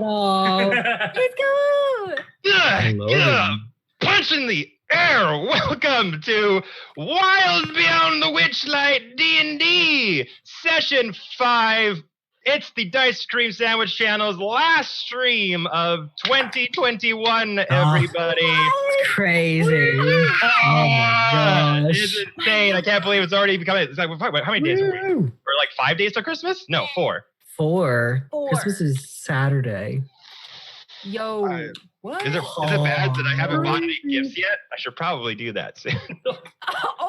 Shut up. Let's go. Punch in the air. Welcome to Wild Beyond the Witchlight D&D Session 5. It's the Dicecream Sandwich channel's last stream of 2021, everybody. It's crazy. Oh my gosh. It's insane. I can't believe it's already becoming. It's like, how many days? We're like 5 days till Christmas? No, 4. 4. Christmas is Saturday. Yo. What? Is it bad that I haven't bought any gifts yet? I should probably do that soon.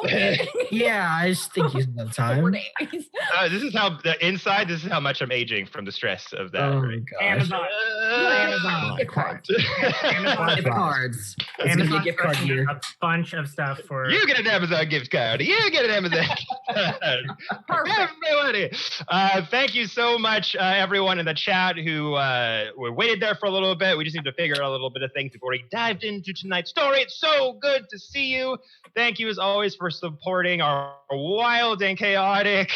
Okay. Yeah, I just think you have time. 4 days. This is how the inside. This is how much I'm aging from the stress of that. Oh right? my gosh. Amazon. Gift cards. Gift cards. It's gonna be a gift card here. A bunch of stuff for You get an Amazon gift card. You get an Amazon. Everybody. Thank you so much, everyone in the chat who waited there for a little bit. We just need to figure out a little bit of things before we dived into tonight's story. It's so good to see you. Thank you as always for supporting our wild and chaotic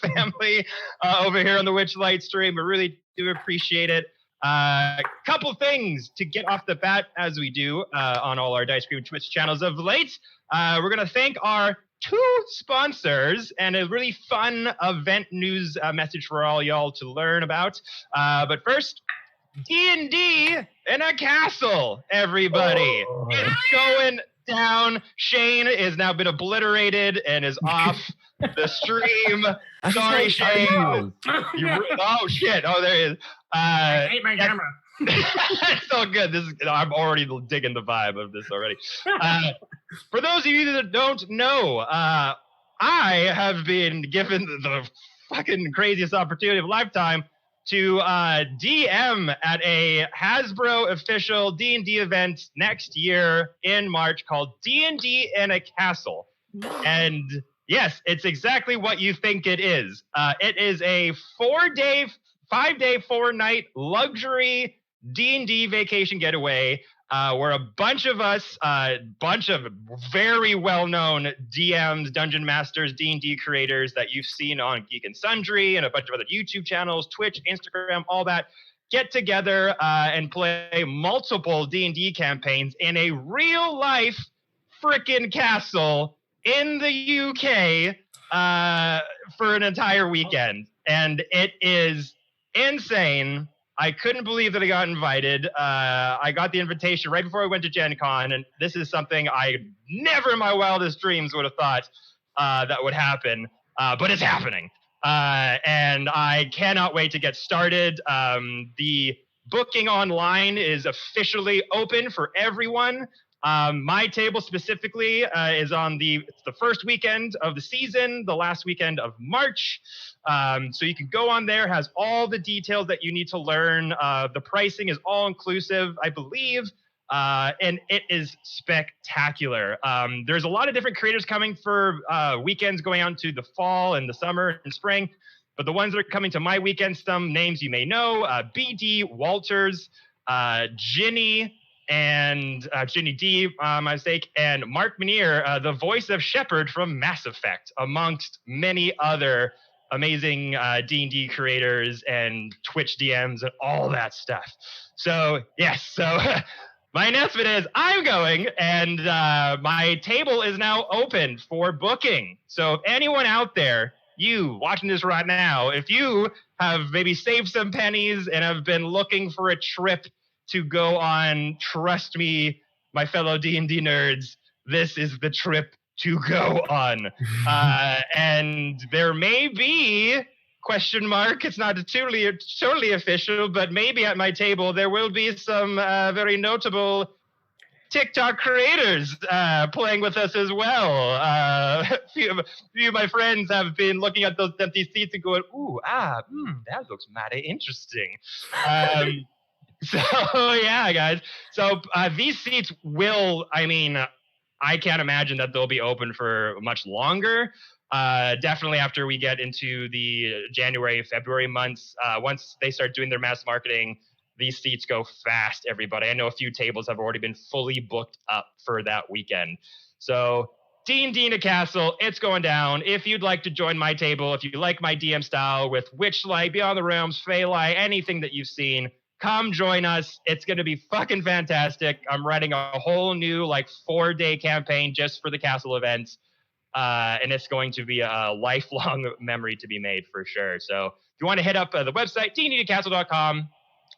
family over here on the Witchlight stream. We really do appreciate it. Couple things to get off the bat as we do on all our Dicecream Twitch channels of late. We're going to thank our 2 sponsors and a really fun event news message for all y'all to learn about. But first, D&D in a castle, everybody. Oh. It's going down. Shane has now been obliterated and is off the stream. Sorry, Shane. Oh, shit. Oh, there he is. I hate my camera. It's so good. I'm already digging the vibe of this already. For those of you that don't know, I have been given the fucking craziest opportunity of a lifetime to DM at a Hasbro official D&D event next year in March called D&D in a Castle. And yes, it's exactly what you think it is. It is a 4-day, 5-day, 4-night luxury D&D vacation getaway where a bunch of us, bunch of very well-known DMs, Dungeon Masters, D&D creators that you've seen on Geek and Sundry and a bunch of other YouTube channels, Twitch, Instagram, all that, get together and play multiple D&D campaigns in a real-life frickin' castle in the UK for an entire weekend. And it is insane. I couldn't believe that I got invited. I got the invitation right before I went to Gen Con, and this is something I never in my wildest dreams would have thought that would happen, but it's happening. And I cannot wait to get started. The booking online is officially open for everyone. My table specifically is on it's the first weekend of the season, the last weekend of March. So you can go on there, has all the details that you need to learn. The pricing is all inclusive, I believe, and it is spectacular. There's a lot of different creators coming for weekends going out into the fall and the summer and spring. But the ones that are coming to my weekend, some names you may know, BD Walters, Ginny, and Ginny D, my mistake, and Mark Minier, the voice of Shepard from Mass Effect, amongst many other amazing D&D creators and Twitch DMs and all that stuff. So, yes, my announcement is I'm going, and my table is now open for booking. So if anyone out there, you watching this right now, if you have maybe saved some pennies and have been looking for a trip to go on, trust me, my fellow D&D nerds, this is the trip to go on. And there may be, question mark, it's not totally official, but maybe at my table there will be some very notable TikTok creators playing with us as well. A few of my friends have been looking at those empty seats and going, that looks mighty interesting. So, yeah, guys. So these seats will, I can't imagine that they'll be open for much longer. Definitely after we get into the January, February months. Once they start doing their mass marketing, these seats go fast, everybody. I know a few tables have already been fully booked up for that weekend. So D&D in a Castle, it's going down. If you'd like to join my table, if you like my DM style with Witchlight, Beyond the Realms, Phalai, anything that you've seen, Come join us. It's going to be fucking fantastic. I'm writing a whole new 4-day campaign just for the castle events. And it's going to be a lifelong memory to be made for sure. So if you want to hit up the website, dndcastle.com,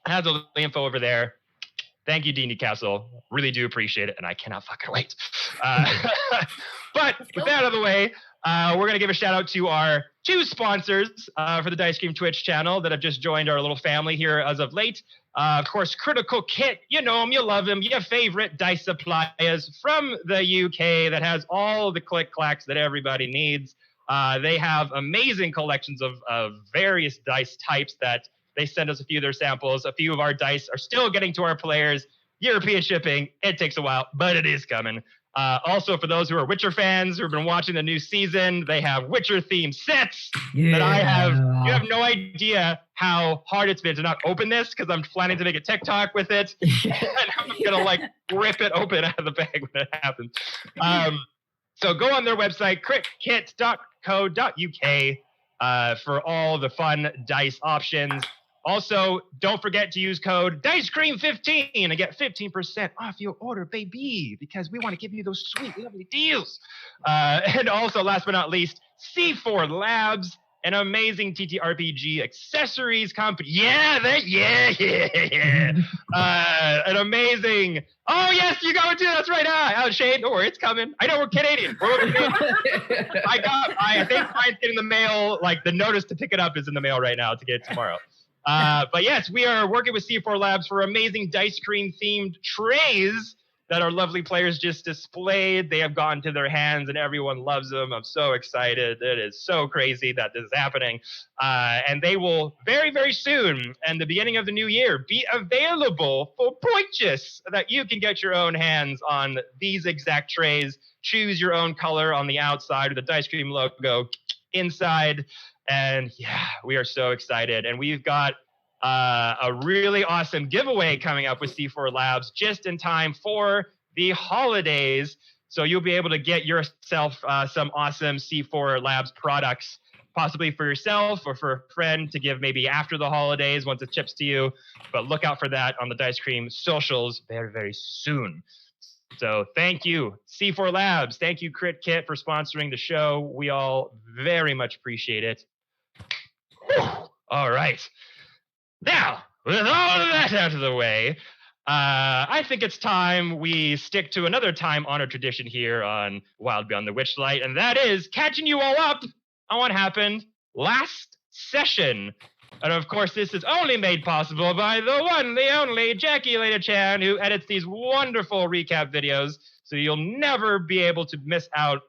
it has all the info over there. Thank you, D&D Castle. Really do appreciate it, and I cannot fucking wait. But with that out of the way, we're going to give a shout out to our 2 sponsors for the Dicecream Twitch channel that have just joined our little family here as of late. Of course, Critical Kit, you know him, you love him, your favorite dice suppliers from the UK that has all the click-clacks that everybody needs. They have amazing collections of various dice types that they send us a few of their samples. A few of our dice are still getting to our players. European shipping, it takes a while, but it is coming. Also, for those who are Witcher fans who have been watching the new season, they have Witcher-themed sets that I have. You have no idea how hard it's been to not open this because I'm planning to make a TikTok with it. And I'm going to rip it open out of the bag when it happens. So go on their website, critkit.co.uk for all the fun dice options. Also, don't forget to use code Dicecream15 and get 15% off your order, baby, because we want to give you those sweet, lovely deals. And also, last but not least, C4 Labs, an amazing TTRPG accessories company. Yeah. An amazing. Oh, yes, you got it too. That's right. Achaidh, don't worry, it's coming. I know we're Canadian. I think mine's getting the mail. The notice to pick it up is in the mail right now to get it tomorrow. But yes, we are working with C4 Labs for amazing Dicecream themed trays that our lovely players just displayed. They have gotten to their hands and everyone loves them. I'm so excited. It is so crazy that this is happening. And they will very, very soon, and the beginning of the new year, be available for purchase so that you can get your own hands on these exact trays. Choose your own color on the outside with the Dicecream logo inside. And yeah, we are so excited. And we've got a really awesome giveaway coming up with C4 Labs just in time for the holidays. So you'll be able to get yourself some awesome C4 Labs products, possibly for yourself or for a friend to give maybe after the holidays once it ships to you. But look out for that on the Dicecream socials very, very soon. So thank you, C4 Labs. Thank you, Crit Kit, for sponsoring the show. We all very much appreciate it. All right. Now, with all of that out of the way, I think it's time we stick to another time-honored tradition here on Wild Beyond the Witchlight, and that is catching you all up on what happened last session. And of course, this is only made possible by the one, the only Jackie Leda-chan, who edits these wonderful recap videos, so you'll never be able to miss out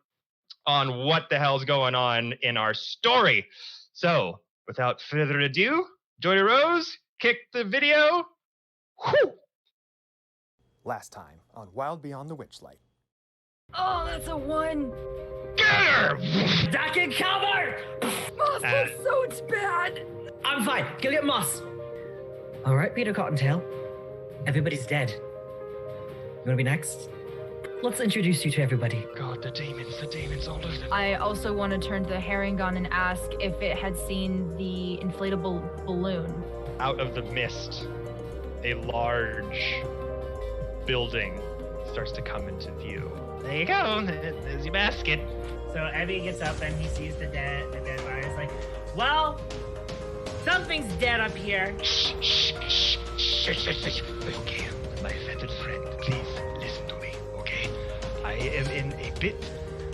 on what the hell's going on in our story. So, without further ado, Joy Rose, kick the video. Whew. Last time on Wild Beyond the Witchlight. Oh, that's a 1. Get her! That can cover! Moss looks so bad. I'm fine. Go get Moss. All right, Peter Cottontail. Everybody's dead. You want to be next? Let's introduce you to everybody. God, the demons, all of them. I also want to turn to the herring gun and ask if it had seen the inflatable balloon. Out of the mist, a large building starts to come into view. There you go. There's your basket. So Evie gets up and he sees the dead body. It's like, well, something's dead up here. Shh. Okay, my feathered friend, please listen to me, okay? I am in a bit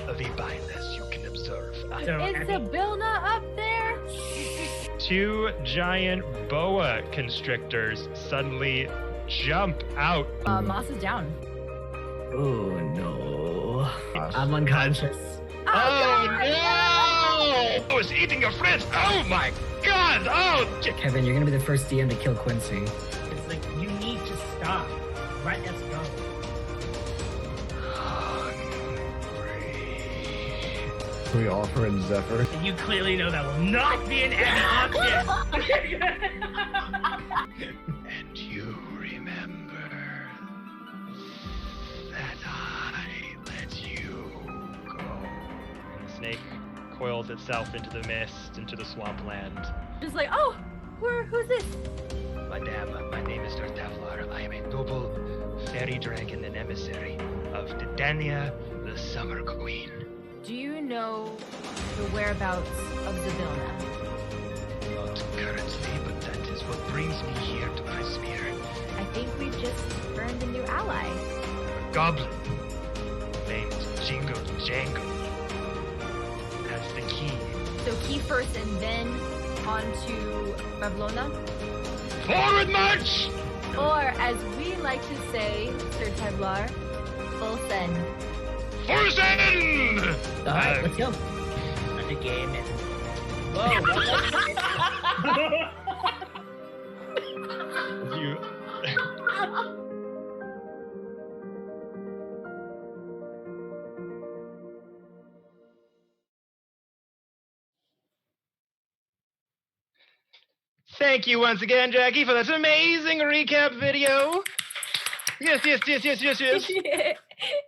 of a bind, as you can observe. So Is Evie- Sabilna up there? 2 giant boa constrictors suddenly jump out. Moss is down. Oh no. I'm unconscious. Oh no! Oh, it's eating your friends! Oh my god! Oh! Kevin, you're gonna be the first DM to kill Quincy. It's like, you need to stop. Let us go. Can we offer in Zephyr? And you clearly know that will not be an Evie option. And you remember that I let you go. The snake coils itself into the mist, into the swampland. Just like, oh, who's this? Madame, my name is Tavlar. I am a noble fairy dragon and emissary of Titania, the Summer Queen. Do you know the whereabouts of the Vilna? Not currently, but that is what brings me here to Icemere. I think we've just earned a new ally. A goblin named Jingle Jangle has the key. So key first and then on to Pavlona? Forward march! Or as we like to say, Sir Tevlar, full send. Full send! All right, let's go. Let the game in. Whoa! You. Thank you once again, Jackie, for this amazing recap video. Yes.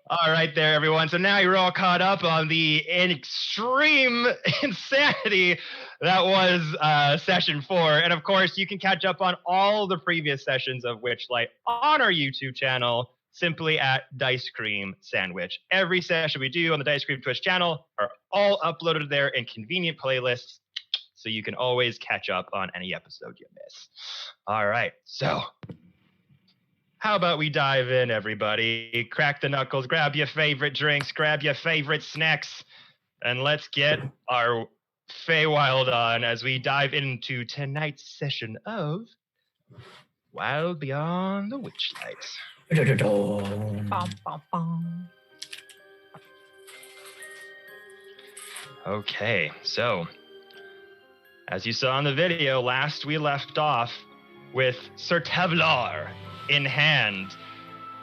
All right there, everyone. So now you're all caught up on the extreme insanity that was session 4. And of course, you can catch up on all the previous sessions of Witchlight on our YouTube channel, simply at Dicecream Sandwich. Every session we do on the Dicecream Twitch channel are all uploaded there in convenient playlists, so you can always catch up on any episode you miss. All right, so how about we dive in, everybody? Crack the knuckles, grab your favorite drinks, grab your favorite snacks, and let's get our Feywild on as we dive into tonight's session of Wild Beyond the Witchlight. Bum, bum, bum. Okay, so as you saw in the video, last we left off with Sir Tevlar in hand,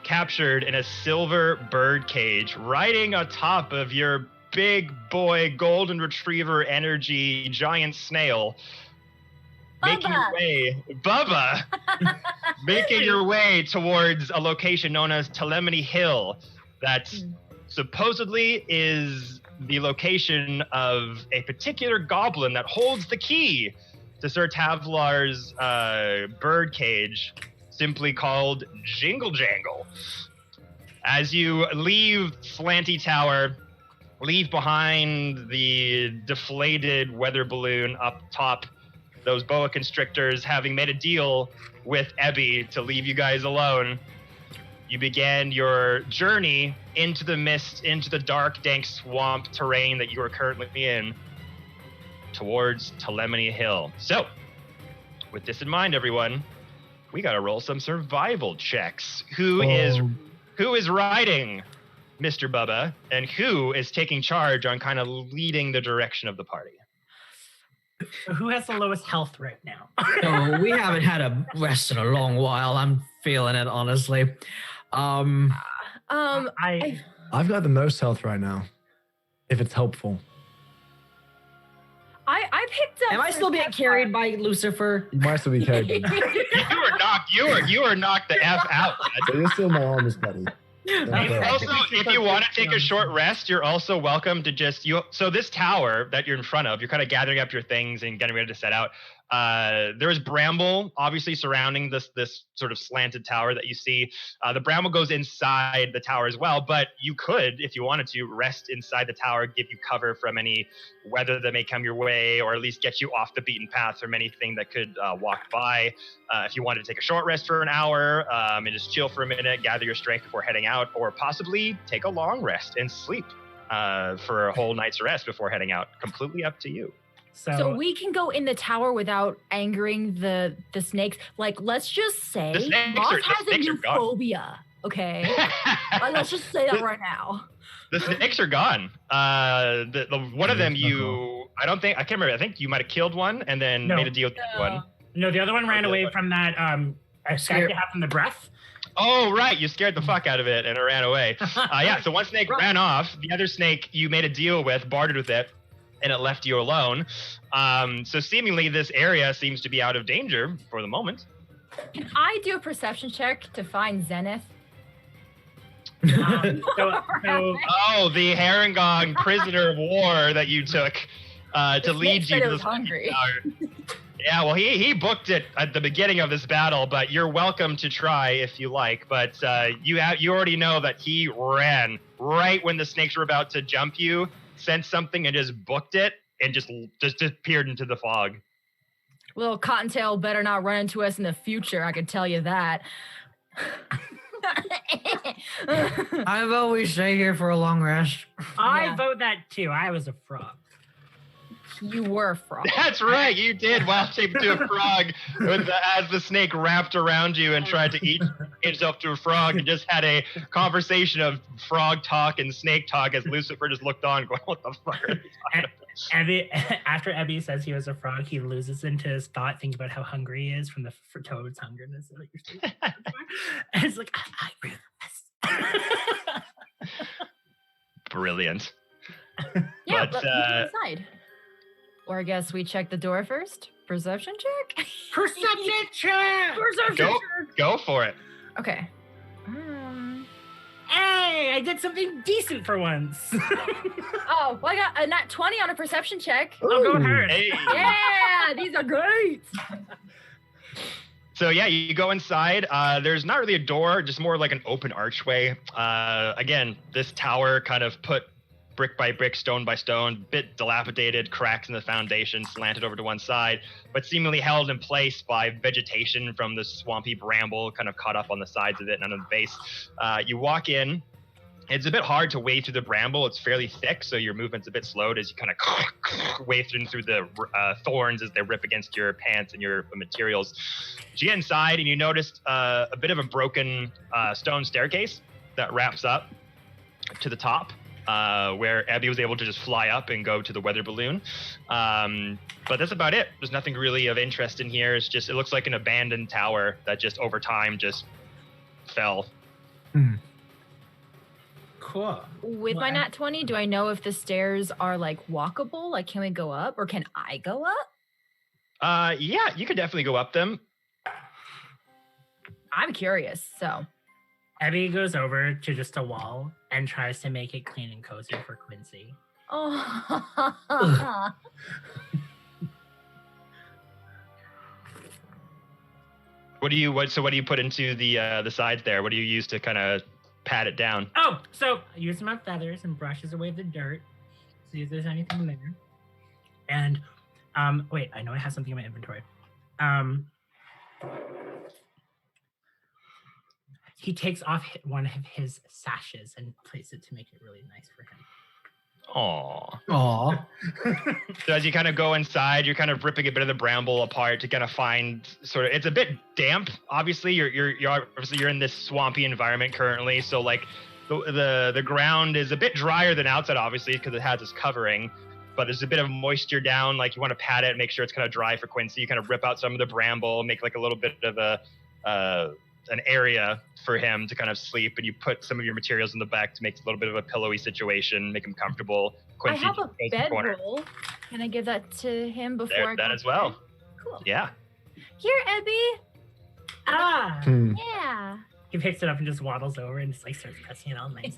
captured in a silver bird cage, riding atop of your big boy golden retriever energy giant snail, making your way, Bubba, making your way towards a location known as Telemony Hill that supposedly is the location of a particular goblin that holds the key to Sir Tavlar's bird cage, simply called Jingle Jangle. As you leave Slanty Tower, leave behind the deflated weather balloon up top, those boa constrictors having made a deal with Ebby to leave you guys alone, you began your journey into the mist, into the dark, dank swamp terrain that you are currently in, towards Telemony Hill. So, with this in mind, everyone, we gotta roll some survival checks. Who is riding Mr. Bubba, and who is taking charge on kind of leading the direction of the party? So who has the lowest health right now? So we haven't had a rest in a long while. I'm feeling it, honestly. I've got the most health right now, if it's helpful. I picked up. Am I still being carried by Lucifer? You might still be carried. You are knocked the F out. So you're still my armor's buddy. Also, if you want to take a short rest, you're also welcome to just so this tower that you're in front of, you're kind of gathering up your things and getting ready to set out. There is bramble obviously surrounding this sort of slanted tower that you see. The bramble goes inside the tower as well, but you could, if you wanted to, rest inside the tower, give you cover from any weather that may come your way, or at least get you off the beaten path from anything that could walk by. If you wanted to take a short rest for an hour and just chill for a minute, gather your strength before heading out, or possibly take a long rest and sleep for a whole night's rest before heading out. Completely up to you. So we can go in the tower without angering the snakes. Like, let's just say Moss has a new phobia. Okay, let's just say that right now. The snakes are gone. One of them I can't remember. I think you might have killed one and then made a deal with one. No, the other one ran away from that Skye had from the breath. Oh, right. You scared the fuck out of it and it ran away. So one snake ran off. The other snake you made a deal with, bartered with it, and it left you alone. So seemingly this area seems to be out of danger for the moment. Can I do a perception check to find Zenith? The Harengon prisoner of war that you took to lead you to the hungry. Yeah, well, he booked it at the beginning of this battle, but you're welcome to try if you like. But you already know that he ran right when the snakes were about to jump you, sensed something and just booked it, and just disappeared into the fog. Little Cottontail better not run into us in the future, I can tell you that. I vote we stay here for a long rest. I vote that too. I was a frog. You were a frog. That's right, you did wild shape into a frog as the snake wrapped around you and tried to eat itself to a frog, and just had a conversation of frog talk and snake talk as Lucifer just looked on going, what the fuck are they talking about? After Ebby says he was a frog, he loses into his thought, thinking about how hungry he is from the toad's hungerness. And it's like, I'm hungry. Brilliant. Yeah, But, but we can decide. Or I guess we check the door first. Perception check? Perception check! Go for it. Okay. Hey, I did something decent for once. Oh, well, I got a nat 20 on a perception check. I'll go ahead. Hey. Yeah, these are great. So yeah, you go inside. There's not really a door, just more like an open archway. Again, this tower kind of put brick by brick, stone by stone, bit dilapidated, cracks in the foundation, slanted over to one side, but seemingly held in place by vegetation from the swampy bramble kind of caught up on the sides of it and on the base. You walk in. It's a bit hard to wade through the bramble. It's fairly thick, so your movement's a bit slowed as you kind of wade through the thorns as they rip against your pants and your materials. You get inside and you noticed a bit of a broken stone staircase that wraps up to the top, where Abby was able to just fly up and go to the weather balloon. But that's about it. There's nothing really of interest in here. It looks like an abandoned tower that just over time just fell. Cool. With my nat 20, do I know if the stairs are like walkable? Like, can we go up or can I go up? Yeah, you could definitely go up them. I'm curious, so. Abby goes over to just a wall and tries to make it clean and cozy for Quincy. Oh. What do you put into the sides there? What do you use to kind of pat it down? Oh, so I use my feathers and brushes away the dirt. See if there's anything there. And wait, I know I have something in my inventory. He takes off one of his sashes and places it to make it really nice for him. Aww. So as you kind of go inside, you're kind of ripping a bit of the bramble apart to kind of find sort of, it's a bit damp. Obviously, you're in this swampy environment currently, so like the ground is a bit drier than outside, obviously, because it has this covering. But there's a bit of moisture down. Like you want to pat it, make sure it's kind of dry for Quincy. You kind of rip out some of the bramble, make like a little bit of an area for him to kind of sleep, and you put some of your materials in the back to make a little bit of a pillowy situation, make him comfortable. Quincy, I have a bedroll. Can I give that to him before I go that as well? bed? Cool. Yeah. Here, Ebby. Yeah. He picks it up and just waddles over and just like starts pressing it all nice.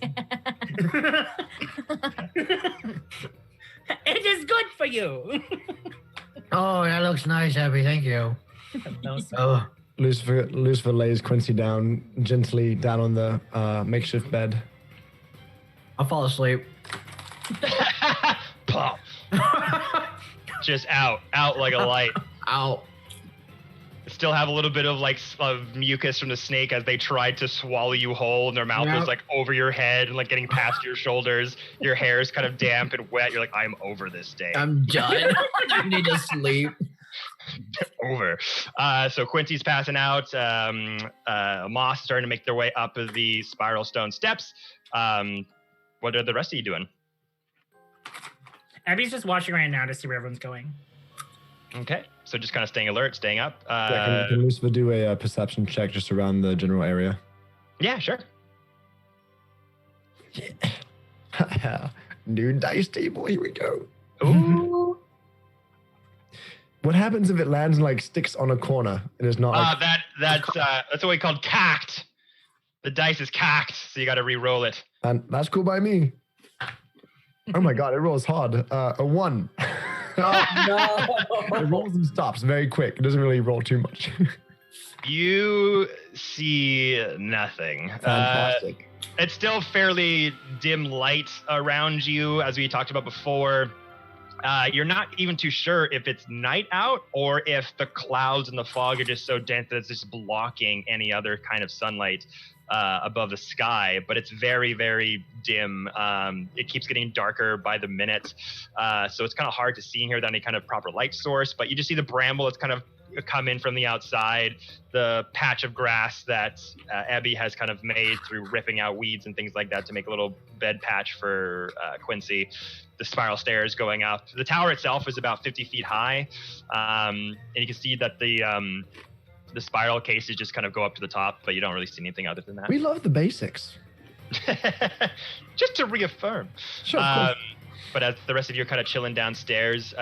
It is good for you. Oh, that looks nice, Abby. Thank you. Oh. Lucifer lays Quincy down gently down on the makeshift bed. I'll fall asleep. Pop. Just out like a light. Out. Still have a little bit of like of mucus from the snake as they tried to swallow you whole, and their mouth was like over your head and like getting past your shoulders. Your hair is kind of damp and wet. You're like, I'm over this day. I'm done. I need to sleep. Over. So Quincy's passing out. Moss starting to make their way up the spiral stone steps. What are the rest of you doing? Abby's just watching right now to see where everyone's going. Okay, so just kind of staying alert, staying up. Can Lucifer do a perception check just around the general area? Yeah, sure. Yeah. New dice table, here we go. Ooh. What happens if it lands and like sticks on a corner and it's not like... That's what we call cacked. The dice is cacked, so you got to re-roll it. And that's cool by me. Oh my god, it rolls hard. A 1. Oh, no. It rolls and stops very quick. It doesn't really roll too much. You see nothing. Fantastic. It's still fairly dim light around you, as we talked about before. You're not even too sure if it's night out or if the clouds and the fog are just so dense that it's just blocking any other kind of sunlight above the sky. But it's very, very dim. It keeps getting darker by the minute. So it's kind of hard to see in here without any kind of proper light source. But you just see the bramble that's kind of come in from the outside, the patch of grass that Abby has kind of made through ripping out weeds and things like that to make a little bed patch for Quincy. The spiral stairs going up. The tower itself is about 50 feet high, and you can see that the spiral cases just kind of go up to the top, but you don't really see anything other than that. We love the basics. Just to reaffirm. Sure, of course. But as the rest of you are kind of chilling downstairs,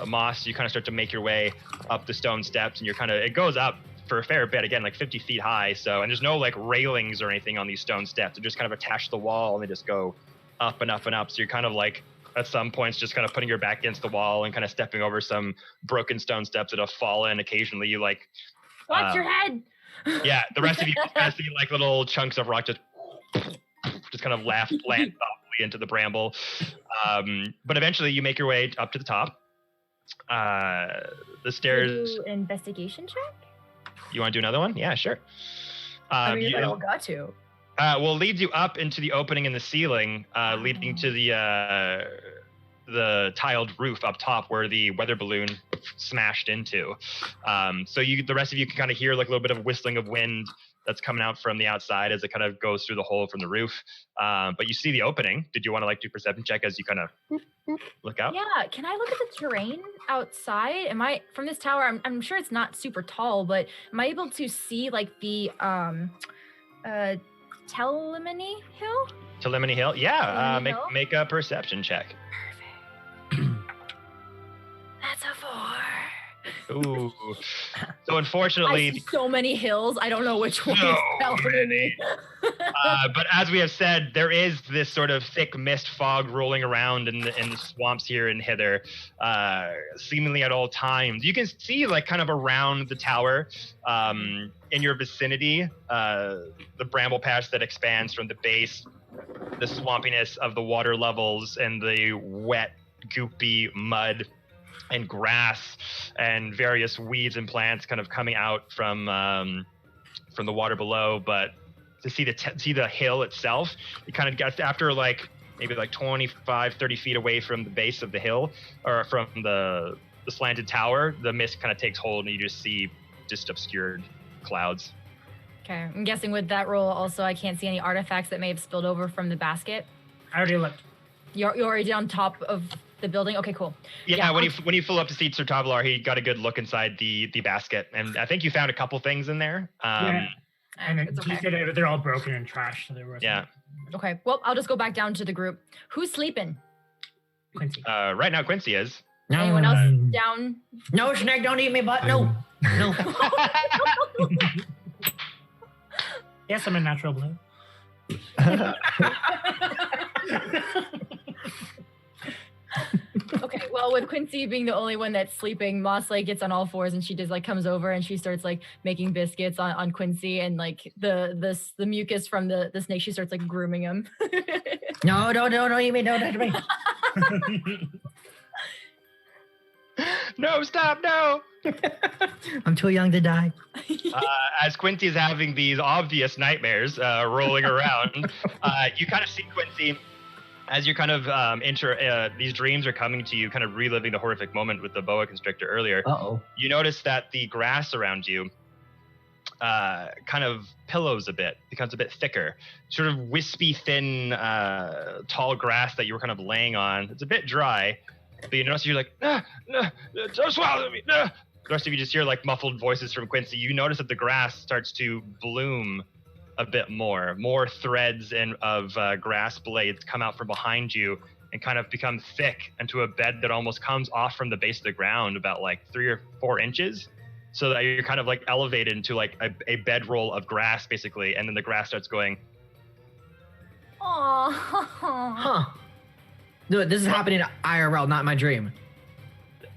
Moss, you kind of start to make your way up the stone steps, and it goes up for a fair bit, again, like 50 feet high. So, and there's no like railings or anything on these stone steps. They're just kind of attached to the wall, and they just go up and up and up. So you're kind of like, at some points, just kind of putting your back against the wall and kind of stepping over some broken stone steps that have fallen. Occasionally, you like. Watch your head. Yeah, the rest of you kind of see like little chunks of rock just kind of land softly into the bramble. But eventually, you make your way up to the top. The stairs. Do investigation check. You want to do another one? Yeah, sure. I mean, I don't got to. Well, leads you up into the opening in the ceiling, leading to the tiled roof up top where the weather balloon smashed into. So the rest of you can kind of hear like a little bit of whistling of wind that's coming out from the outside as it kind of goes through the hole from the roof. But you see the opening. Did you want to like do perception check as you kind of look out? Yeah. Can I look at the terrain outside? Am I from this tower? I'm sure it's not super tall, but am I able to see like the Telemony Hill? Telemony Hill? Yeah. Telemony Hill? Make a perception check. Perfect. That's a 4. Ooh. So unfortunately, I see so many hills. I don't know which one is Telemony. But as we have said, there is this sort of thick mist fog rolling around in the swamps here in Hither, seemingly at all times. You can see like kind of around the tower, in your vicinity, the bramble patch that expands from the base, the swampiness of the water levels and the wet, goopy mud and grass and various weeds and plants kind of coming out from the water below. But to see the hill itself, it kind of gets after like maybe like 25, 30 feet away from the base of the hill or from the slanted tower, the mist kind of takes hold and you just see just obscured clouds. Okay, I'm guessing with that roll also I can't see any artifacts that may have spilled over from the basket. I already looked. You're already on top of the building? Okay, cool. Yeah, when you flew up to see Sir Tavalar, he got a good look inside the basket, and I think you found a couple things in there. Yeah. And then It's he okay. said they're all broken and trashed, so there was Okay, well, I'll just go back down to the group. Who's sleeping? Quincy. Right now, Quincy is. Anyone else down? No, Snag, don't eat me, but no. No. Yes, I'm a natural blue. Okay, well, with Quincy being the only one that's sleeping, Moss like gets on all fours and she just like comes over and she starts like making biscuits on Quincy and like the mucus from the snake, she starts like grooming him. No, don't eat me, don't touch me. No, stop, no! I'm too young to die. As Quincy is having these obvious nightmares rolling around, you kind of see Quincy as you're kind of these dreams are coming to you, kind of reliving the horrific moment with the boa constrictor earlier. Uh-oh. You notice that the grass around you kind of pillows a bit, becomes a bit thicker, sort of wispy, thin, tall grass that you were kind of laying on. It's a bit dry, but you notice you're like, no, don't swallow me, no. The rest of you just hear like muffled voices from Quincy. You notice that the grass starts to bloom a bit more threads of grass blades come out from behind you and kind of become thick into a bed that almost comes off from the base of the ground about like 3 or 4 inches, so that you're kind of like elevated into like a bedroll of grass basically, and then the grass starts going. Aww. Huh. Dude, this is happening IRL, not my dream.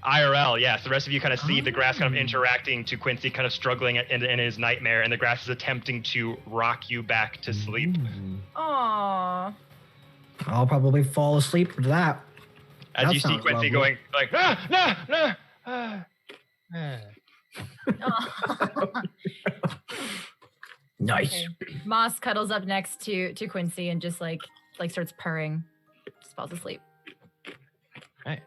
IRL, yes. The rest of you kind of see the grass kind of interacting to Quincy, kind of struggling in his nightmare, and the grass is attempting to rock you back to sleep. Aww. I'll probably fall asleep to that. As you see Quincy going like, Nice. Okay. Moss cuddles up next to Quincy and just like starts purring. Just falls asleep. Right.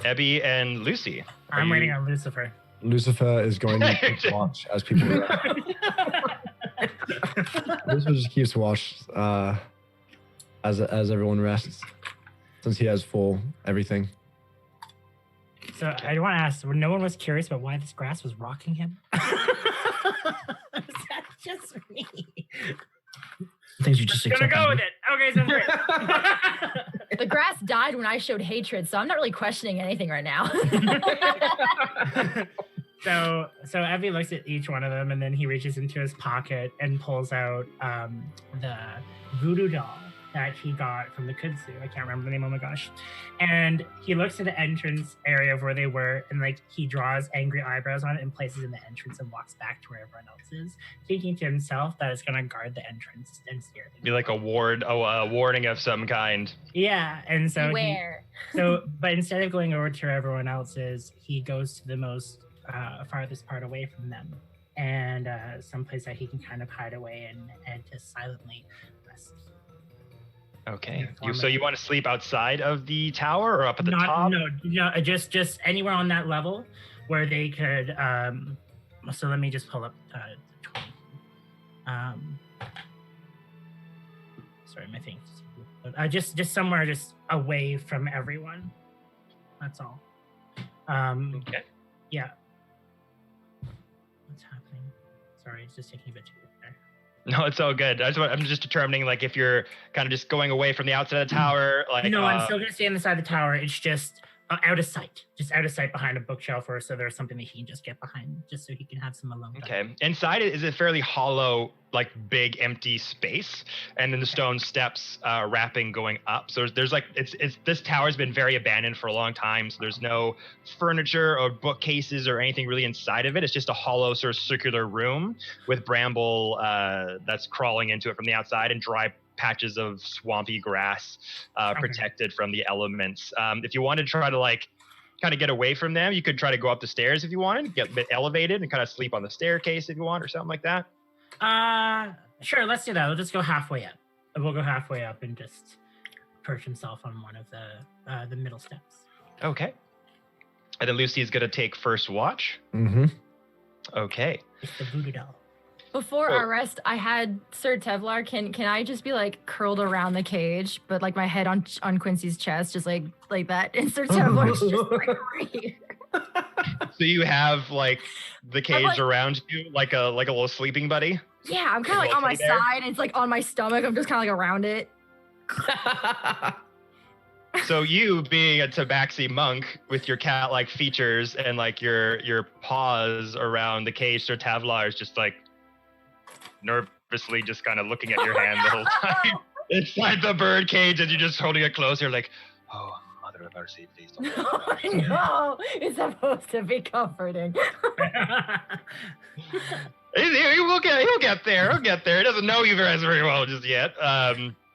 Ebby and Lucy. I'm waiting on Lucifer. Lucifer is going to watch as people rest. Lucifer just keeps watch as everyone rests, since he has full everything. So I want to ask, no one was curious about why this grass was rocking him? Is that just me? Things you just gonna go with it. Okay, sounds great. The grass died when I showed hatred, so I'm not really questioning anything right now. So Evie looks at each one of them, and then he reaches into his pocket and pulls out the voodoo doll that he got from the kudzu. I can't remember the name, oh my gosh. And he looks at the entrance area of where they were, and like he draws angry eyebrows on it and places in the entrance and walks back to where everyone else is, thinking to himself that it's gonna guard the entrance and steer things. Be like a warning of some kind. Yeah, and so Beware. But instead of going over to where everyone else is, he goes to the most farthest part away from them, and someplace that he can kind of hide away and just silently rest. Okay. So you want to sleep outside of the tower or up at the top? No, just anywhere on that level where they could. So let me just pull up. Sorry, my thing. Just somewhere just away from everyone. That's all. Okay. Yeah. What's happening? Sorry, it's just taking a bit too long there. No, it's all good. I'm just determining, like, if you're kind of just going away from the outside of the tower, like. No, I'm still gonna stay on the side of the tower. It's just out of sight, behind a bookshelf, or so there's something that he can just get behind, just so he can have some alone time. Okay. Inside it is a fairly hollow, like big empty space, and then the stone steps wrapping going up. So there's like it's this tower's been very abandoned for a long time. So there's no furniture or bookcases or anything really inside of it. It's just a hollow sort of circular room with bramble that's crawling into it from the outside and dry patches of swampy grass protected from the elements. If you want to try to like kind of get away from them, you could try to go up the stairs if you wanted, get a bit elevated and kind of sleep on the staircase if you want or something like that. Sure, let's do that. We'll just go halfway up. We'll go halfway up and just perch himself on one of the middle steps. Okay. And then Lucy is going to take first watch. Mm-hmm. Okay. It's the voodoo doll. Before our rest, I had Sir Tevlar. Can I just be like curled around the cage, but like my head on Quincy's chest, just like that, and Sir Tevlar's just like right here. So you have like the cage like, around you, like a little sleeping buddy. Yeah, I'm kind of like on my side, and it's like on my stomach. I'm just kind of like around it. So you, being a tabaxi monk with your cat-like features and like your paws around the cage, Sir Tevlar is just like nervously just kind of looking at your hand the whole time inside the bird cage, and you're just holding it close. You're like, oh, Mother of Mercy, please don't. No, it's supposed to be comforting. He'll get there. He'll get there. He doesn't know you guys very well just yet.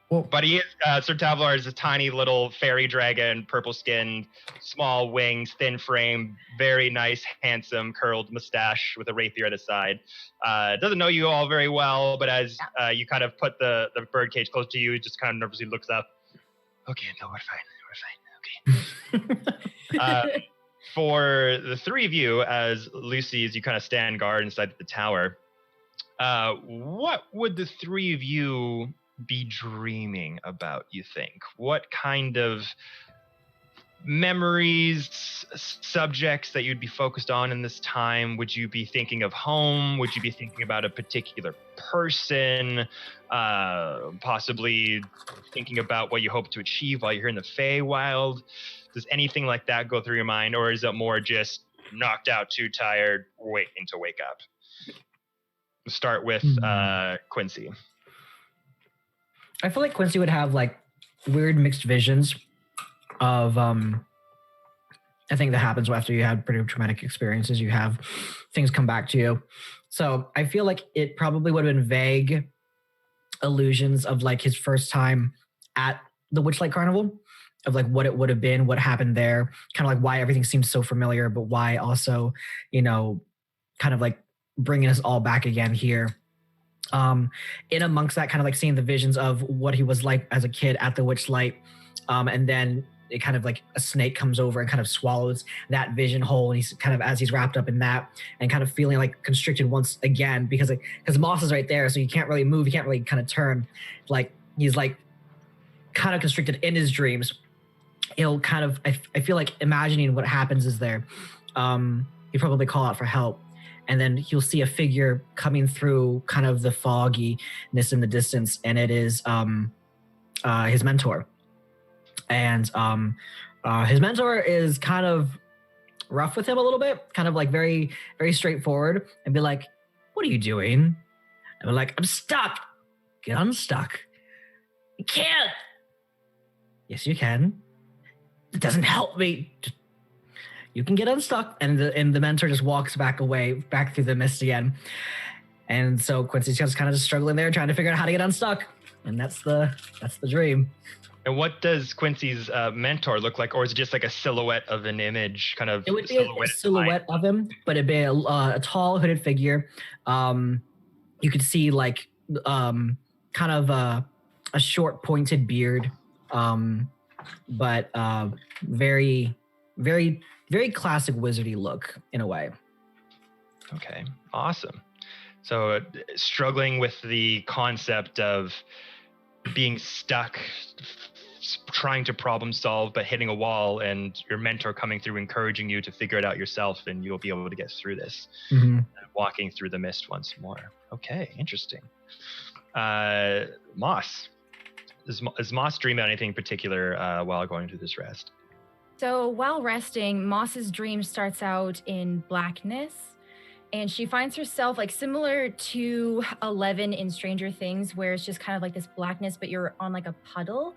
But he is, Sir Tevlar is a tiny little fairy dragon, purple skinned, small wings, thin frame, very nice, handsome, curled mustache with a rapier at his side. Doesn't know you all very well, but as you kind of put the bird cage close to you, he just kind of nervously looks up. Okay, no, we're fine. Okay. For the three of you, as Lucy, as you kind of stand guard inside the tower, what would the three of you be dreaming about, you think? What kind of memories, subjects that you'd be focused on in this time? Would you be thinking of home? Would you be thinking about a particular person? Possibly thinking about what you hope to achieve while you're here in the Feywild? Does anything like that go through your mind, or is it more just knocked out, too tired, waiting to wake up? We'll start with Quincy. I feel like Quincy would have like weird mixed visions of I think that happens after you have pretty traumatic experiences. You have things come back to you. So I feel like it probably would have been vague illusions of like his first time at the Witchlight Carnival, of like what it would have been, what happened there, kind of like why everything seems so familiar, but why also, kind of like bringing us all back again here. In amongst that, kind of like seeing the visions of what he was like as a kid at the Witchlight, and then it kind of like a snake comes over and kind of swallows that vision whole, and he's kind of, as he's wrapped up in that and kind of feeling like constricted once again because Moss is right there, so you can't really move, you can't really kind of turn, like he's like kind of constricted in his dreams. He'll kind of, I feel like imagining what happens is there, he'd probably call out for help, and then he'll see a figure coming through kind of the fogginess in the distance, and it is his mentor. And his mentor is kind of rough with him a little bit, kind of like very, very straightforward, and be like, "What are you doing?" And we're like, "I'm stuck." "Get unstuck." "You can't." "Yes, you can. It doesn't help me." "You can get unstuck." And the mentor just walks back through the mist again. And so Quincy's just kind of struggling there, trying to figure out how to get unstuck. And that's the dream. And what does Quincy's mentor look like? Or is it just like a silhouette of an image, kind of? It would be a silhouette of him, but it'd be a tall hooded figure. You could see like kind of a short pointed beard, but very, very, very classic wizardy look in a way. Okay, awesome. So struggling with the concept of being stuck, trying to problem solve, but hitting a wall, and your mentor coming through, encouraging you to figure it out yourself, and you'll be able to get through this. Mm-hmm. Walking through the mist once more. Okay, interesting. Moss. Is Moss dream about anything in particular while going through this rest? So while resting, Moss's dream starts out in blackness, and she finds herself like similar to 11 in Stranger Things, where it's just kind of like this blackness, but you're on like a puddle,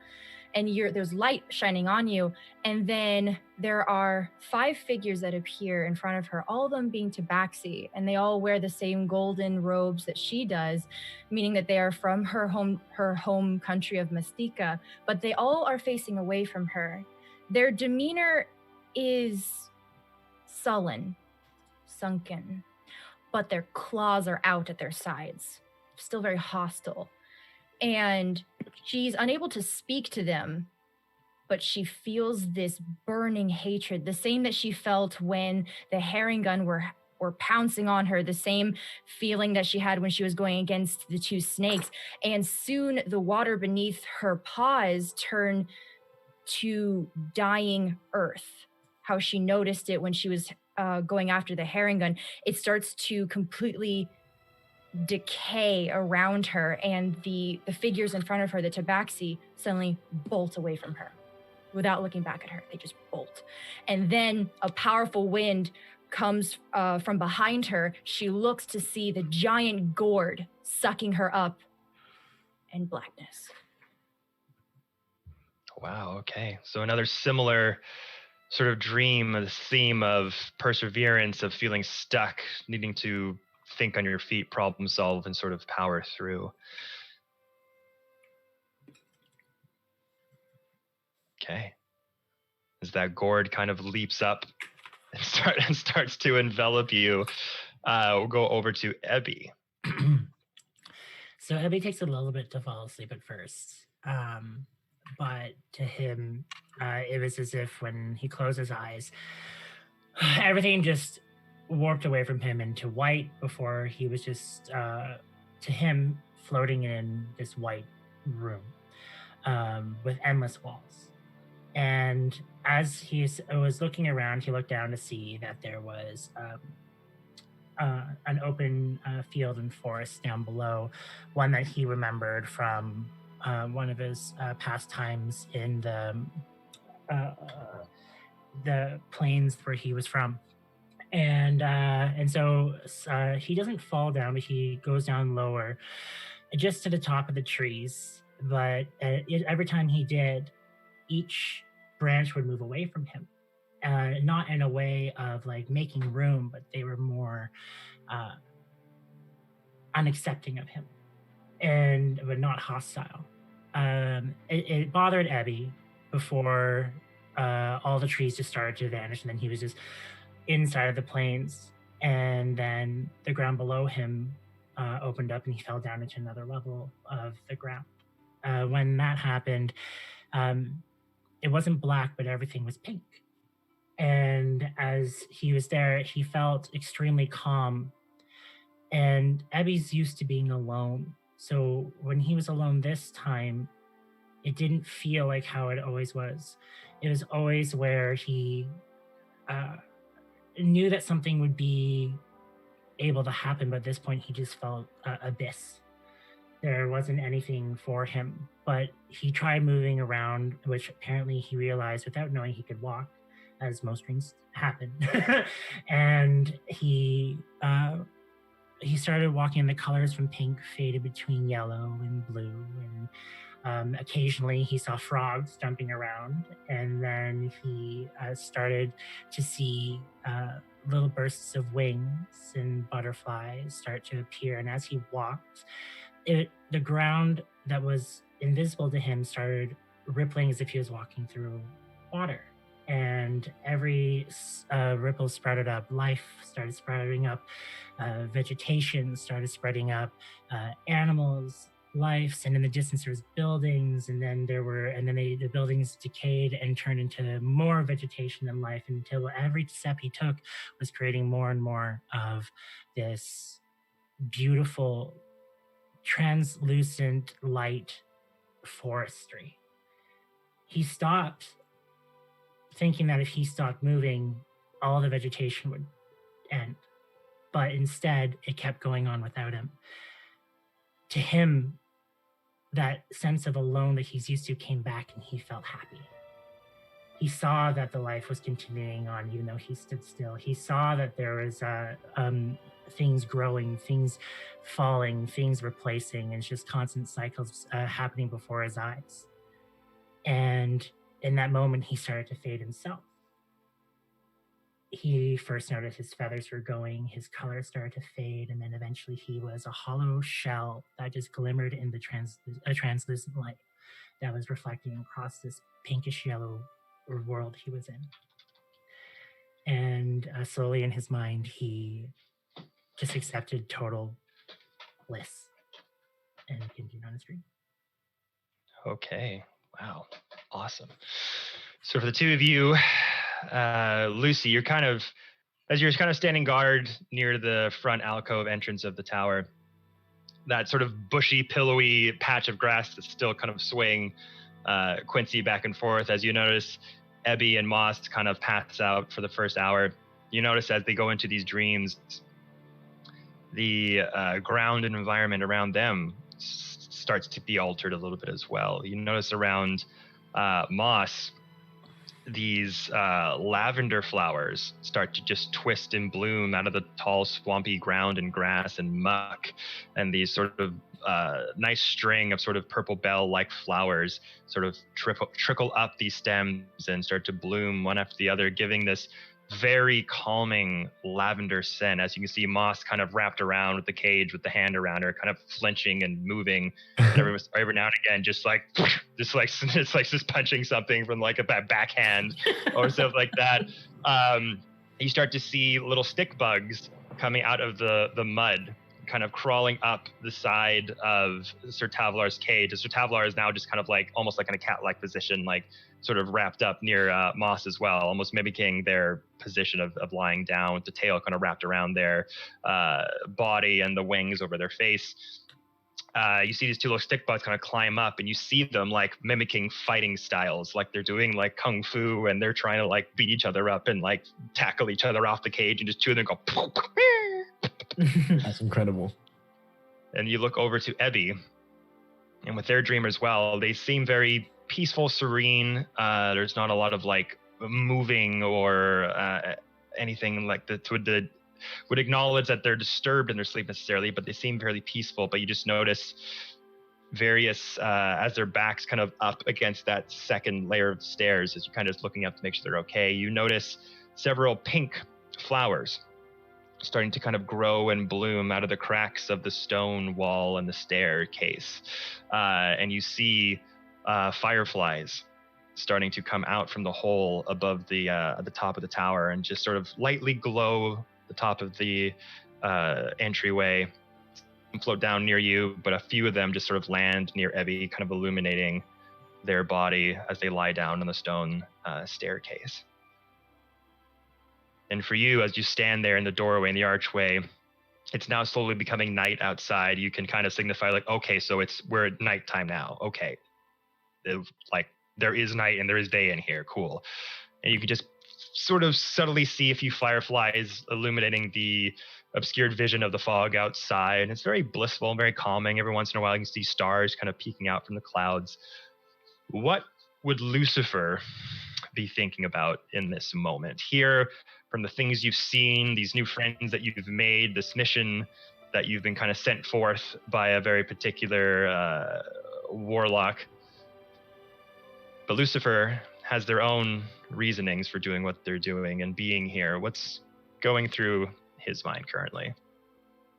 and there's light shining on you. And then there are 5 figures that appear in front of her, all of them being tabaxi, and they all wear the same golden robes that she does, meaning that they are from her home country of Mastika, but they all are facing away from her. Their demeanor is sullen, sunken, but their claws are out at their sides, still very hostile. And she's unable to speak to them, but she feels this burning hatred, the same that she felt when the herring gun were pouncing on her, the same feeling that she had when she was going against the 2 snakes. And soon the water beneath her paws turn to dying earth. How she noticed it when she was going after the herring gun. It starts to completely decay around her, and the figures in front of her, the tabaxi, suddenly bolt away from her without looking back at her. They just bolt. And then a powerful wind comes from behind her. She looks to see the giant gourd sucking her up, and blackness. Wow, okay. So another similar sort of dream, this theme of perseverance, of feeling stuck, needing to think on your feet, problem solve, and sort of power through. Okay. As that gourd kind of leaps up and starts to envelop you, we'll go over to Ebby. So Ebby takes a little bit to fall asleep at first. But to him, it was as if when he closed his eyes, everything just warped away from him into white before he was just, to him, floating in this white room with endless walls. And as he was looking around, he looked down to see that there was an open field and forest down below, one that he remembered from one of his past times in the plains where he was from. And so he doesn't fall down, but he goes down lower, just to the top of the trees. But every time he did, each branch would move away from him. not in a way of like making room, but they were more unaccepting of him, but not hostile. It bothered Ebby before all the trees just started to vanish, and then he was just inside of the plains, and then the ground below him opened up and he fell down into another level of the ground. When that happened, it wasn't black, but everything was pink. And as he was there, he felt extremely calm. And Ebby's used to being alone. So when he was alone this time, it didn't feel like how it always was. It was always where he knew that something would be able to happen, but at this point he just felt abyss. There wasn't anything for him, but he tried moving around, which apparently he realized without knowing he could walk, as most dreams happen. And he started walking, and the colors from pink faded between yellow and blue, and occasionally he saw frogs jumping around, and then he started to see little bursts of wings and butterflies start to appear. And as he walked, the ground that was invisible to him started rippling as if he was walking through water. And every ripple sprouted up, life started sprouting up, vegetation started spreading up, animals, lives, and in the distance there was buildings, and then the buildings decayed and turned into more vegetation and life, until every step he took was creating more and more of this beautiful, translucent light forestry. He stopped, thinking that if he stopped moving, all the vegetation would end. But instead, it kept going on without him. To him, that sense of alone that he's used to came back, and he felt happy. He saw that the life was continuing on, even though he stood still. He saw that there was things growing, things falling, things replacing, and just constant cycles happening before his eyes. And in that moment, he started to fade himself. He first noticed his feathers were going, his color started to fade, and then eventually he was a hollow shell that just glimmered in the translucent light that was reflecting across this pinkish yellow world he was in. And slowly in his mind, he just accepted total bliss and continued on his dream. Okay. Wow. Awesome. So for the two of you, Lucy, you're as you're kind of standing guard near the front alcove entrance of the tower, that sort of bushy, pillowy patch of grass that's still kind of swaying Quincy back and forth. As you notice, Ebby and Moss kind of pass out for the first hour. You notice as they go into these dreams, the ground and environment around them starts to be altered a little bit as well. You notice around Moss, these lavender flowers start to just twist and bloom out of the tall, swampy ground and grass and muck, and these sort of nice string of sort of purple bell-like flowers sort of trickle up these stems and start to bloom one after the other, giving this very calming lavender scent. As you can see, Moss kind of wrapped around with the cage with the hand around her, kind of flinching and moving. And every now and again, just punching something from like a backhand or stuff like that. You start to see little stick bugs coming out of the mud, kind of crawling up the side of Sir Tavallar's cage. Sir Tavallar is now just kind of like almost like in a cat-like position, like sort of wrapped up near Moss as well, almost mimicking their position of lying down, with the tail kind of wrapped around their body and the wings over their face. You see these two little stick bugs kind of climb up, and you see them like mimicking fighting styles, like they're doing like kung fu, and they're trying to like beat each other up and like tackle each other off the cage, and just two of them go. That's incredible. And you look over to Ebby, and with their dream as well, they seem very peaceful, serene. There's not a lot of like moving or anything like that would acknowledge that they're disturbed in their sleep necessarily, but they seem fairly peaceful. But you just notice various, as their backs kind of up against that second layer of stairs, as you're kind of just looking up to make sure they're okay, you notice several pink flowers starting to kind of grow and bloom out of the cracks of the stone wall and the staircase. And you see fireflies starting to come out from the hole above the top of the tower and just sort of lightly glow the top of the entryway and float down near you, but a few of them just sort of land near Evie, kind of illuminating their body as they lie down on the stone staircase. And for you, as you stand there in the doorway, in the archway, it's now slowly becoming night outside. You can kind of signify like, okay, so we're at nighttime now. Okay. Like there is night and there is day in here. Cool. And you can just sort of subtly see a few fireflies illuminating the obscured vision of the fog outside. And it's very blissful and very calming. Every once in a while, you can see stars kind of peeking out from the clouds. What would Lucifer be thinking about in this moment? Here, from the things you've seen, these new friends that you've made, this mission that you've been kind of sent forth by a very particular warlock. But Lucifer has their own reasonings for doing what they're doing and being here. What's going through his mind currently?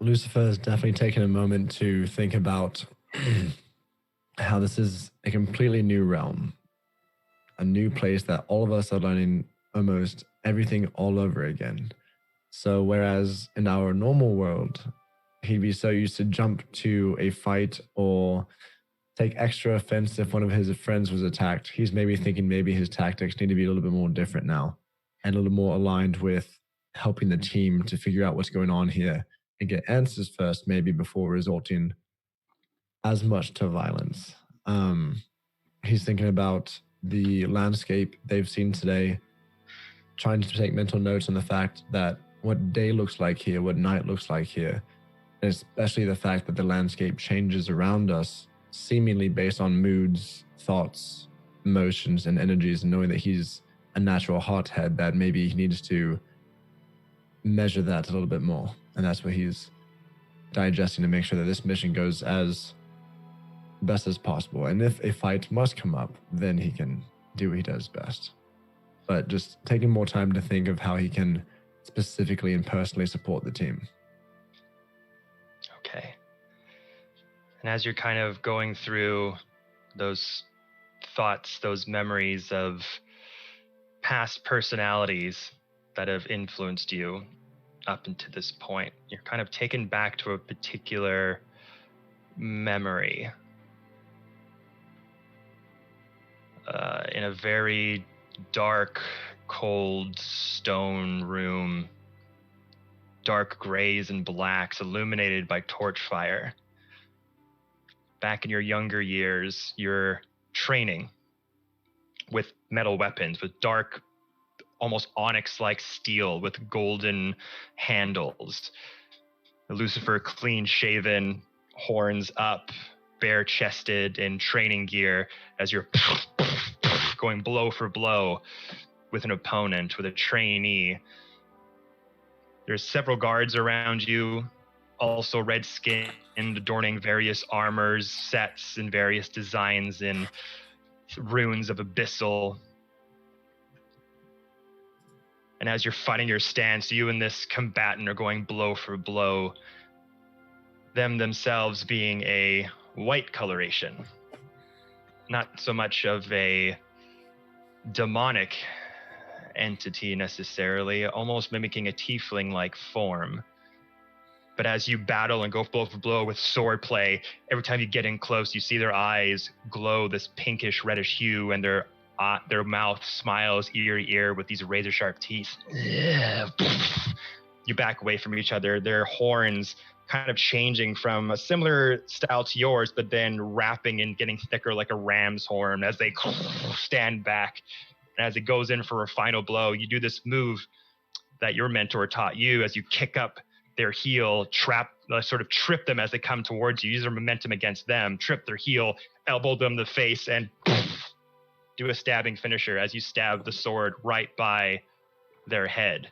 Lucifer has definitely taken a moment to think about how this is a completely new realm, a new place that all of us are learning almost everything all over again. So whereas in our normal world, he'd be so used to jump to a fight or take extra offense if one of his friends was attacked, he's maybe thinking maybe his tactics need to be a little bit more different now and a little more aligned with helping the team to figure out what's going on here and get answers first, maybe before resorting as much to violence. He's thinking about the landscape they've seen today, trying to take mental notes on the fact that what day looks like here, what night looks like here, and especially the fact that the landscape changes around us, seemingly based on moods, thoughts, emotions, and energies, and knowing that he's a natural hothead, that maybe he needs to measure that a little bit more. And that's what he's digesting to make sure that this mission goes as best as possible. And if a fight must come up, then he can do what he does best. But just taking more time to think of how he can specifically and personally support the team. Okay. And as you're kind of going through those thoughts, those memories of past personalities that have influenced you up until this point, you're kind of taken back to a particular memory in a very dark, cold stone room, dark grays and blacks illuminated by torch fire. Back in your younger years, you're training with metal weapons, with dark, almost onyx-like steel with golden handles. Lucifer, clean-shaven, horns up, bare-chested in training gear as you're going blow for blow with an opponent, with a trainee. There's several guards around you, also red-skinned, adorning various armors, sets, and various designs in runes of abyssal. And as you're fighting your stance, you and this combatant are going blow for blow, them themselves being a white coloration. Not so much of a demonic entity necessarily, almost mimicking a tiefling-like form. But as you battle and go blow for blow with sword play, every time you get in close, you see their eyes glow this pinkish reddish hue, and their mouth smiles ear to ear with these razor sharp teeth. You back away from each other, their horns kind of changing from a similar style to yours, but then wrapping and getting thicker like a ram's horn as they stand back. And as it goes in for a final blow, you do this move that your mentor taught you as you kick up their heel, sort of trip them as they come towards you, use their momentum against them, trip their heel, elbow them in the face, and do a stabbing finisher as you stab the sword right by their head.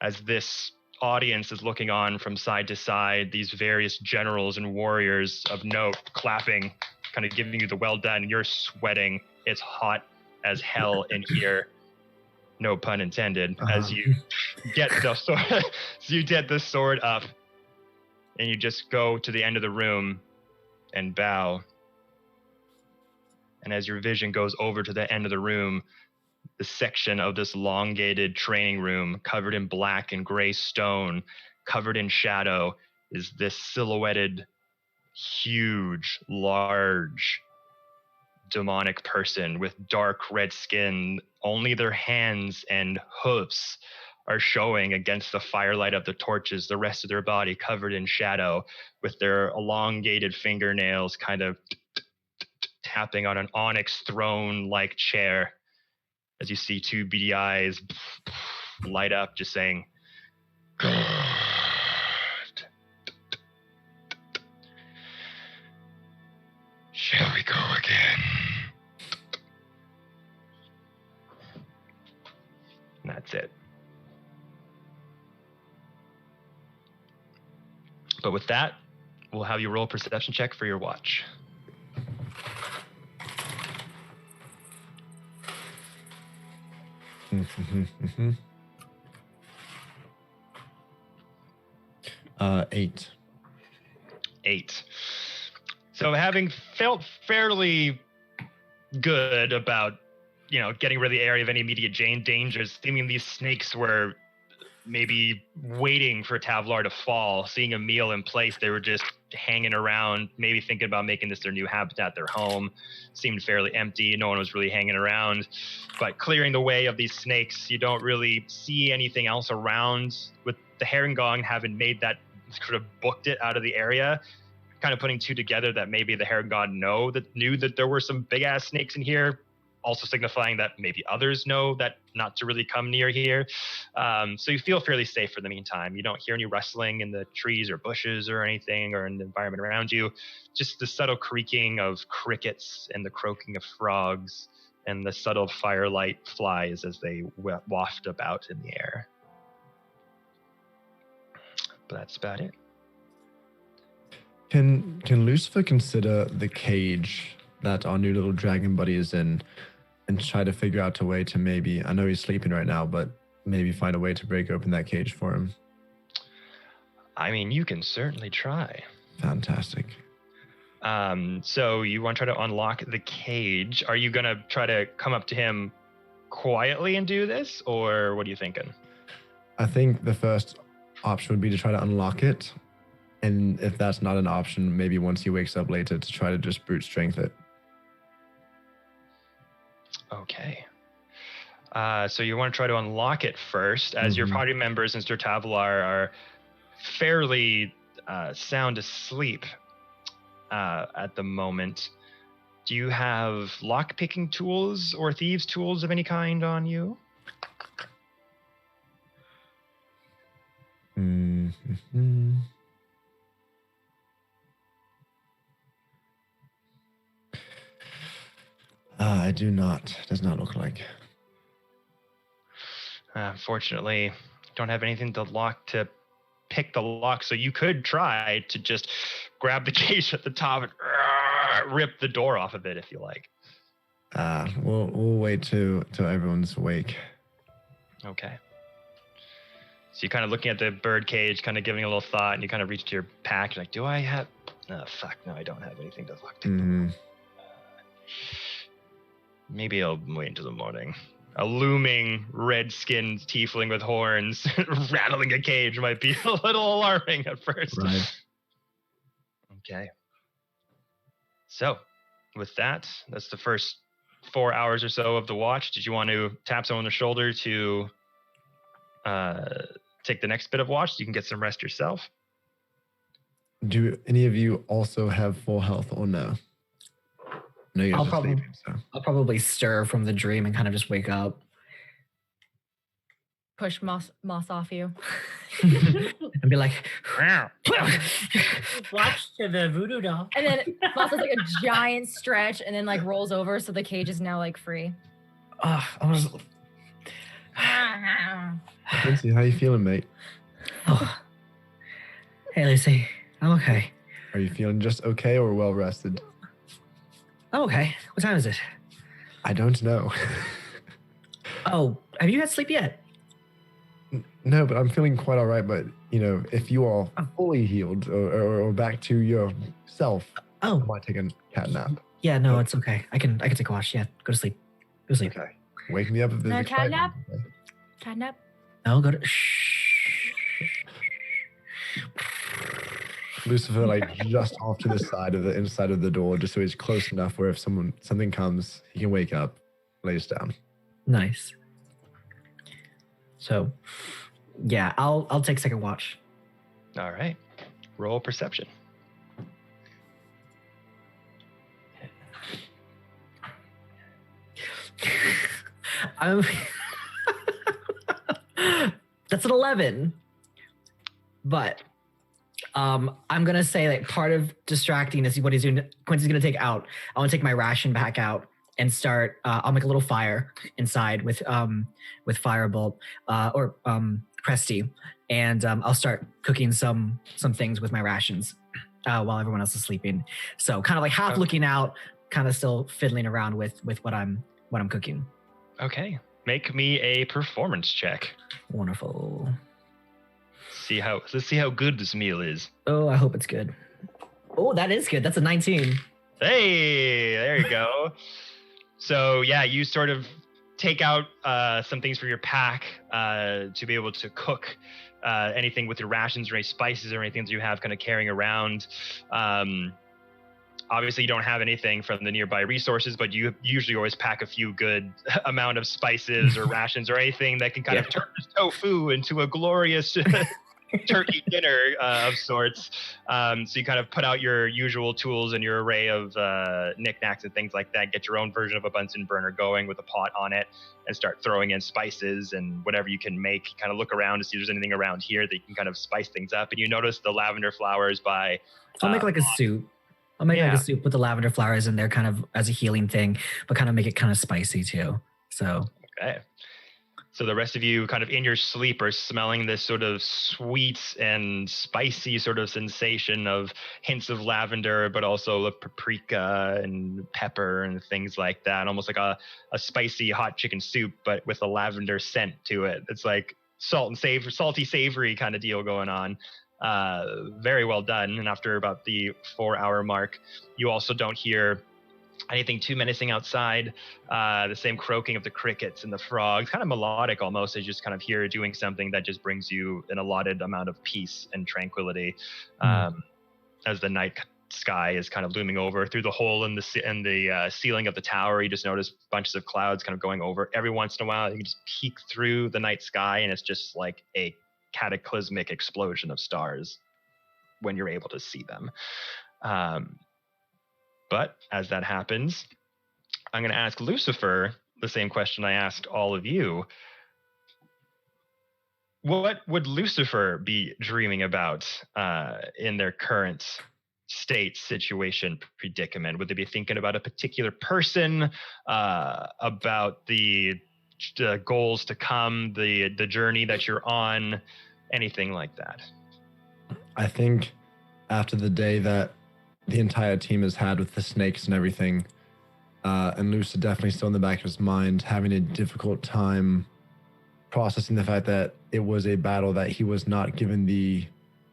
As this audience is looking on from side to side, these various generals and warriors of note clapping, kind of giving you the well done. You're sweating. It's hot as hell in here. No pun intended. As you get the sword, so you get the sword up, and you just go to the end of the room and bow. And as your vision goes over to the end of the room, the section of this elongated training room covered in black and gray stone, covered in shadow, is this silhouetted, huge, large, demonic person with dark red skin. Only their hands and hoofs are showing against the firelight of the torches, the rest of their body covered in shadow, with their elongated fingernails kind of tapping on an onyx throne-like chair. As you see two beady eyes light up, just saying, "Good." Shall we go again? And that's it. But with that, we'll have you roll a perception check for your watch. Eight. 8. So having felt fairly good about, getting rid of the area of any immediate dangers, seeming these snakes were maybe waiting for Tavlar to fall, seeing a meal in place, they were just hanging around, maybe thinking about making this their new habitat, their home. Seemed fairly empty. No one was really hanging around. But clearing the way of these snakes, you don't really see anything else around. With the Herringong having made that, sort of booked it out of the area, kind of putting two together that maybe the Herringong knew that there were some big ass snakes in here, also signifying that maybe others know that not to really come near here. So you feel fairly safe for the meantime. You don't hear any rustling in the trees or bushes or anything, or in the environment around you. Just the subtle creaking of crickets and the croaking of frogs and the subtle firelight flies as they waft about in the air. But that's about it. Can Lucifer consider the cage that our new little dragon buddy is in and try to figure out a way to maybe, I know he's sleeping right now, but maybe find a way to break open that cage for him? I mean, you can certainly try. Fantastic. So you want to try to unlock the cage. Are you going to try to come up to him quietly and do this, or what are you thinking? I think the first option would be to try to unlock it. And if that's not an option, maybe once he wakes up later to try to just brute strength it. Okay. So you want to try to unlock it first, as your party members and Sir Tavlar are fairly sound asleep at the moment. Do you have lock-picking tools or thieves' tools of any kind on you? I do not. Does not look like. Fortunately, don't have anything to pick the lock, so you could try to just grab the cage at the top and rip the door off of it if you like. We'll wait till everyone's awake. Okay. So you're kind of looking at the bird cage, kind of giving a little thought, and you kind of reach to your pack. You're like, do I have... Oh, fuck, no, I don't have anything to lock it. Maybe I'll wait until the morning. A looming, red-skinned tiefling with horns rattling a cage might be a little alarming at first. Right. Okay. So, with that, that's the first 4 hours or so of the watch. Did you want to tap someone on the shoulder to take the next bit of watch so you can get some rest yourself? Do any of you also have full health or no? No, you're just sleeping, so. I'll probably stir from the dream and kind of just wake up. Push moss off you. And be like, Watch to the voodoo doll. And then Moss does like a giant stretch and then like rolls over so the cage is now like free. I was... Quincy, how you feeling, mate? Oh. Hey, Lucy. I'm okay. Are you feeling just okay or well rested? I'm okay. What time is it? I don't know. Oh, have you had sleep yet? No, but I'm feeling quite all right. But, if you are fully healed or back to yourself, I might take a cat nap. Yeah, no, it's okay. I can take a wash. Yeah, go to sleep. Go to sleep. Okay. Wake me up if there's No cat excitement. nap? Okay. Cat nap? No, go to... Shh. Lucifer, just off to the side of the inside of the door, just so he's close enough where if something comes, he can wake up, lays down. Nice. So, yeah, I'll take second watch. All right. Roll perception. That's an 11. But I'm gonna say part of distracting is what he's doing. Quincy's gonna take out. I want to take my ration back out and start. I'll make a little fire inside with Firebolt or Presty, and I'll start cooking some things with my rations while everyone else is sleeping. So kind of half looking out, kind of still fiddling around with what I'm cooking. Okay. Make me a performance check. Wonderful. Let's see how good this meal is. Oh, I hope it's good. Oh, that is good. That's a 19. Hey, there you go. So yeah, you sort of take out some things for your pack to be able to cook anything with your rations or any spices or anything that you have kind of carrying around. Obviously, you don't have anything from the nearby resources, but you usually always pack a few good amount of spices or rations or anything that can kind of turn tofu into a glorious turkey dinner of sorts. So you kind of put out your usual tools and your array of knickknacks and things like that, get your own version of a Bunsen burner going with a pot on it and start throwing in spices and whatever you can make. Kind of look around to see if there's anything around here that you can kind of spice things up. And you notice the lavender flowers by... I'll make a soup. I'll make a soup with the lavender flowers in there kind of as a healing thing, but kind of make it kind of spicy too. So... Okay. So the rest of you kind of in your sleep are smelling this sort of sweet and spicy sort of sensation of hints of lavender, but also of paprika and pepper and things like that. Almost like a spicy hot chicken soup, but with a lavender scent to it. It's like salty, savory kind of deal going on. Very well done. And after about the 4-hour mark, you also don't hear anything too menacing outside. The same croaking of the crickets and the frogs, kind of melodic almost, as you just kind of hear doing something that just brings you an allotted amount of peace and tranquility. As the night sky is kind of looming over through the hole in the ceiling of the tower, you just notice bunches of clouds kind of going over. Every once in a while, you can just peek through the night sky, and it's just like a cataclysmic explosion of stars when you're able to see them. But as that happens, I'm going to ask Lucifer the same question I asked all of you. What would Lucifer be dreaming about in their current state, situation, predicament? Would they be thinking about a particular person, about the goals to come, the journey that you're on, anything like that? I think after the day that the entire team has had with the snakes and everything, and Lucifer definitely still in the back of his mind, having a difficult time processing the fact that it was a battle that he was not given the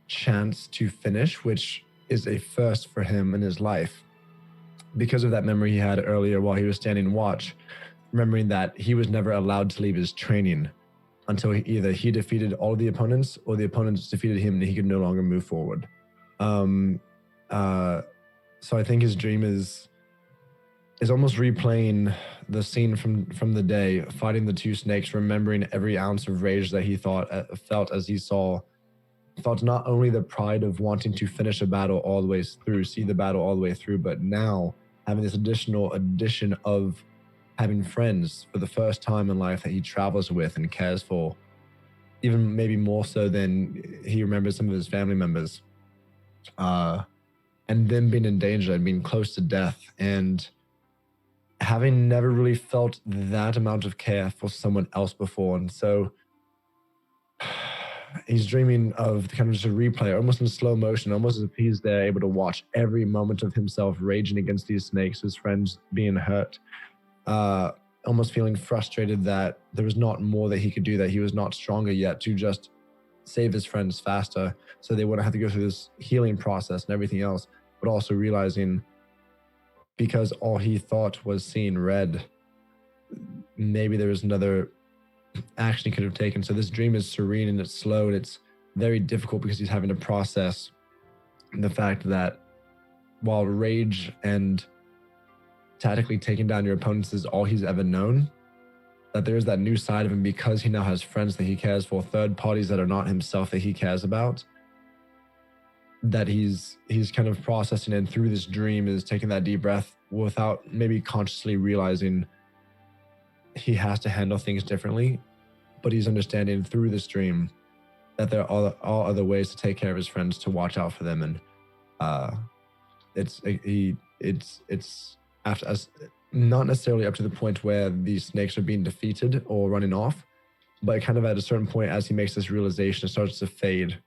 chance to finish, which is a first for him in his life. Because of that memory he had earlier while he was standing watch, remembering that he was never allowed to leave his training until either he defeated all of the opponents or the opponents defeated him and he could no longer move forward. So I think his dream is almost replaying the scene from the day, fighting the two snakes, remembering every ounce of rage that he felt as he felt not only the pride of wanting to finish a battle all the way through, see the battle all the way through, but now having this addition of having friends for the first time in life that he travels with and cares for, even maybe more so than he remembers some of his family members. And them being in danger and being close to death, and having never really felt that amount of care for someone else before. And so he's dreaming of kind of just a replay, almost in slow motion, almost as if he's there able to watch every moment of himself raging against these snakes, his friends being hurt, almost feeling frustrated that there was not more that he could do, that he was not stronger yet to just save his friends faster so they wouldn't have to go through this healing process and everything else, but also realizing because all he thought was seeing red, maybe there was another action he could have taken. So this dream is serene and it's slow and it's very difficult because he's having to process the fact that while rage and tactically taking down your opponents is all he's ever known, that there's that new side of him because he now has friends that he cares for, third parties that are not himself that he cares about, that he's kind of processing, and through this dream is taking that deep breath without maybe consciously realizing he has to handle things differently, but he's understanding through this dream that there are all other ways to take care of his friends, to watch out for them, and it's after us, not necessarily up to the point where these snakes are being defeated or running off, but kind of at a certain point as he makes this realization, it starts to fade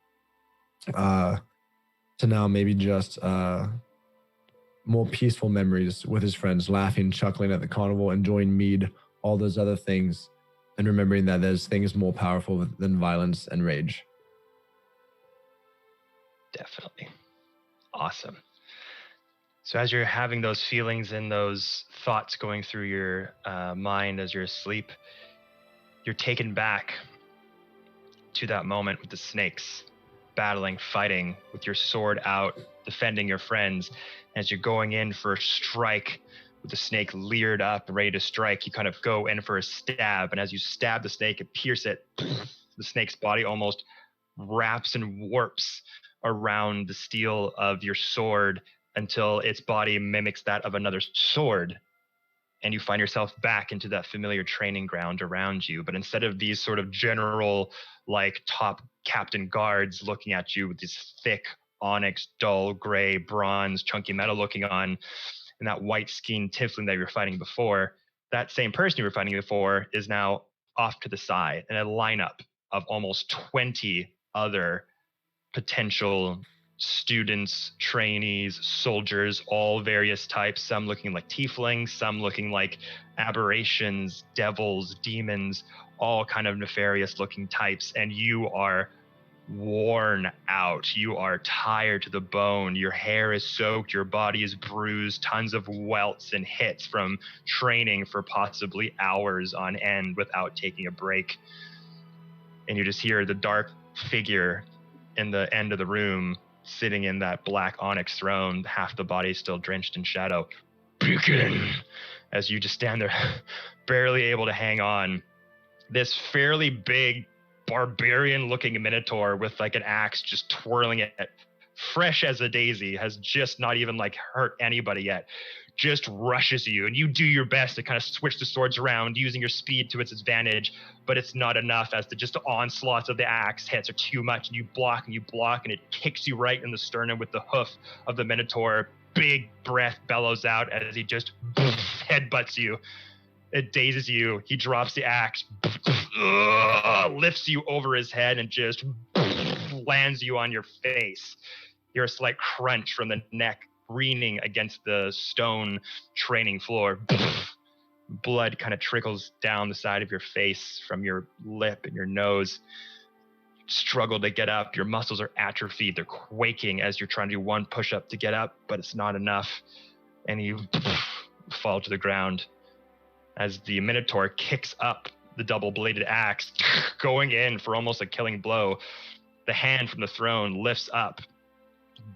to now maybe just more peaceful memories with his friends, laughing, chuckling at the carnival, enjoying mead, all those other things, and remembering that there's things more powerful than violence and rage. Definitely. Awesome. So as you're having those feelings and those thoughts going through your mind as you're asleep, you're taken back to that moment with the snakes, battling, fighting, with your sword out, defending your friends. As you're going in for a strike, with the snake leered up, ready to strike, you kind of go in for a stab. And as you stab the snake and pierce it, the snake's body almost wraps and warps around the steel of your sword until its body mimics that of another sword. And you find yourself back into that familiar training ground around you. But instead of these sort of general, like top captain guards looking at you with these thick onyx, dull gray, bronze, chunky metal looking on, and that white skinned tiefling that you were fighting before, that same person you were fighting before is now off to the side in a lineup of almost 20 other potential students, trainees, soldiers, all various types, some looking like tieflings, some looking like aberrations, devils, demons, all kind of nefarious looking types. And you are worn out. You are tired to the bone. Your hair is soaked. Your body is bruised. Tons of welts and hits from training for possibly hours on end without taking a break. And you just hear the dark figure in the end of the room, sitting in that black onyx throne, half the body still drenched in shadow. Begin! As you just stand there, barely able to hang on. This fairly big, barbarian-looking minotaur with like an axe just twirling it, fresh as a daisy, has just not even like hurt anybody yet, just rushes you, and you do your best to kind of switch the swords around using your speed to its advantage, but it's not enough, as the onslaughts of the axe hits are too much, and you block, and it kicks you right in the sternum with the hoof of the minotaur. Big breath bellows out as he just headbutts you. It dazes you. He drops the axe, lifts you over his head, and just lands you on your face. You're a slight crunch from the neck, preening against the stone training floor. Blood kind of trickles down the side of your face from your lip and your nose. Struggle to get up. Your muscles are atrophied. They're quaking as you're trying to do one push-up to get up, but it's not enough. And you fall to the ground as the Minotaur kicks up the double-bladed axe, going in for almost a killing blow. The hand from the throne lifts up.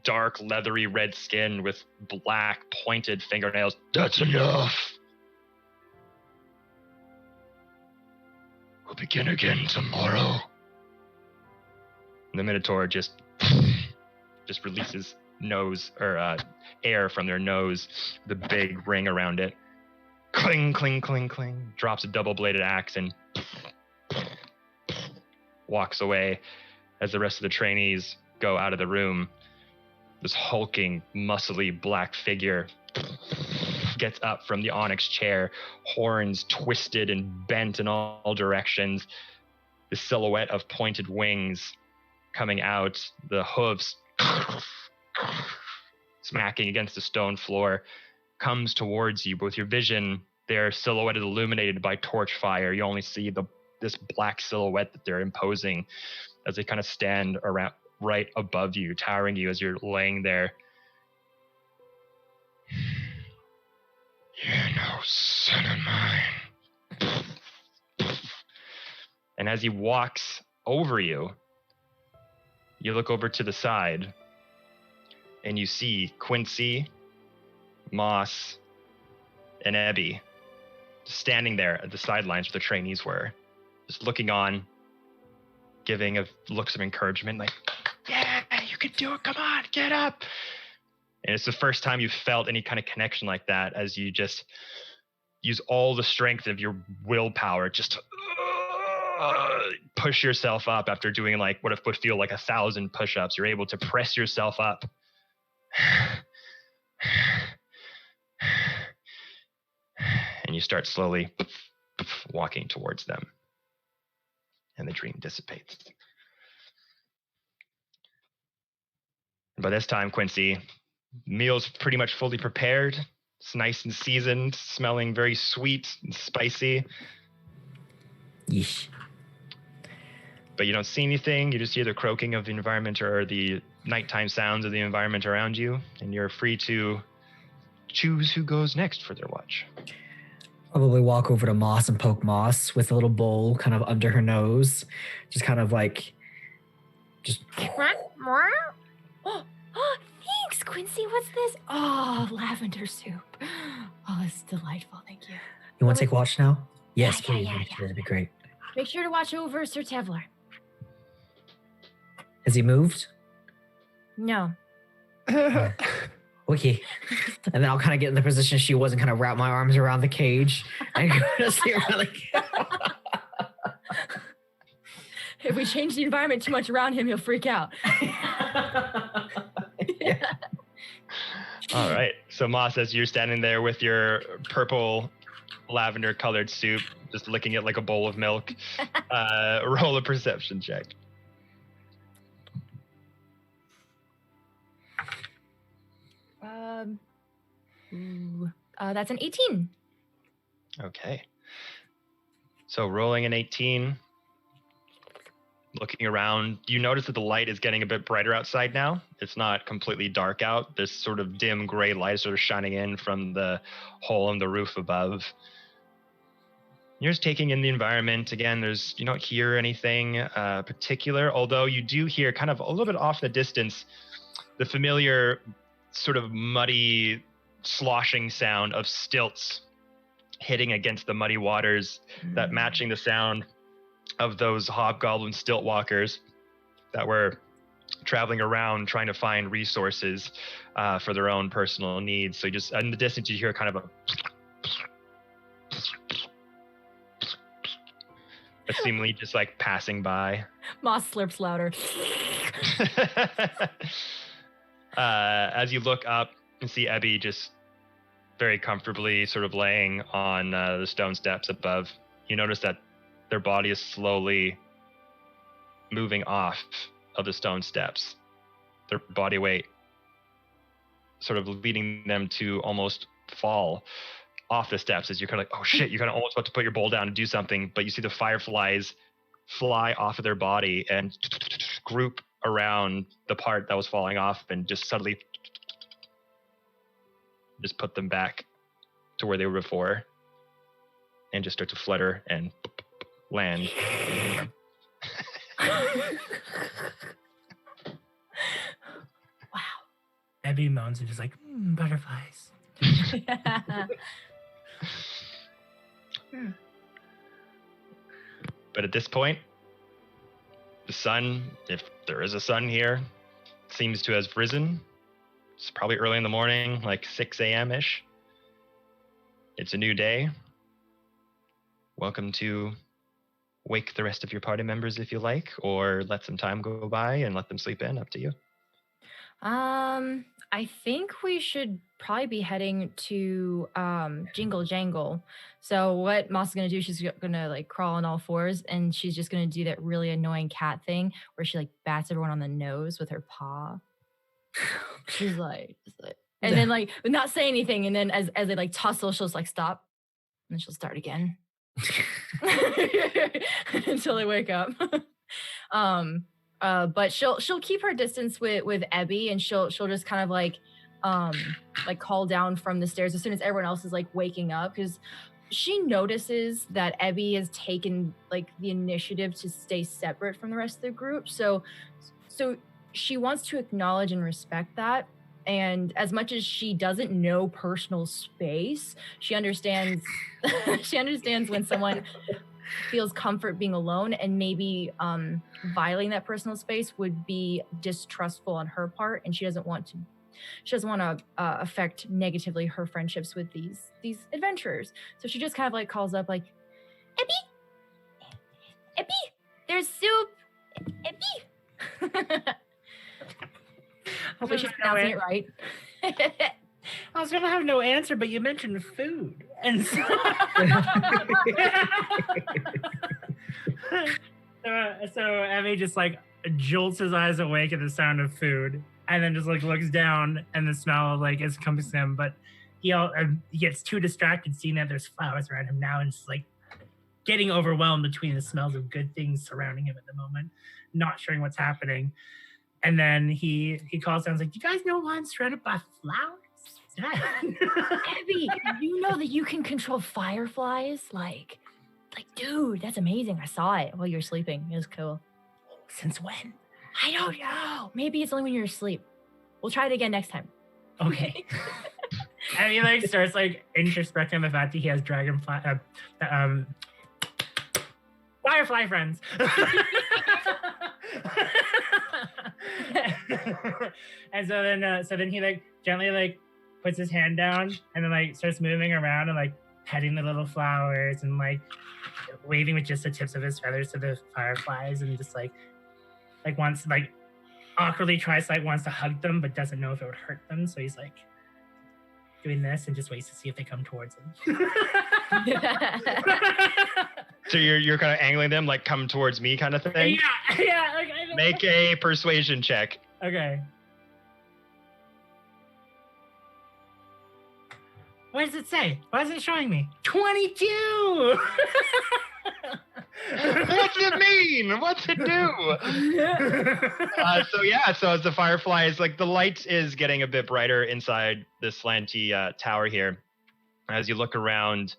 Dark, leathery red skin with black, pointed fingernails. That's enough. We'll begin again tomorrow. And the Minotaur just releases air from their nose, the big ring around it. Cling, cling, cling, cling. Drops a double-bladed axe and walks away as the rest of the trainees go out of the room. This hulking, muscly black figure gets up from the onyx chair, horns twisted and bent in all directions. The silhouette of pointed wings coming out, the hooves smacking against the stone floor, comes towards you. But with your vision, they're silhouetted, illuminated by torch fire. You only see this black silhouette that they're imposing as they kind of stand around right above you, towering you as you're laying there. You're no son of mine. And as he walks over you, you look over to the side and you see Quincy, Moss, and Abby just standing there at the sidelines where the trainees were, just looking on, giving looks of encouragement, like, yeah, you can do it, come on, get up. And it's the first time you've felt any kind of connection like that, as you just use all the strength of your willpower just to push yourself up after doing like what would feel like 1,000 push-ups. You're able to press yourself up. And you start slowly walking towards them. And the dream dissipates. By this time, Quincy, meal's pretty much fully prepared. It's nice and seasoned, smelling very sweet and spicy. Yeesh. But you don't see anything. You just hear the croaking of the environment or the nighttime sounds of the environment around you. And you're free to choose who goes next for their watch. Probably walk over to Moss and poke Moss with a little bowl kind of under her nose. Just kind of like, just... Oh, thanks, Quincy. What's this? Oh, lavender soup. Oh, it's delightful. Thank you. You want to take watch now? Yes, Yeah, please. yeah. That'd be great. Make sure to watch over Sir Tevlar. Has he moved? No. Okay. And then I'll kind of get in the position she was and kind of wrap my arms around the cage and go to sleep really. If we change the environment too much around him, he'll freak out. Yeah. All right. So Moss, as you're standing there with your purple lavender colored soup, just licking it like a bowl of milk, roll a perception check. That's an 18. Okay. So rolling an 18, looking around, you notice that the light is getting a bit brighter outside now. It's not completely dark out. This sort of dim gray light is sort of shining in from the hole in the roof above. You're just taking in the environment. Again, you don't hear anything particular, although you do hear kind of a little bit off in the distance the familiar sort of muddy sloshing sound of stilts hitting against the muddy waters, that matching the sound of those hobgoblin stilt walkers that were traveling around trying to find resources for their own personal needs. So you just, in the distance, you hear kind of a seemingly just like passing by. Moss slurps louder. As you look up and see Abby just very comfortably sort of laying on the stone steps above, you notice that their body is slowly moving off of the stone steps, their body weight sort of leading them to almost fall off the steps as you're kind of like, oh shit, you're kind of almost about to put your bowl down and do something, but you see the fireflies fly off of their body and group around the part that was falling off and just suddenly just put them back to where they were before and just start to flutter and land. Wow. Abby moans and just like, butterflies. But at this point, the sun, if there is a sun here, seems to have risen. It's probably early in the morning, like 6 a.m.-ish. It's a new day. Welcome to wake the rest of your party members if you like, or let some time go by and let them sleep in, up to you. I think we should probably be heading to Jingle Jangle. So what Moss is gonna do, she's gonna like crawl on all fours, and she's just gonna do that really annoying cat thing where she like bats everyone on the nose with her paw. She's like, and then like not say anything, and then as they like tussle, she'll just like stop, and then she'll start again until they wake up. But she'll keep her distance with Ebby, and she'll just kind of like call down from the stairs as soon as everyone else is like waking up, because she notices that Ebby has taken like the initiative to stay separate from the rest of the group. So she wants to acknowledge and respect that. And as much as she doesn't know personal space, she understands when someone feels comfort being alone, and maybe violating that personal space would be distrustful on her part, and she doesn't want to affect negatively her friendships with these adventurers. So she just kind of like calls up like, Ebby, there's soup, Ebby. Hopefully she's pronouncing it right. I was gonna have no answer, but you mentioned food, and so so Emmy just like jolts his eyes awake at the sound of food, and then just like looks down, and the smell like is coming to him, but he gets too distracted seeing that there's flowers around him now, and just like getting overwhelmed between the smells of good things surrounding him at the moment, not sure what's happening. And then he calls down, and is like, "Do you guys know why I'm surrounded by flowers?" Abby, you know that you can control fireflies? Like, dude, that's amazing. I saw it while you were sleeping. It was cool. Since when? I don't know. Maybe it's only when you're asleep. We'll try it again next time. Okay. And he like starts like introspecting the fact that he has firefly friends. And so then he like gently like puts his hand down, and then like starts moving around and like petting the little flowers and like waving with just the tips of his feathers to the fireflies, and just like wants like awkwardly wants to hug them but doesn't know if it would hurt them, so he's like doing this and just waits to see if they come towards him. So you're kind of angling them like come towards me kind of thing? Yeah. Like, make a persuasion check. Okay. What does it say? Why is it showing me? 22! What's it mean? What's it do? So as the fireflies, like the light is getting a bit brighter inside this slanty tower here. As you look around,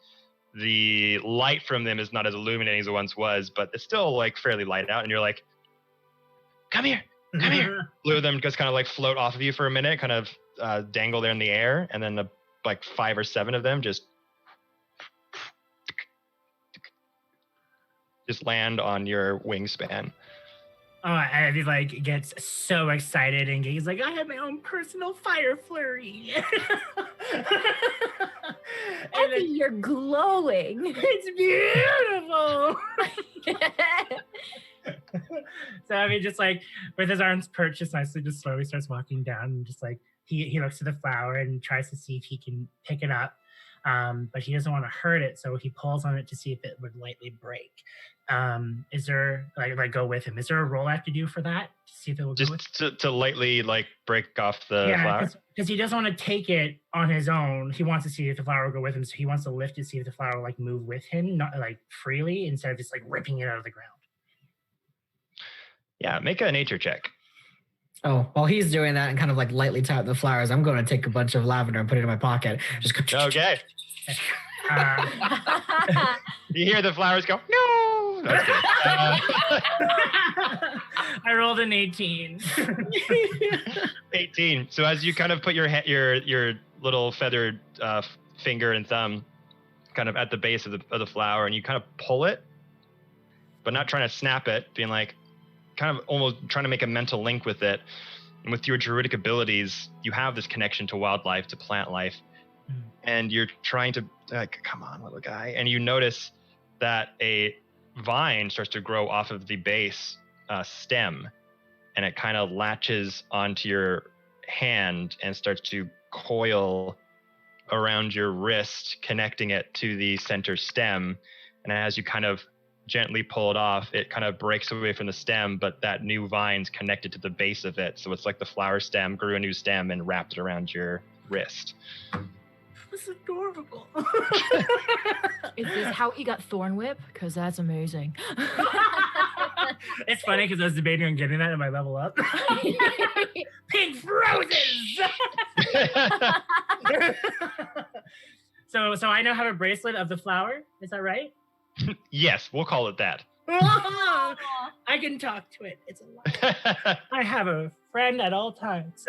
the light from them is not as illuminating as it once was, but it's still like fairly light out, and you're like, come here. Blue of them just kind of like float off of you for a minute, kind of dangle there in the air, and then like 5 or 7 of them just land on your wingspan. Oh, and he like gets so excited, and he's like, I have my own personal fire flurry. Abby, you're glowing. It's beautiful. So I mean, just like with his arms perched just nicely, just slowly starts walking down, and just like he looks at the flower and tries to see if he can pick it up. But he doesn't want to hurt it, so he pulls on it to see if it would lightly break. Is there like go with him? Is there a roll I have to do for that to see if it will go with just to lightly like break off the flower? Because he doesn't want to take it on his own. He wants to see if the flower will go with him, so he wants to lift it, see if the flower will like move with him, not like freely, instead of just like ripping it out of the ground. Yeah, make a nature check. Oh, while he's doing that and kind of like lightly tap the flowers, I'm going to take a bunch of lavender and put it in my pocket. Just okay. You hear the flowers go, no. Okay. I rolled an 18. 18. So as you kind of put your little feathered finger and thumb kind of at the base of the flower, and you kind of pull it, but not trying to snap it, being like kind of almost trying to make a mental link with it. And with your druidic abilities, you have this connection to wildlife, to plant life. And you're trying to like, come on, little guy. And you notice that a vine starts to grow off of the base stem, and it kind of latches onto your hand and starts to coil around your wrist, connecting it to the center stem. And as you kind of gently pull it off, it kind of breaks away from the stem, but that new vine's connected to the base of it. So it's like the flower stem grew a new stem and wrapped it around your wrist. That's adorable. Is this how he got Thorn Whip? Because that's amazing. It's funny because I was debating on getting that in my level up. Pink roses! So I now have a bracelet of the flower. Is that right? Yes, we'll call it that. I can talk to it. It's alive. I have a friend at all times.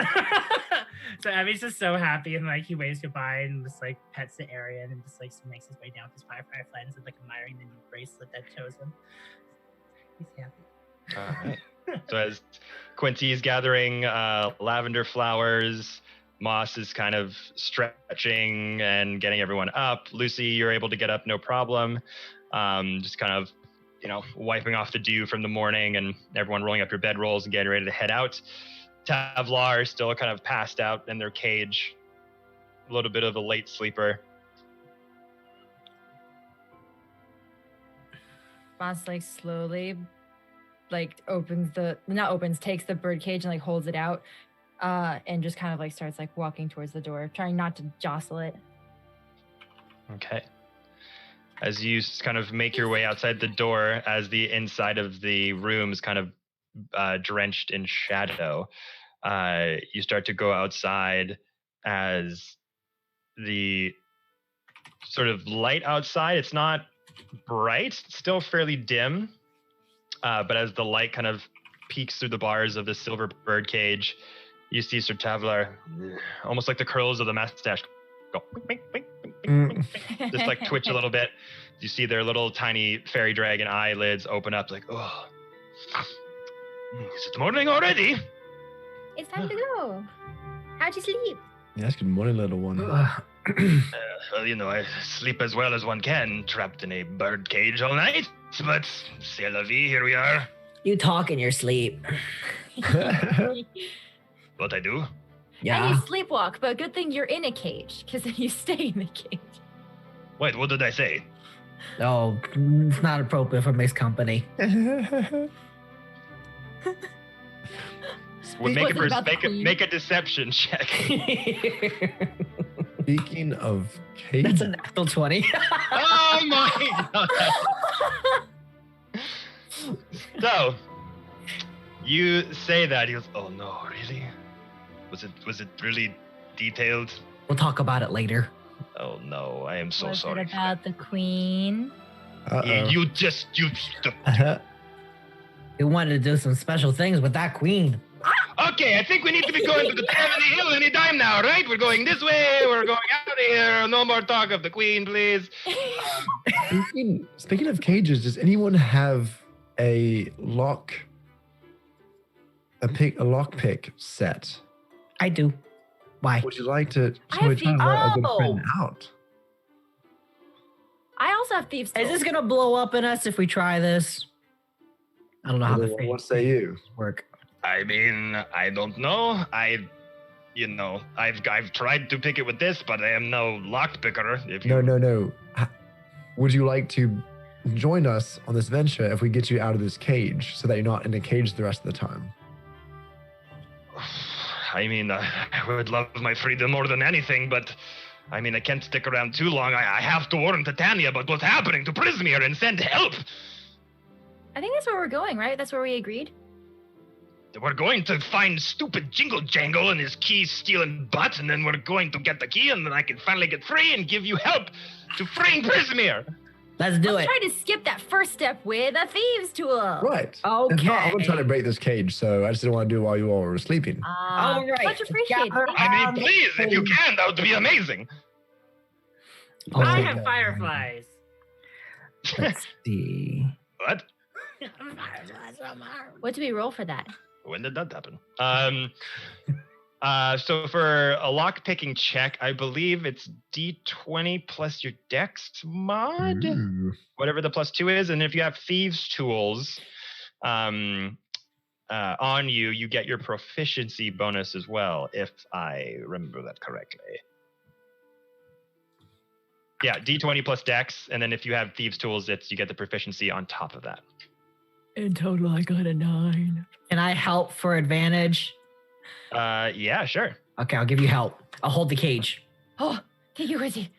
So Abby's just so happy, and like he waves goodbye and just like pets the area and just like makes his way down his firefly lens and like admiring the new bracelet that chose him. He's happy. All right. So as Quincy is gathering lavender flowers, Moss is kind of stretching and getting everyone up. Lucy, you're able to get up no problem. Just kind of, wiping off the dew from the morning and everyone rolling up your bedrolls and getting ready to head out. Tavlar still kind of passed out in their cage. A little bit of a late sleeper. Moss like slowly takes the bird cage and like holds it out and just kind of like starts like walking towards the door, trying not to jostle it. Okay. As you kind of make your way outside the door, as the inside of the room is kind of drenched in shadow, you start to go outside as the sort of light outside, it's not bright, it's still fairly dim, but as the light kind of peeks through the bars of the silver bird cage, you see Sir Tavlar, almost like the curls of the mustache, go bing, bing, bing, bing, bing, bing, just like twitch a little bit. You see their little tiny fairy dragon eyelids open up, like, oh, is it morning already? It's time to go. How'd you sleep? Yes, good morning, little one. Well, I sleep as well as one can, trapped in a bird cage all night. But c'est la vie, here we are. You talk in your sleep. What I do? Yeah. And you sleepwalk, but good thing you're in a cage, because then you stay in the cage. Wait, what did I say? Oh, it's not appropriate for mixed company. Make a deception check. Speaking of cage, That's a natural 20. Oh my god! So, you say that, he goes, oh no, really? Was it really detailed? We'll talk about it later. Oh no, I am so Was sorry. it about the queen? You We wanted to do some special things with that queen. Okay, I think we need to be going to the top of the hill anytime now, right? We're going this way, we're going out of here. No more talk of the queen, please. Speaking of cages, does anyone have a lockpick set? I do. Why? Would you like to I have try and let a good oh! friend out? I also have thieves' Is tools. this going to blow up in us if we try this? I don't know how the What say you? work. I mean, I don't know. I've tried to pick it with this, but I am no lock picker. No. Would you like to join us on this venture if we get you out of this cage so that you're not in a cage the rest of the time? I mean, I would love my freedom more than anything, but I mean, I can't stick around too long. I have to warn Titania about what's happening to Prismir and send help. I think that's where we're going, right? That's where we agreed. We're going to find stupid Jingle Jangle and his key stealing butt, and then we're going to get the key, and then I can finally get free and give you help to freeing Prismir. Let's do it. Try to skip that first step with a thieves' tool. Right. Okay. I'm going to try to break this cage, so I just didn't want to do it while you all were sleeping. All right. Much appreciated. Gather I mean, please, if you can, that would be amazing. I Oh, have fireflies. Let's see. What? What do we roll for that? When did that happen? So for a lock-picking check, I believe it's D20 plus your Dex mod, Ooh. whatever the +2 is. And if you have thieves' tools, on you, you get your proficiency bonus as well, if I remember that correctly. Yeah, D20 plus Dex, and then if you have Thieves' Tools, you get the proficiency on top of that. In total, I got a 9. Can I help for advantage? Yeah, sure. Okay, I'll give you help. I'll hold the cage. Oh, thank you, Chrissy.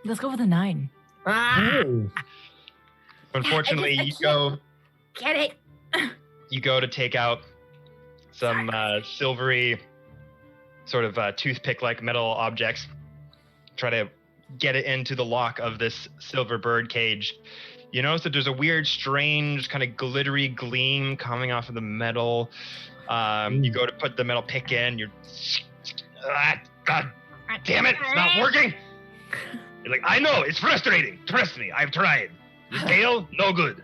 Let's go with a 9. Oh. Unfortunately, I can't get it. you go to take out some silvery sort of toothpick-like metal objects, try to get it into the lock of this silver bird cage. You notice that there's a weird, strange, kind of glittery gleam coming off of the metal. You go to put the metal pick in, God damn it, it's not working! You're like, I know, it's frustrating. Trust me, I've tried. The scale, no good.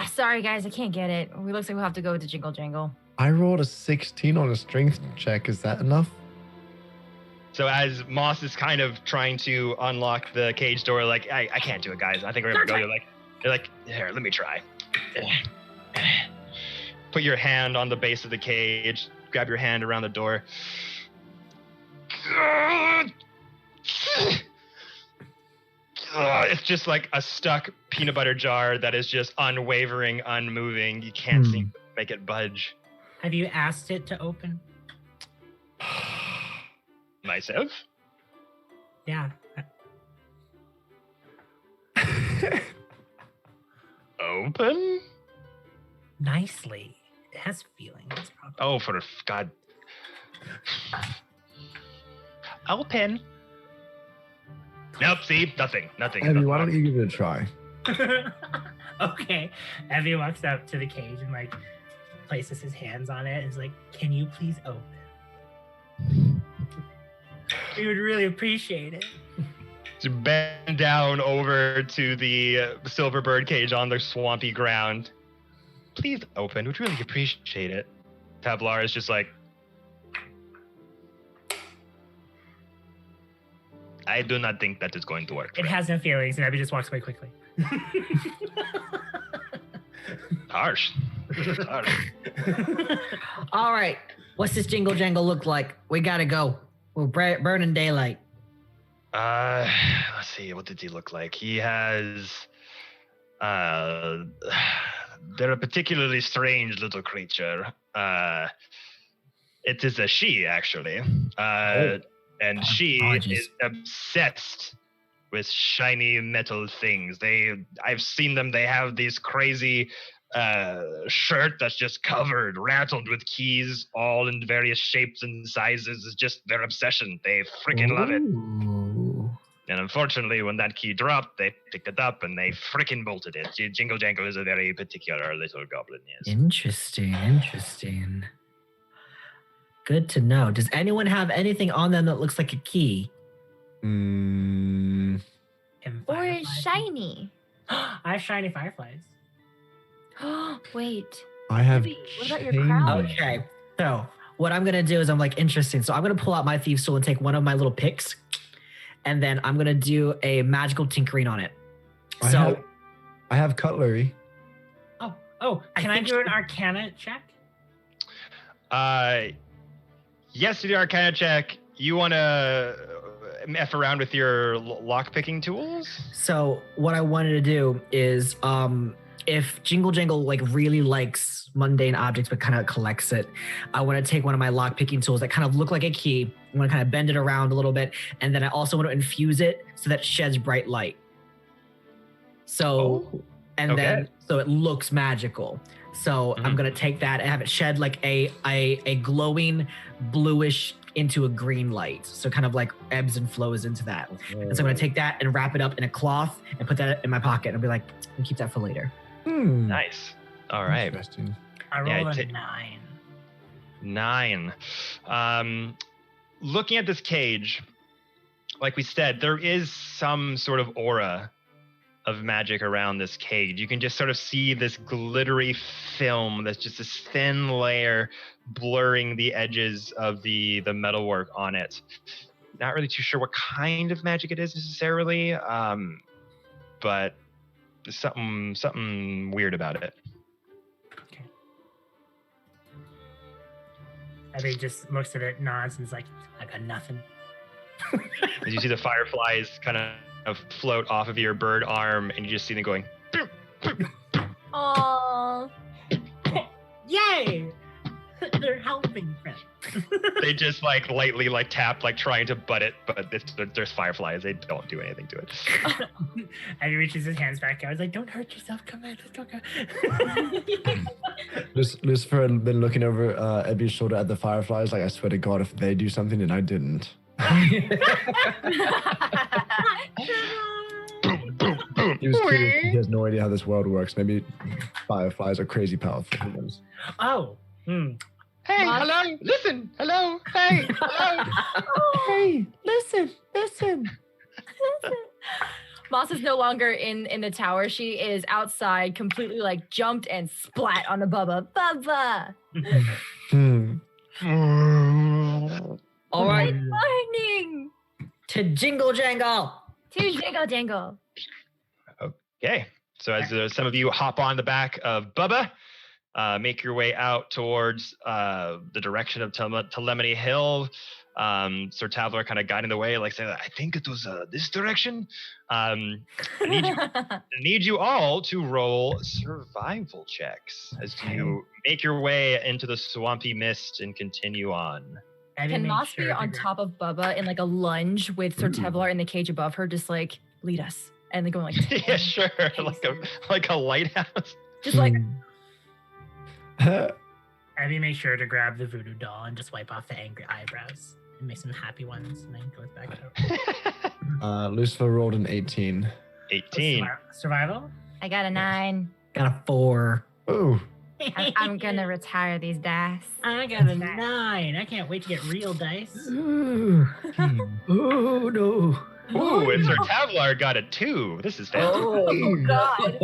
Sorry guys, I can't get it. It looks like we'll have to go with the Jingle Jangle. I rolled a 16 on a strength check. Is that enough? So as Moss is kind of trying to unlock the cage door, like, I can't do it, guys. I think we're gonna go. You're like, here, let me try. Put your hand on the base of the cage. Grab your hand around the door. It's just like a stuck peanut butter jar that is just unwavering, unmoving. You can't seem to make it budge. Have you asked it to open? Myself? Yeah. Open? Nicely. It has feelings. Probably. Oh, for God. Open. Nope, see? Nothing. Abby, why don't you give it a try? Okay. Abby walks up to the cage and like places his hands on it and is like, can you please open? We would really appreciate it. To bend down over to the silver bird cage on the swampy ground. Please open. We'd really appreciate it. Tablar is just like, I do not think that is going to work. It has no feelings, and Abby just walks away quickly. Harsh. All right. What's this Jingle Jangle look like? We gotta go. We're burning daylight. Let's see. What did he look like? He has. They're a particularly strange little creature. It is a she, actually. And she is obsessed with shiny metal things. I've seen them. They have these crazy shirt that's just covered, rattled with keys, all in various shapes and sizes. It's just their obsession. They freaking love it. And unfortunately, when that key dropped, they picked it up and they freaking bolted it. Jingle Jangle is a very particular little goblin, yes. Interesting. Good to know. Does anyone have anything on them that looks like a key? Or is shiny? I have shiny fireflies. Wait. I have. What about your crown? Okay. So what I'm going to do is I'm like, interesting. So I'm going to pull out my Thieves' Tool and take one of my little picks. And then I'm going to do a magical tinkering on it. I have cutlery. Oh, can I do an Arcana check? Yes, to the Arcana check. You want to F around with your lock-picking tools? So what I wanted to do is, if Jingle Jangle like really likes mundane objects but kind of collects it, I want to take one of my lock-picking tools that kind of look like a key. I want to kind of bend it around a little bit, and then I also want to infuse it so that it sheds bright light. So, then so it looks magical. So I'm gonna take that and have it shed like a glowing bluish into a green light. So kind of like ebbs and flows into that. And so I'm gonna take that and wrap it up in a cloth and put that in my pocket and I'll be like, I'll keep that for later. Nice. All right. Interesting. I rolled a 9. 9. Looking at this cage, like we said, there is some sort of aura of magic around this cage. You can just sort of see this glittery film that's just this thin layer blurring the edges of the metalwork on it. not really too sure what kind of magic it is necessarily, but there's something weird about it. Okay. Abby just looks at it, nods, and is like, I got nothing. As you see the fireflies kind of float off of your bird arm, and you just see them going. Aww. Yay! They're helping, friend. They just like lightly like tap, like trying to butt it, but there's fireflies. They don't do anything to it. And he reaches his hands back out. I was like, don't hurt yourself. Come in. Let's go. Lucifer had been looking over Ebby's shoulder at the fireflies. Like, I swear to God, if they do something and I didn't. Boom, boom, boom. He was curious. He has no idea how this world works. Maybe fireflies are crazy powerful. Who knows? Oh. Hey, Moss? hello, listen, hello, hey, hello. Hey, listen. Moss is no longer in the tower. She is outside, completely like jumped and splat on the Bubba. Bubba! All right, Good morning! to Jingle Jangle. To Jingle Jangle. Okay, so as some of you hop on the back of Bubba, make your way out towards the direction of Telemony Hill. Sir Tavler kind of guiding the way, like saying, I think it was this direction. I need you all to roll survival checks as you make your way into the swampy mist and continue on. Can Moss be on top of Bubba in like a lunge with Sir Tevlar in the cage above her, just like lead us? And then going like, Yeah, sure, like a lighthouse. just like, Abby makes sure to grab the voodoo doll and just wipe off the angry eyebrows and make some happy ones, and then goes back out. Lucifer rolled an 18. 18. Survival? I got a 9. Got a 4. Ooh. I'm gonna retire these dice. I got a 9. I can't wait to get real dice. Ooh. Oh no. Ooh, and Sir Tavlar got a 2. This is fantastic. Oh God.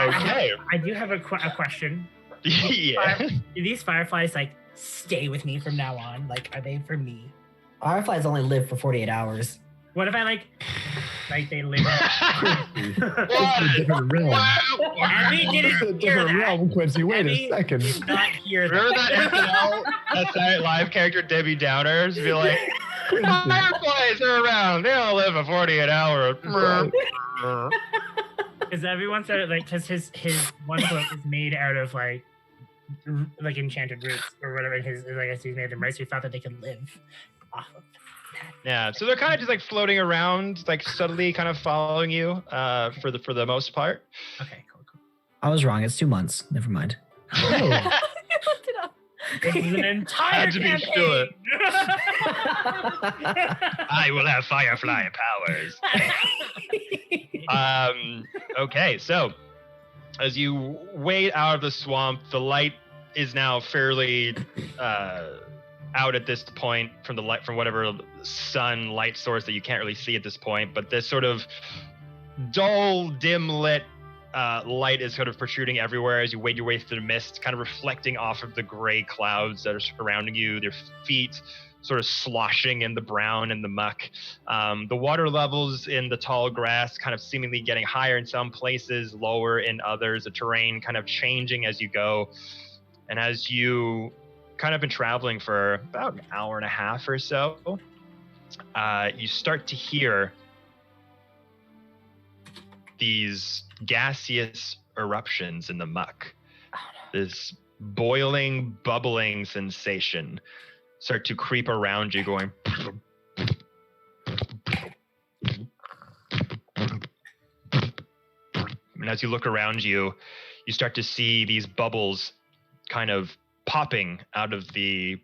Okay. I do have a question. Yeah. Do these fireflies like stay with me from now on? Like, are they for me? Fireflies only live for 48 hours. What if I like they live? It's a different realm. Abby It's a didn't hear different that. realm, Quincy. Wait Abby a second. did not hear Remember that. that SNL, that Saturday Night Live character Debbie Downer? She'd be like, fireflies are around. They don't live for 48 hours. Because everyone said it like because his one foot is made out of like enchanted roots or whatever. His I guess he's made them right, so he thought that they could live off of that. Yeah, so they're kind of just like floating around, like subtly kind of following you for the most part. Okay, cool. I was wrong. It's 2 months. Never mind. I looked it up. This is an entire Had to be campaign. sure. I will have firefly powers. Okay, so as you wade out of the swamp, the light is now fairly out at this point from the light from whatever sun light source that you can't really see at this point, but this sort of dull, dim lit light is sort of protruding everywhere as you wade your way through the mist, kind of reflecting off of the gray clouds that are surrounding you, their feet sort of sloshing in the brown and the muck. The water levels in the tall grass kind of seemingly getting higher in some places, lower in others, the terrain kind of changing as you go. And as you kind of been traveling for about an hour and a half or so, you start to hear these gaseous eruptions in the muck. This boiling, bubbling sensation start to creep around you, going. And as you look around you, you start to see these bubbles kind of popping out of the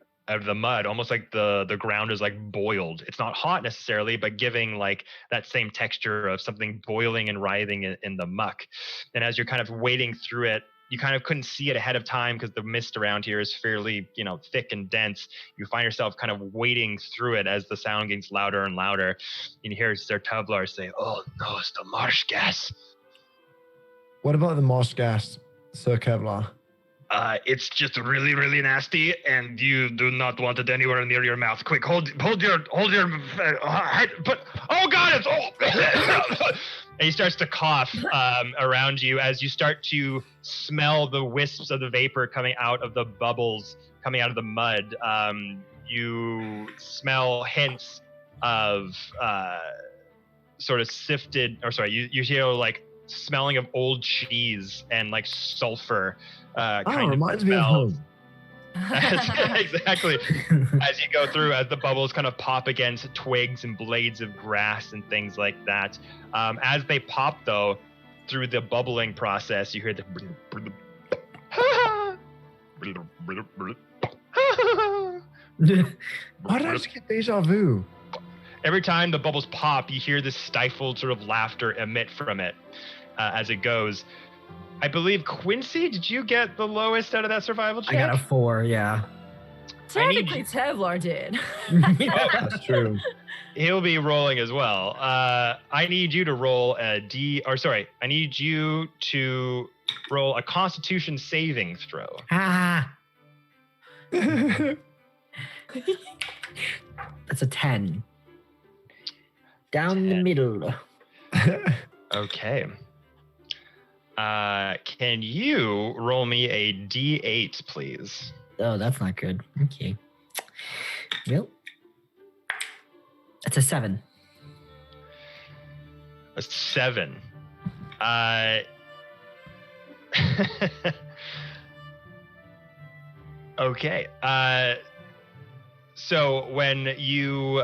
mud, almost like the ground is like boiled. It's not hot necessarily, but giving like that same texture of something boiling and writhing in the muck. And as you're kind of wading through it, you kind of couldn't see it ahead of time because the mist around here is fairly, thick and dense. You find yourself kind of wading through it as the sound gets louder and louder. And you hear Sir Tavlar say, "Oh no, it's the marsh gas." What about the marsh gas, Sir Kevlar? It's just really, really nasty, and you do not want it anywhere near your mouth. Quick, hold your head. But oh god, it's and he starts to cough around you as you start to smell the wisps of the vapor coming out of the bubbles, coming out of the mud. You smell hints of sort of sifted, or sorry, you hear like smelling of old cheese and like sulfur. Kind reminds of me of smells. home. Exactly. As you go through, as the bubbles kind of pop against twigs and blades of grass and things like that. As they pop, though, through the bubbling process, you hear the. Why did I just get deja vu? Every time the bubbles pop, you hear this stifled sort of laughter emit from it as it goes. I believe, Quincy, did you get the lowest out of that survival check? I got a 4, yeah. Technically, Tevlar did. That's true. He'll be rolling as well. I need you to roll I need you to roll a Constitution saving throw. Ah. That's a 10. Down the middle. Okay. Can you roll me a D8, please? Oh, that's not good. Okay. Well, that's a 7. A 7. Okay. So when you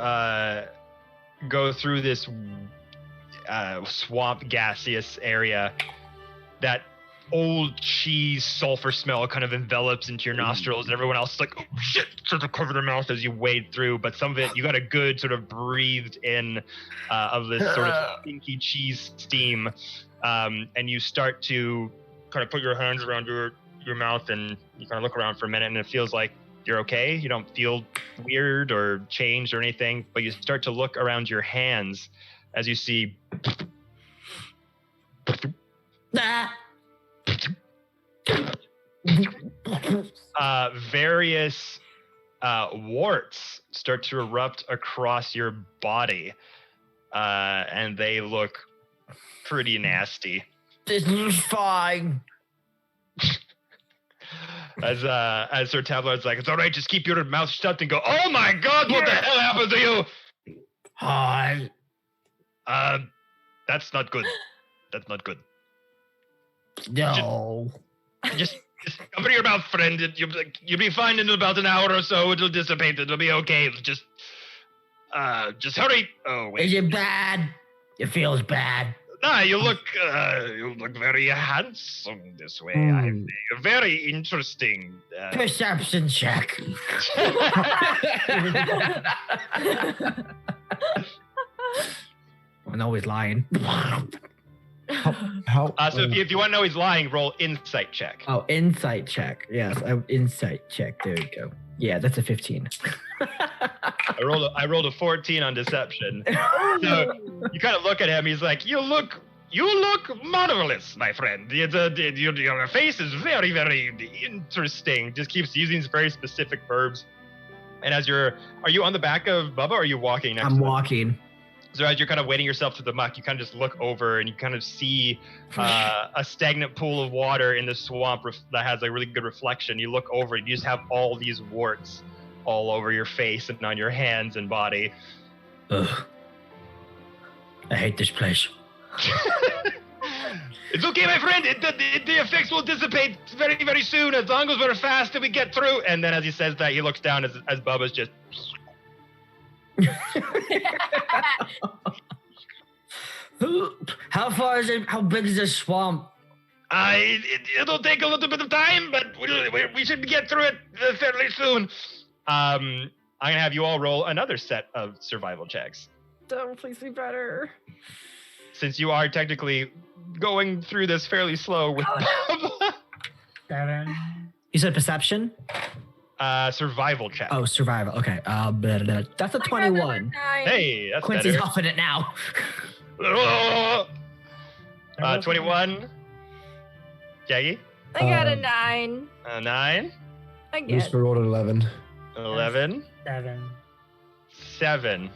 go through this swamp gaseous area, that old cheese sulfur smell kind of envelops into your nostrils, and everyone else is like, oh shit, sort of cover their mouth as you wade through, but some of it, you got a good sort of breathed in of this sort of stinky cheese steam, and you start to kind of put your hands around your mouth, and you kind of look around for a minute, and it feels like you're okay. You don't feel weird or changed or anything, but you start to look around your hands as you see various warts start to erupt across your body, and they look pretty nasty. This is fine. As Sir Tavlard's like, it's all right, just keep your mouth shut and go, oh my god, what the hell happened to you? Hi. That's not good. That's not good. No. Just cover your mouth, friend. You'll be fine in about an hour or so. It'll dissipate. It'll be okay. Just hurry. Oh wait. Is it bad? It feels bad. Nah, you look very handsome this way. You're very interesting. Perception check. I know he's lying. How? So if you want to know he's lying, roll insight check. Oh, insight check. Yes, insight check. There we go. Yeah, that's a 15. I rolled a 14 on deception. So you kind of look at him. He's like, you look marvelous, my friend. Your face is very, very interesting. Just keeps using these very specific verbs. And are you on the back of Bubba, or are you walking next to him? I'm walking. So as you're kind of wading yourself through the muck, you kind of just look over and you kind of see a stagnant pool of water in the swamp that has a really good reflection. You look over and you just have all these warts all over your face and on your hands and body. Ugh. I hate this place. It's okay, my friend. The effects will dissipate very, very soon as long as we're fast and we get through. And then as he says that, he looks down as Bubba's just... How far is it? How big is this swamp? It'll take a little bit of time, but we should get through it fairly soon. I'm gonna have you all roll another set of survival checks. Don't please be better. Since you are technically going through this fairly slow with Bubba. 7. You said perception? Survival check. Oh, survival. Okay. That's a 21. Hey, that's Quincy's better. huffing it now. 21. Jaggy? I got a 9. A 9. I get. Lucifer rolled an 11. 11. 7. 7.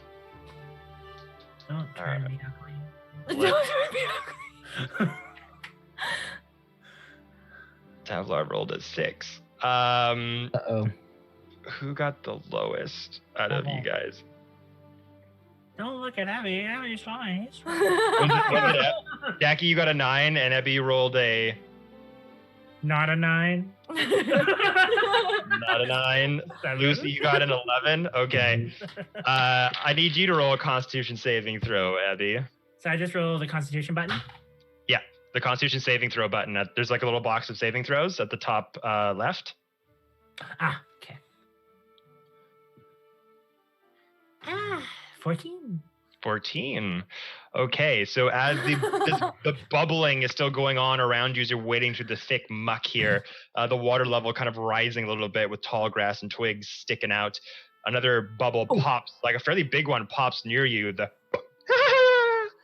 Don't turn me ugly. Tavlar rolled a 6. Uh-oh. Who got the lowest out of you guys? Don't look at Abby. Abby's fine. He's fine. Was it Jackie, you got a 9, and Ebby rolled a... Not a 9. Not a 9. 7. Lucy, you got an 11. Okay. I need you to roll a Constitution saving throw, Abby. So I just roll the Constitution button. Yeah, the Constitution saving throw button. There's like a little box of saving throws at the top left. Ah, okay. 14. 14. Okay, so as the bubbling is still going on around you as you're wading through the thick muck here, the water level kind of rising a little bit with tall grass and twigs sticking out. Another bubble pops, like a fairly big one pops near you. And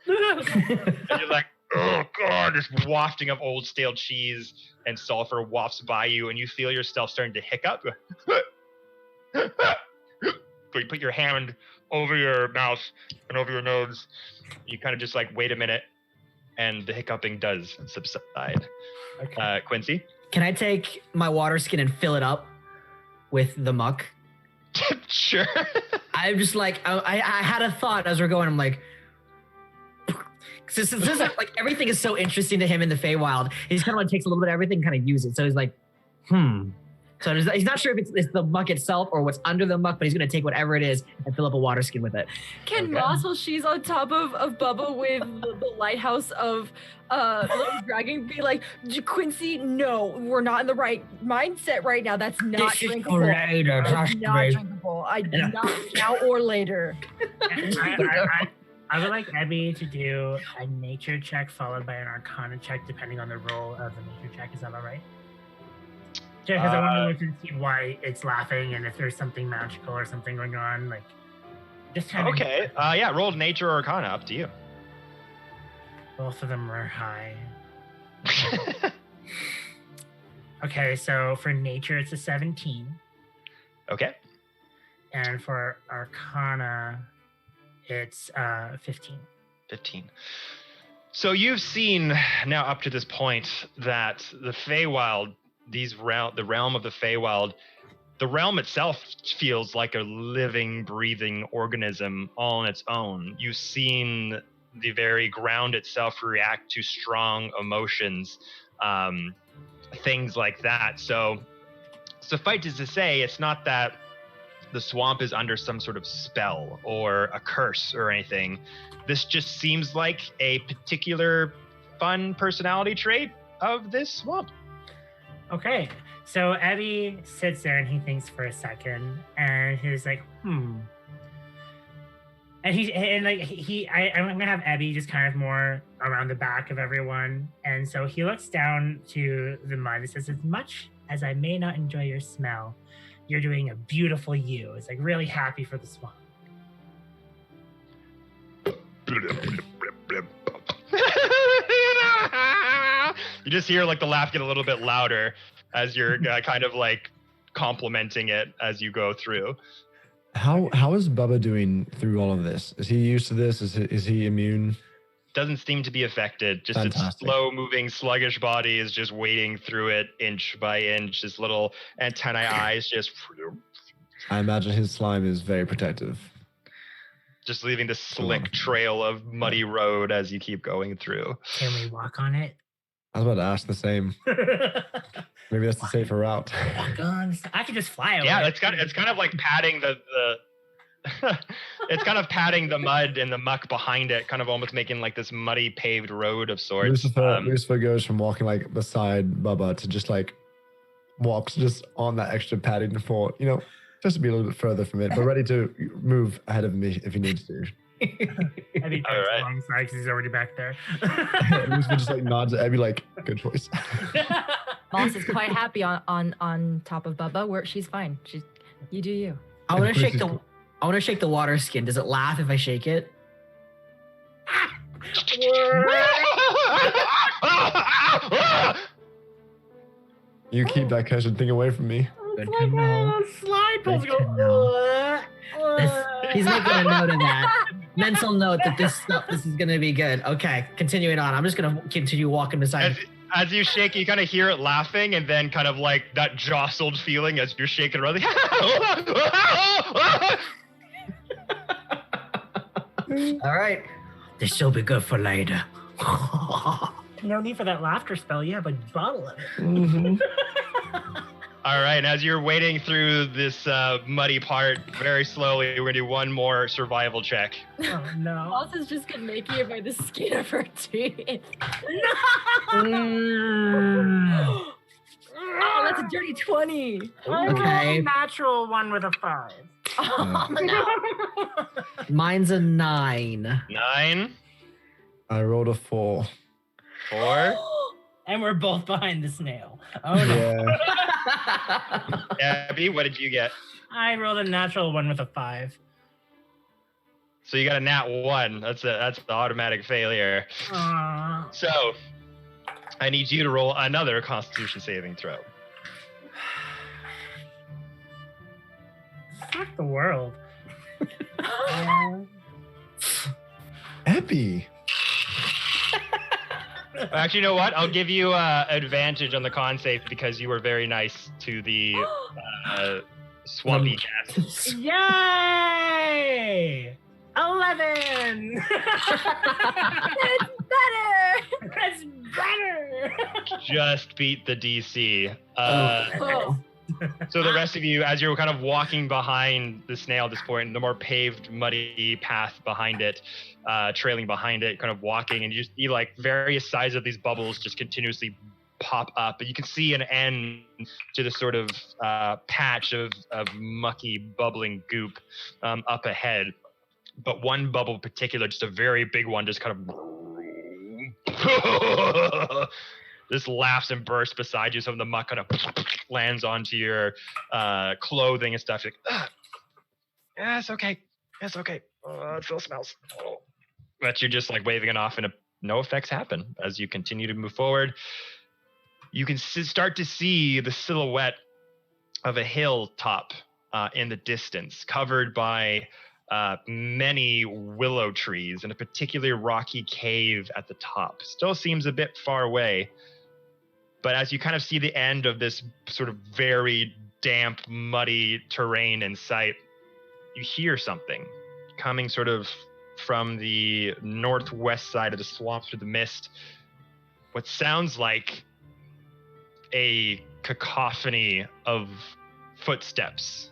you're like, oh God, this wafting of old stale cheese and sulfur wafts by you, and you feel yourself starting to hiccup. So you put your hand over your mouth and over your nose. You kind of just like wait a minute, and the hiccuping does subside. Okay. Quincy? Can I take my water skin and fill it up with the muck? Sure. I'm just like, I had a thought as we're going. I'm like, this is like everything is so interesting to him in the Feywild. He's kind of like takes a little bit of everything, kind of use it. So he's like, So he's not sure if it's the muck itself or what's under the muck, but he's going to take whatever it is and fill up a water skin with it. Can Moss, while she's on top of Bubba with the lighthouse of Little Dragon, be like, Quincy, no, we're not in the right mindset right now. That's not This is drinkable. later, That's trust not me. drinkable. Not now or later. I would like Abby to do a nature check followed by an arcana check, depending on the roll of the nature check. Is that all right? Because I want to see why it's laughing and if there's something magical or something going on. Like, just kind of. Okay. Yeah, roll nature or arcana, up to you. Both of them are high. Okay, so for nature, it's a 17. Okay. And for arcana, it's 15. 15. So you've seen now up to this point that the Feywild, the realm of the Feywild, the realm itself feels like a living, breathing organism all on its own. You've seen the very ground itself react to strong emotions, things like that. So suffice it to say, it's not that the swamp is under some sort of spell or a curse or anything. This just seems like a particular fun personality trait of this swamp. Okay, so Abby sits there and he thinks for a second, and he's like, And I'm gonna have Abby just kind of more around the back of everyone, and so he looks down to the mud and says, "As much as I may not enjoy your smell, you're doing a beautiful you." It's like really happy for the swamp. You just hear like the laugh get a little bit louder as you're kind of like complimenting it as you go through. How is Bubba doing through all of this? Is he used to this? Is he immune? Doesn't seem to be affected. Just Fantastic. its slow-moving, sluggish body is just wading through it inch by inch. His little antennae eyes just I imagine his slime is very protective. leaving this slick trail of muddy road as you keep going through. Can we walk on it? I was about to ask the same. Maybe that's the safer route. Walk on. I could just fly over. Yeah, it's kind of like patting the it's kind of patting the mud and the muck behind it, kind of almost making like this muddy paved road of sorts. Lucifer goes from walking like beside Bubba to just like walks just on that extra padding for, just to be a little bit further from it, but ready to move ahead of me if he needs to. Abby All right. alongside because he's already back there. Lucifer just like nods at Abby like, good choice. Moss is quite happy on top of Bubba. She's fine. You do you. I want to shake the water skin. Does it laugh if I shake it? You keep that cursed thing away from me. Good It's to like know. a slide Good puzzle. to know. He's making a note of that. Mental note that this is going to be good. Okay, continuing on. I'm just going to continue walking beside. As you shake, you kind of hear it laughing, and then kind of like that jostled feeling as you're shaking around. All right. This will be good for later. No need for that laughter spell. You have a bottle of it. Mm-hmm. All right, and as you're wading through this muddy part, very slowly, we're gonna do one more survival check. Oh no. Moss is just making it by the skin of her teeth. Oh, that's a dirty 20. I rolled Okay. a natural one with a 5. Oh, no. Mine's a 9. 9, I rolled a 4. 4. And we're both behind the snail. Oh no. Yeah. Abby, what did you get? I rolled a natural one with a 5. So you got a nat 1. That's the automatic failure. So I need you to roll another Constitution saving throw. Fuck the world. Epi. Actually, you know what? I'll give you advantage on the con save because you were very nice to the swampy cast. Yay! 11! That's better. That's better! Just beat the DC. Oh. So the rest of you, as you're kind of walking behind the snail at this point, the more paved, muddy path behind it, trailing behind it, kind of walking, and you just see like various sizes of these bubbles just continuously pop up, and you can see an end to the sort of patch of mucky, bubbling goop up ahead. But one bubble in particular, just a very big one, just kind of just laughs and bursts beside you. Some of the muck kind of lands onto your clothing and stuff. You're like, yeah, it's okay. It's okay. It still smells. Oh. But you're just like waving it off, and no effects happen as you continue to move forward. You can start to see the silhouette of a hilltop in the distance, covered by many willow trees and a particularly rocky cave at the top. Still seems a bit far away, but as you kind of see the end of this sort of very damp, muddy terrain in sight, you hear something coming sort of from the northwest side of the swamp through the mist. What sounds like a cacophony of footsteps,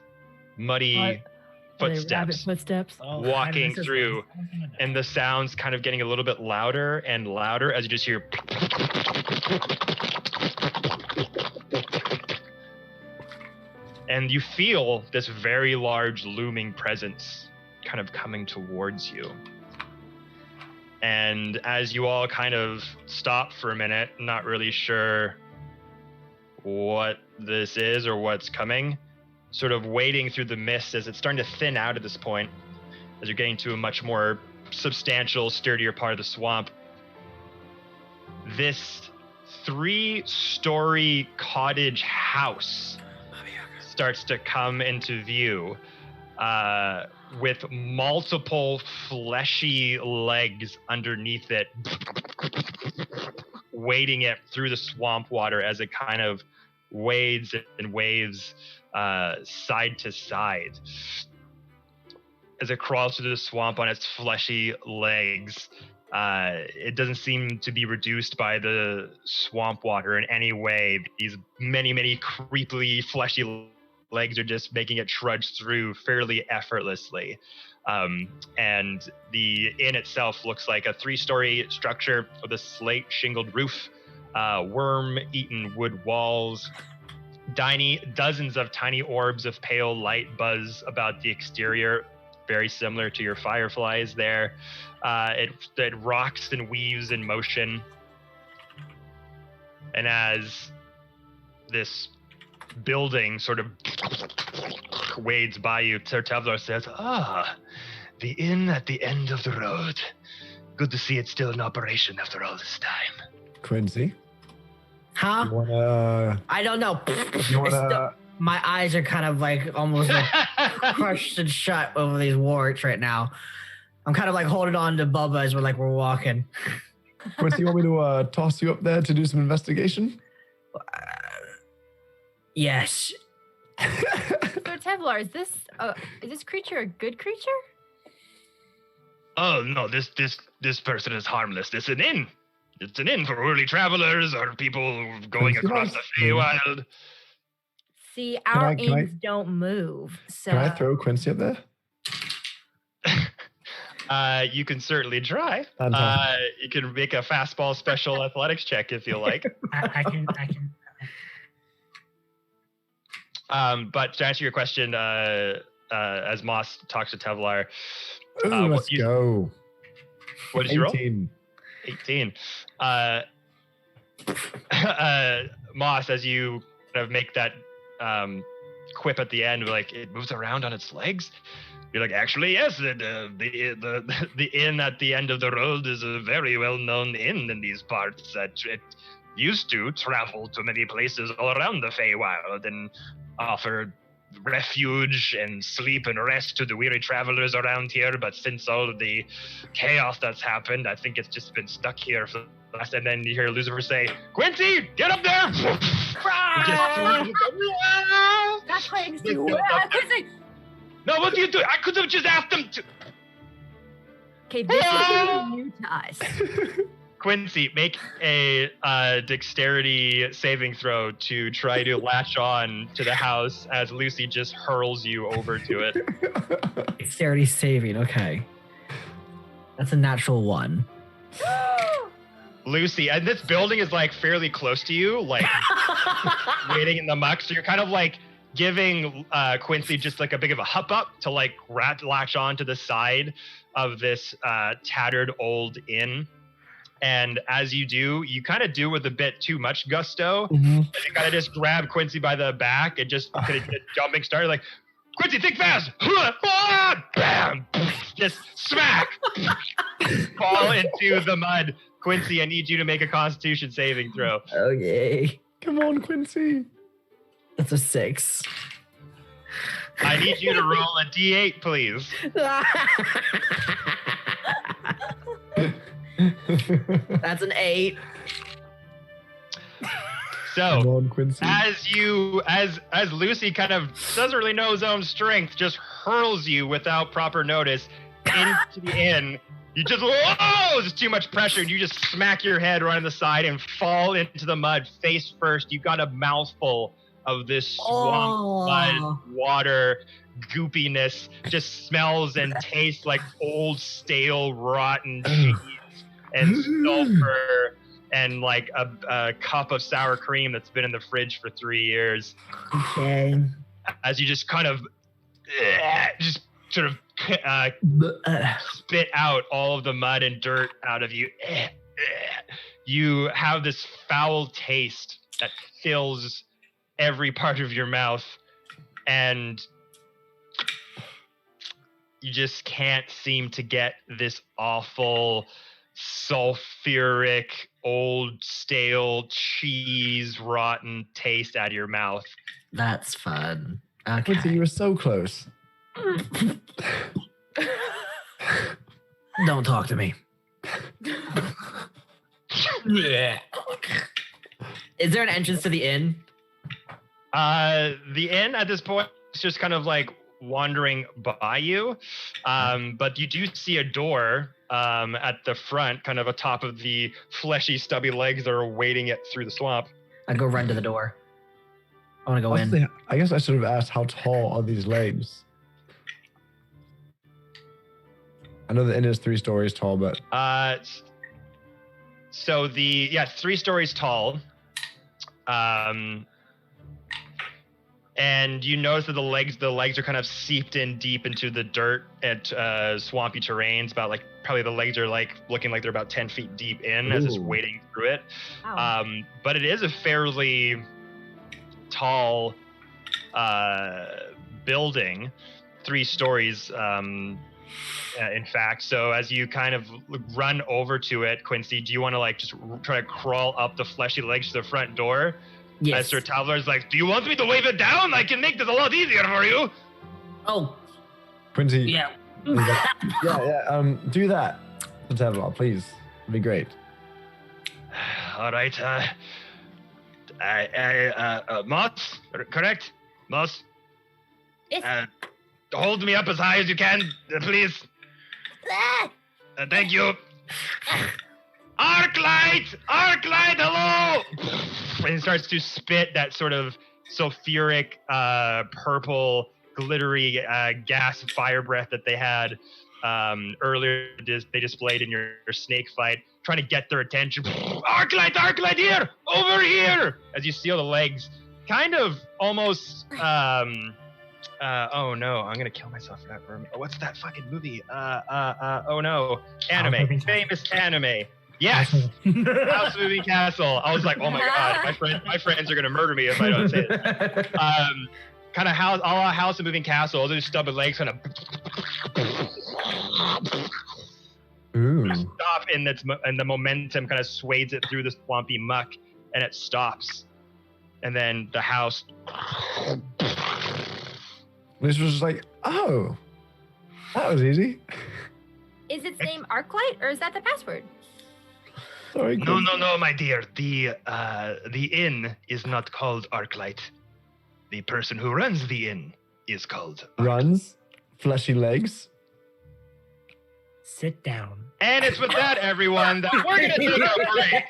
muddy Rabbit footsteps footsteps. walking through, and the sounds kind of getting a little bit louder and louder as you just hear and you feel this very large looming presence kind of coming towards you. And as you all kind of stop for a minute, not really sure what this is or what's coming, sort of wading through the mist as it's starting to thin out at this point, as you're getting to a much more substantial, sturdier part of the swamp, this 3-story cottage house starts to come into view, with multiple fleshy legs underneath it, wading it through the swamp water as it kind of wades and waves side to side. As it crawls through the swamp on its fleshy legs, it doesn't seem to be reduced by the swamp water in any way. These many, many creepily fleshy legs are just making it trudge through fairly effortlessly. And the inn itself looks like a 3-story structure with a slate shingled roof, worm-eaten wood walls. Dozens of tiny orbs of pale light buzz about the exterior, very similar to your fireflies there. It rocks and weaves in motion. And as this building sort of wades by you, Tertevlar says, the inn at the end of the road. Good to see it's still in operation after all this time. Quincy? Huh? You wanna? I don't know. You wanna? My eyes are kind of like almost like crushed and shut over these warts right now. I'm kind of like holding on to Bubba as we're walking. Quincy, you want me to toss you up there to do some investigation? Yes. So Tevlar, is this creature a good creature? Oh no, this person is harmless. It's an inn. It's an inn for early travelers or people going across the Feywild. See, our Can I- inns don't move. So Can I throw Quincy up there? You can certainly try. Fantastic. You can make a fastball special athletics check if you like. I can. But to answer your question, as Moss talks to Tevlar, Ooh, let's go. what did you roll? 18. 18. Moss, as you kind of make that quip at the end, like it moves around on its legs. You're like, actually, yes, the inn at the end of the road is a very well-known inn in these parts. That it used to travel to many places all around the Feywild and offer refuge and sleep and rest to the weary travelers around here. But since all of the chaos that's happened, I think it's just been stuck here for the last. And then you hear Lucifer say, "Quincy, get up there!" that's playing Just so go well. up there. No, what do you do? I could have just asked them to. Okay, this is new to us. Quincy, make a dexterity saving throw to try to latch on to the house as Lucy just hurls you over to it. Dexterity saving. Okay. That's a natural 1. Lucy, and this building is like fairly close to you, like waiting in the muck. So you're kind of like giving Quincy just like a bit of a hup up to like latch on to the side of this tattered old inn. And as you do, you kind of do with a bit too much gusto. Mm-hmm. And you kind of just grab Quincy by the back and just kind of get jumping started like, Quincy, think fast! Bam! Just smack! Fall into the mud. Quincy, I need you to make a Constitution saving throw. Okay. Come on, Quincy. That's a 6. I need you to roll a D8, please. That's an 8. So, Come on, Quincy. as Lucy kind of doesn't really know his own strength, just hurls you without proper notice into the inn. You just, whoa, there's too much pressure, and you just smack your head right on the side and fall into the mud face first. You got a mouthful of this swamp mud water goopiness, just smells and tastes like old, stale, rotten cheese and sulfur and like a cup of sour cream that's been in the fridge for 3 years. Okay. As you just kind of just sort of spit out all of the mud and dirt out of you. You have this foul taste that fills every part of your mouth, and you just can't seem to get this awful sulfuric old stale cheese rotten taste out of your mouth. That's fun. Quincy, Okay. you were so close. Don't talk to me. Is there an entrance to the inn? The inn at this point is just kind of like wandering by you, but you do see a door at the front, kind of atop of the fleshy, stubby legs that are wading it through the swamp. I go run to the door. I want to go in. Honestly, I guess I should have asked, how tall are these legs? I know the inn is 3 stories tall, but so the 3 stories tall. And you notice that the legs are kind of seeped in deep into the dirt at swampy terrains. About like probably the legs are like looking like they're about 10 feet deep in as it's Ooh. wading through it. Wow. But it is a fairly tall building, 3 stories. In fact, so as you kind of run over to it, Quincy, do you want to like just try to crawl up the fleshy legs to the front door? Yes. As Sir Tavlar's like, do you want me to wave it down? I can make this a lot easier for you. Oh, Quincy. yeah. Do that. Let's have it, please. It'd be great. All right. Moss, correct? Moss? Yes. Hold me up as high as you can, please. Thank you. Arclight, hello! And he starts to spit that sort of sulfuric, purple, glittery gas fire breath that they had earlier. They displayed in your snake fight, trying to get their attention. Arclight, here, over here! As you seal the legs, kind of almost. Oh no, I'm gonna kill myself for that. What's that fucking movie? Oh no, anime, famous anime. Yes, House Moving Castle. I was like, oh my god, my friends are gonna murder me if I don't say it. Kind of House of Moving Castle. All those stubborn legs kind of stop, and the momentum kind of sways it through the swampy muck, and it stops, and then the house. This was just like, oh, that was easy. Is its name Arclight, or is that the password? Sorry. No, my dear. The inn is not called Arclight. The person who runs the inn is called Runs, fleshy legs. Sit down. And it's with that, everyone, that we're gonna take a break.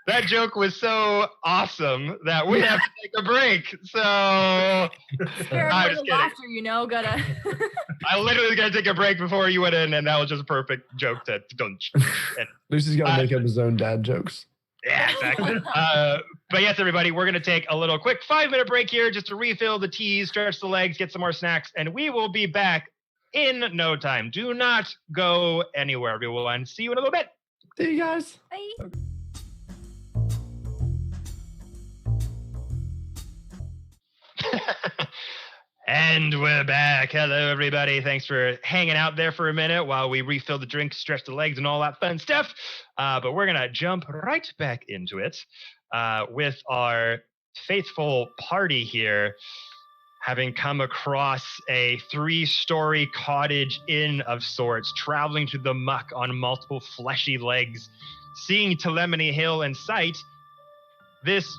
That joke was so awesome that we have to take a break. So I'm just kidding. Laughter, gotta. I literally was gonna take a break before you went in, and that was just a perfect joke to don't. Lucy's gotta make up his own dad jokes. Yeah, exactly. But yes, everybody, we're gonna take a little quick 5-minute break here just to refill the teas, stretch the legs, get some more snacks, and we will be back in no time. Do not go anywhere, everyone. See you in a little bit. See you guys. Bye. And we're back. Hello, everybody. Thanks for hanging out there for a minute while we refill the drink, stretch the legs, and all that fun stuff. But we're going to jump right back into it with our faithful party here, having come across a 3-story cottage inn of sorts, traveling through the muck on multiple fleshy legs, seeing Telemony Hill in sight. This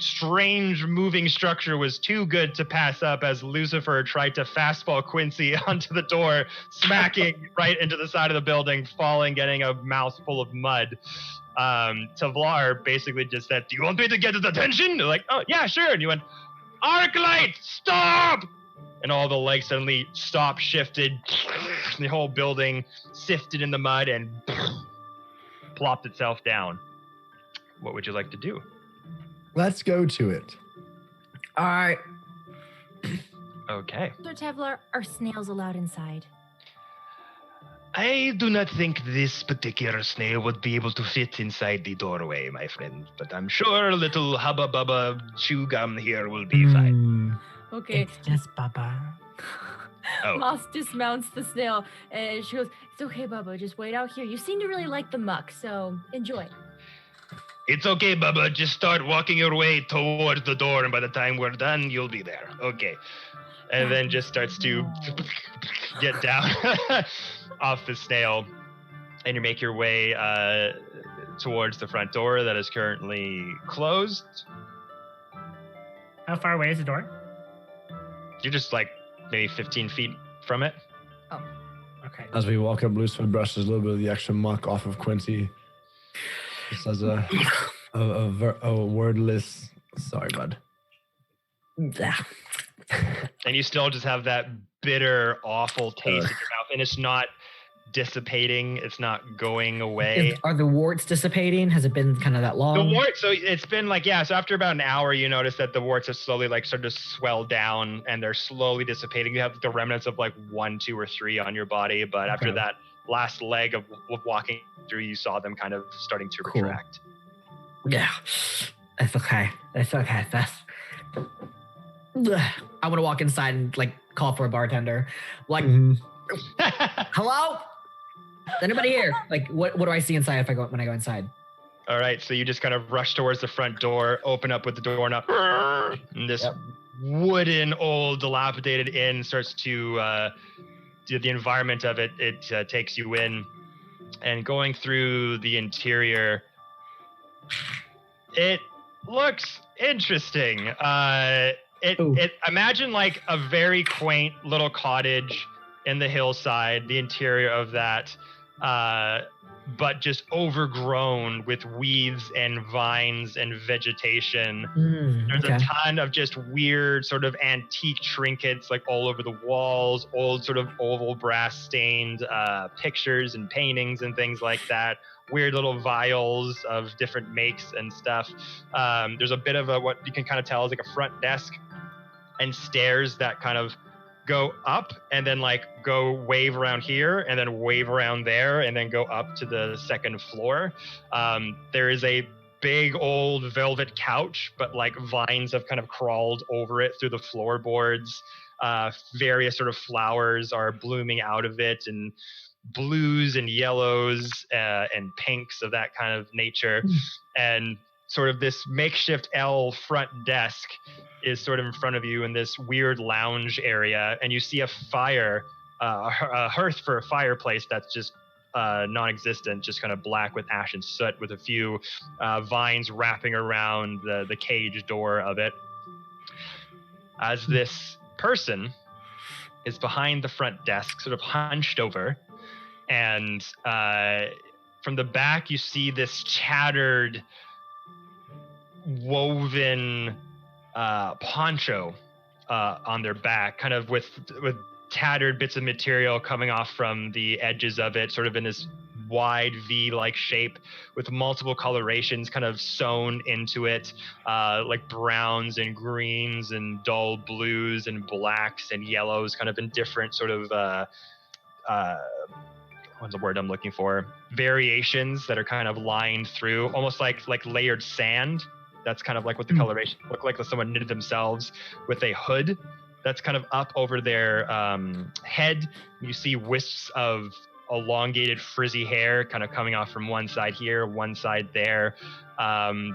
strange moving structure was too good to pass up as Lucifer tried to fastball Quincy onto the door, smacking right into the side of the building, falling, getting a mouthful of mud. Tavlar basically just said, do you want me to get his attention? They're like, oh, yeah, sure. And you went, Arclight, stop! And all the legs suddenly stopped, shifted. The whole building sifted in the mud and plopped itself down. What would you like to do? Let's go to it. All right. Okay. Sir Tavlar, are snails allowed inside? I do not think this particular snail would be able to fit inside the doorway, my friend. But I'm sure a little Hubba Bubba chew gum here will be fine. Okay. It's just Bubba. Oh. Moss dismounts the snail and she goes, it's okay, Bubba, just wait out here. You seem to really like the muck, so enjoy. It's okay, Bubba. Just start walking your way towards the door, and by the time we're done, you'll be there. Okay. And then just starts to get down off the snail, and you make your way towards the front door that is currently closed. How far away is the door? You're just like maybe 15 feet from it. Oh. Okay. As we walk up, Lucifer brushes a little bit of the extra muck off of Quincy. Just as a wordless, sorry, bud. And you still just have that bitter, awful taste in your mouth, and it's not dissipating. It's not going away. Are the warts dissipating? Has it been kind of that long? The warts, so it's been like, yeah, so after about an hour, you notice that the warts have slowly like started to swell down, and they're slowly dissipating. You have the remnants of like 1, 2, or 3 on your body, but after that last leg of walking through, you saw them kind of starting to retract. Yeah, that's okay. That's okay. I want to walk inside and like call for a bartender. Like, hello? Is anybody here? Like, what do I see inside when I go inside? All right, so you just kind of rush towards the front door, open up with the doorknob, and this wooden, old, dilapidated inn starts to do the environment of it. It takes you in, and going through the interior, it looks interesting. It imagine like a very quaint little cottage in the hillside, the interior of that, but just overgrown with weeds and vines and vegetation. There's a ton of just weird sort of antique trinkets like all over the walls, old sort of oval brass stained pictures and paintings and things like that. Weird little vials of different makes and stuff. There's a bit of what you can kind of tell is like a front desk and stairs that kind of go up and then like go wave around here and then wave around there and then go up to the second floor. There is a big old velvet couch, but like vines have kind of crawled over it through the floorboards. Various sort of flowers are blooming out of it, and blues and yellows and pinks of that kind of nature. And sort of this makeshift L front desk is sort of in front of you in this weird lounge area, and you see a fire, a hearth for a fireplace that's just non-existent, just kind of black with ash and soot, with a few vines wrapping around the cage door of it. As this person is behind the front desk, sort of hunched over, and from the back you see this tattered, woven poncho on their back, kind of with tattered bits of material coming off from the edges of it, sort of in this wide V-like shape with multiple colorations kind of sewn into it, like browns and greens and dull blues and blacks and yellows, kind of in different sort of what's the word I'm looking for? Variations that are kind of lined through, almost like layered sand. That's kind of like what the coloration look like someone knitted themselves with a hood that's kind of up over their head. You see wisps of elongated frizzy hair kind of coming off from one side here, one side there.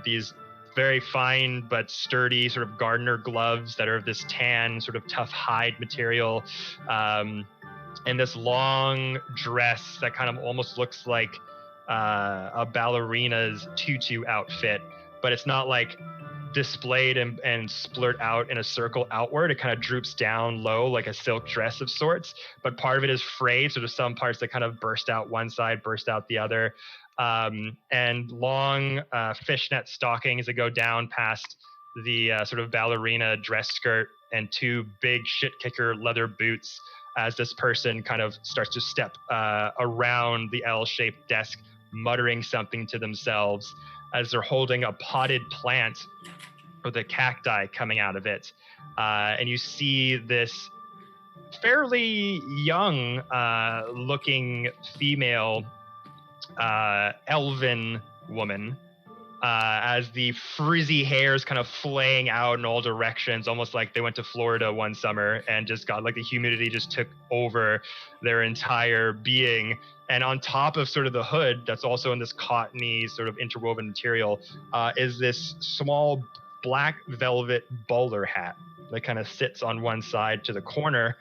These very fine but sturdy sort of gardener gloves that are of this tan sort of tough hide material. And this long dress that kind of almost looks like a ballerina's tutu outfit, but it's not like displayed and splurt out in a circle outward. It kind of droops down low like a silk dress of sorts, but part of it is frayed, so there's some parts that kind of burst out one side, burst out the other. And long fishnet stockings that go down past the sort of ballerina dress skirt, and two big shit kicker leather boots as this person kind of starts to step around the L-shaped desk, muttering something to themselves as they're holding a potted plant with a cacti coming out of it. And you see this fairly young looking female elven woman, as the frizzy hair is kind of flaying out in all directions, almost like they went to Florida one summer and just got like the humidity just took over their entire being. And on top of sort of the hood that's also in this cottony sort of interwoven material is this small black velvet bowler hat that kind of sits on one side to the corner.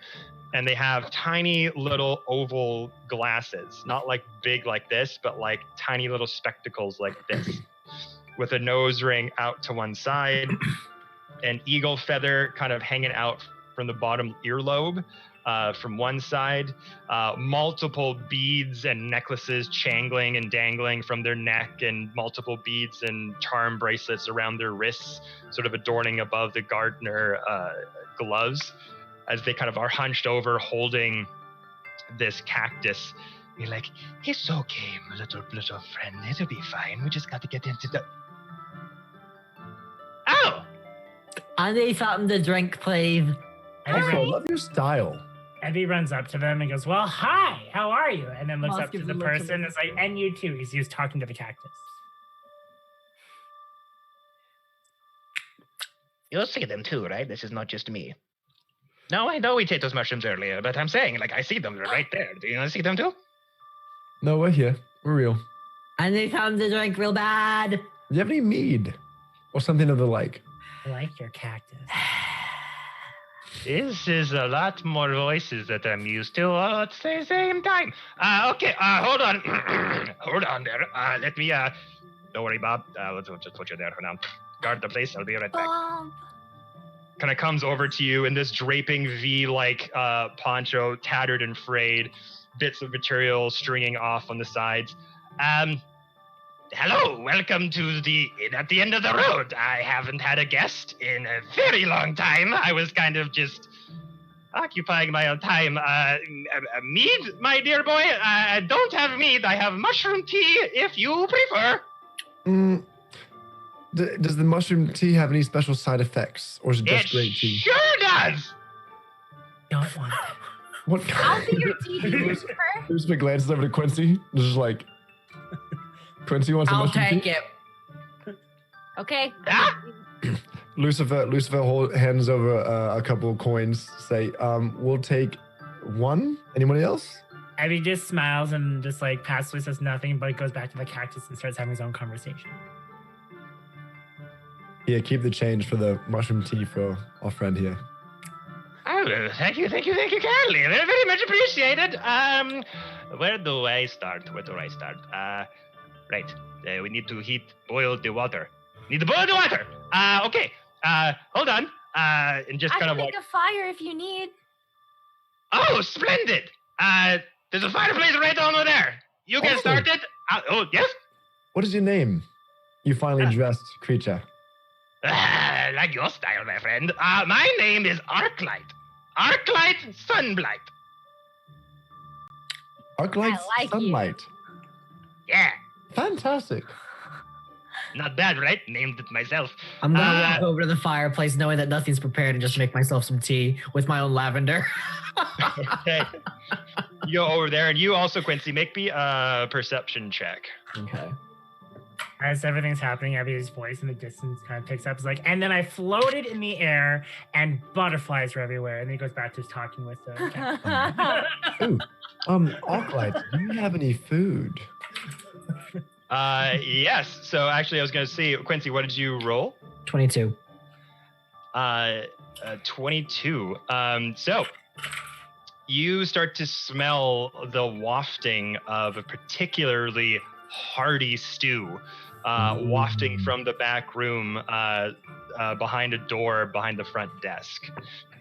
And they have tiny little oval glasses, not like big like this, but like tiny little spectacles like this, with a nose ring out to one side, an eagle feather kind of hanging out from the bottom earlobe from one side, multiple beads and necklaces changling and dangling from their neck, and multiple beads and charm bracelets around their wrists, sort of adorning above the gardener gloves, as they kind of are hunched over holding this cactus. You're like, it's okay, my little friend, it'll be fine. We just got to get into the... Oh! I need something to drink, please. Also, I love your style. Evie runs up to them and goes, well, hi, how are you? And then looks Moss up to gives the a look to person and is like, and you too. He's talking to the cactus. You see them too, right? This is not just me. No, I know we ate those mushrooms earlier, but I'm saying, like, I see them. They're right there. Do you want to see them too? No, we're here. We're real. I need something to drink real bad. Do you have any mead? Or something of the like? I like your cactus. This is a lot more voices that I'm used to all at the same time. Okay, hold on. Hold on there. Let me, don't worry, Bob. Let's just put you there for now. Guard the place. I'll be right back. Kind of comes over to you in this draping V-like poncho, tattered and frayed, bits of material stringing off on the sides. Hello, welcome to the inn at the end of the road. I haven't had a guest in a very long time. I was kind of just occupying my own time. Mead, my dear boy? I don't have mead. I have mushroom tea, if you prefer. Does the mushroom tea have any special side effects, or is it just great tea? Sure does. Don't want that. What I'll kind? be your tea, Lucifer. Lucifer glances over to Quincy. Just like, Quincy wants a I'll mushroom take tea? it. Okay. Ah! Lucifer hands over a couple of coins. Say, we'll take one. Anybody else? Abby just smiles and just like passively says nothing, but goes back to the cactus and starts having his own conversation. Yeah, keep the change for the mushroom tea for our friend here. Oh, thank you kindly. Very, very much appreciated. Where do I start? Right. We need to boil the water. Okay. Hold on. And just I kind can of make a fire if you need. Oh, splendid. There's a fireplace right over there. You get Awesome. started. Oh, yes? What is your name? You finally dressed creature. Like your style, my friend. My name is Arclight. Arclight Sunblight. Arclight I like Sunlight. Yeah. Fantastic. Not bad, right? Named it myself. I'm gonna walk over to the fireplace knowing that nothing's prepared and just make myself some tea with my own lavender. Okay. You go over there, and you also, Quincy, make me a perception check. Okay. As everything's happening, Abby's voice in the distance kind of picks up. It's like, and then I floated in the air, and butterflies were everywhere. And then he goes back to talking with the cat. Ooh. Arclight, do you have any food? Yes. So actually, I was going to say, Quincy, what did you roll? 22. 22. So you start to smell the wafting of a particularly hearty stew wafting from the back room behind a door behind the front desk.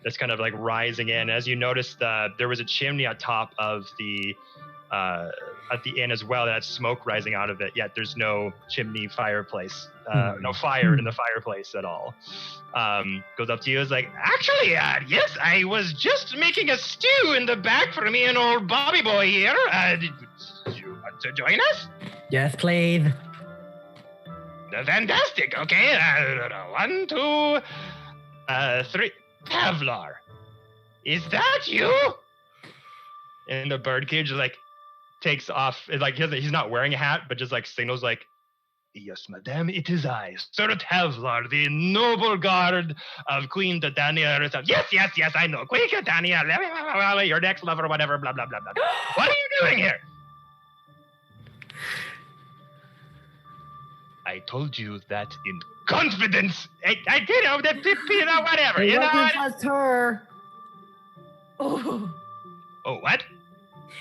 That's kind of like rising in. As you notice, there was a chimney on top of the at the inn as well that had smoke rising out of it, yet there's no chimney fireplace, no fire in the fireplace at all. Goes up to you, is like, actually, yes, I was just making a stew in the back for me and old Bobby boy here. Do you want to join us? Yes, please. Fantastic. Okay, 1, 2, 3. Tavlar, is that you? And the birdcage like takes off. Like he's not wearing a hat, but just like signals like, yes, madame, it is I, Sir Tavlar, the noble guard of Queen Titania herself. Yes, I know. Queen Titania, your next lover, whatever, blah, blah, blah, blah. What are you doing here? I told you that in confidence. I did know that, whatever. It You know wasn't what? just her. Oh. Oh, what?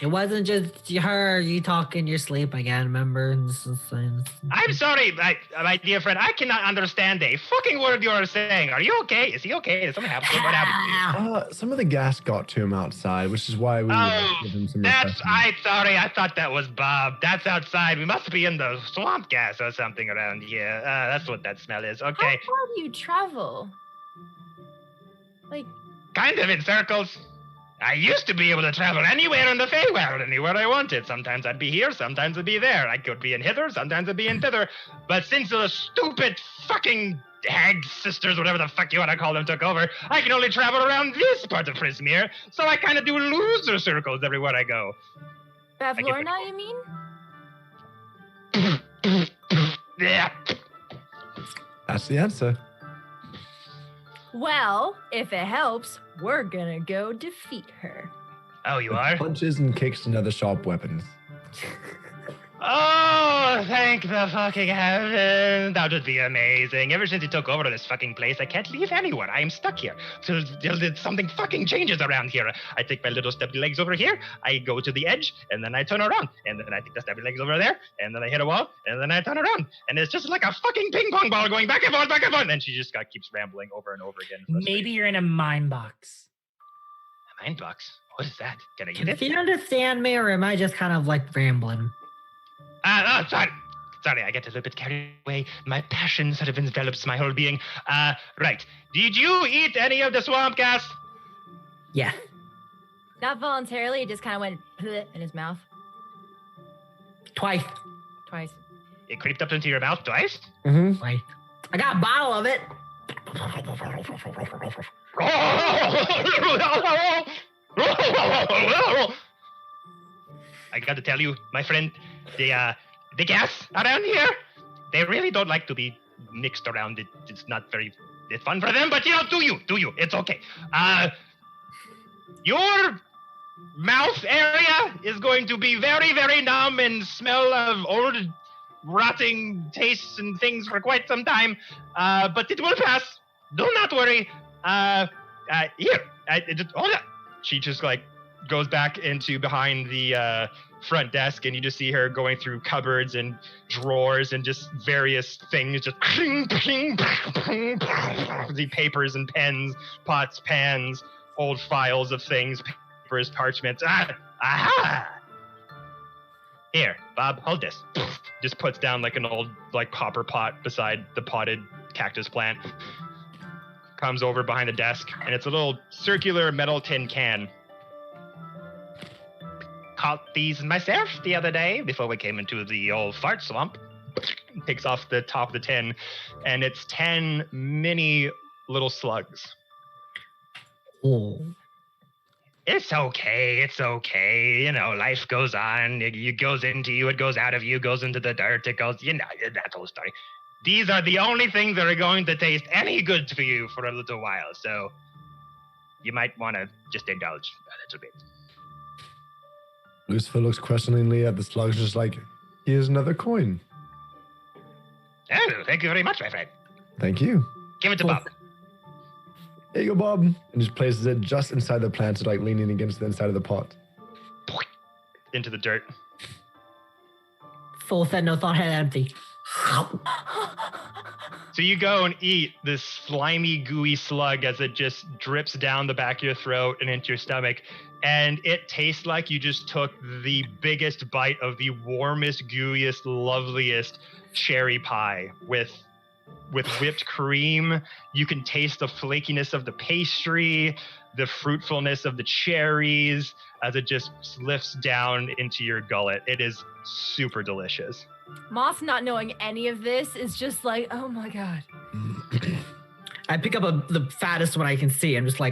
It wasn't just her. You talk in your sleep again, remember? I'm sorry, my dear friend. I cannot understand a fucking word you are saying. Are you okay? Is he okay? Is something happening? What happened to you? Some of the gas got to him outside, which is why we give him some refreshment. I thought that was Bob. That's outside. We must be in the swamp gas or something around here. That's what that smell is. Okay. How far do you travel? Like, Kind of in circles. I used to be able to travel anywhere in the Feywild, anywhere I wanted. Sometimes I'd be here, sometimes I'd be there. I could be in hither, sometimes I'd be in thither. But since the stupid fucking hag sisters, whatever the fuck you want to call them, took over, I can only travel around this part of Prismere, so I kind of do loser circles everywhere I go. Bavlorna, you mean? Yeah. That's the answer. Well, if it helps, we're gonna go defeat her. Oh, you are? Punches and kicks and other sharp weapons. Oh, thank the fucking heavens. That would be amazing. Ever since he took over this fucking place, I can't leave anywhere. I am stuck here. Till something fucking changes around here. I take my little steppy legs over here, I go to the edge, and then I turn around. And then I take the steppy legs over there, and then I hit a wall, and then I turn around. And it's just like a fucking ping pong ball going back and forth, back and forth. And then she just keeps rambling over and over again. Maybe you're in a mind box. A mind box? What is that? Can I get Do it? you understand me, or am I just kind of like rambling? Sorry, I get a little bit carried away. My passion sort of envelops my whole being. Right. Did you eat any of the swamp gas? Yeah. Not voluntarily, it just kind of went bleh in his mouth Twice. It creeped up into your mouth twice? Mm-hmm. Twice. I got a bottle of it. I got to tell you, my friend, the gas around here, they really don't like to be mixed around. It's not very fun for them, but do you? It's okay. Your mouth area is going to be very, very numb and smell of old rotting tastes and things for quite some time, but it will pass. Do not worry. Here, hold on. She just goes back into behind the front desk, and you just see her going through cupboards and drawers and just various things, just the papers and pens, pots, pans, old files of things, papers, parchments. Aha! Here, Bob, hold this. Just puts down an old copper pot beside the potted cactus plant. Comes over behind the desk, and it's a little circular metal tin can. Caught these myself the other day before we came into the old fart swamp. Takes off the top of the tin, and it's 10 mini little slugs. Oh. It's okay. Life goes on. It goes into you, it goes out of you, goes into the dirt, it goes, that whole story. These are the only things that are going to taste any good for you for a little while, so you might want to just indulge a little bit. Lucifer looks questioningly at the slugs, just like, here's another coin. Oh, thank you very much, my friend. Thank you. Give it to Bob. Here you go, Bob. And just places it just inside the plant, so leaning against the inside of the pot. Into the dirt. Full said, no thought, head empty. So you go and eat this slimy, gooey slug as it just drips down the back of your throat and into your stomach. And it tastes like you just took the biggest bite of the warmest, gooeyest, loveliest cherry pie with whipped cream. You can taste the flakiness of the pastry, the fruitfulness of the cherries as it just lifts down into your gullet. It is super delicious. Moss, not knowing any of this, is just like, oh my god. I pick up the fattest one I can see and just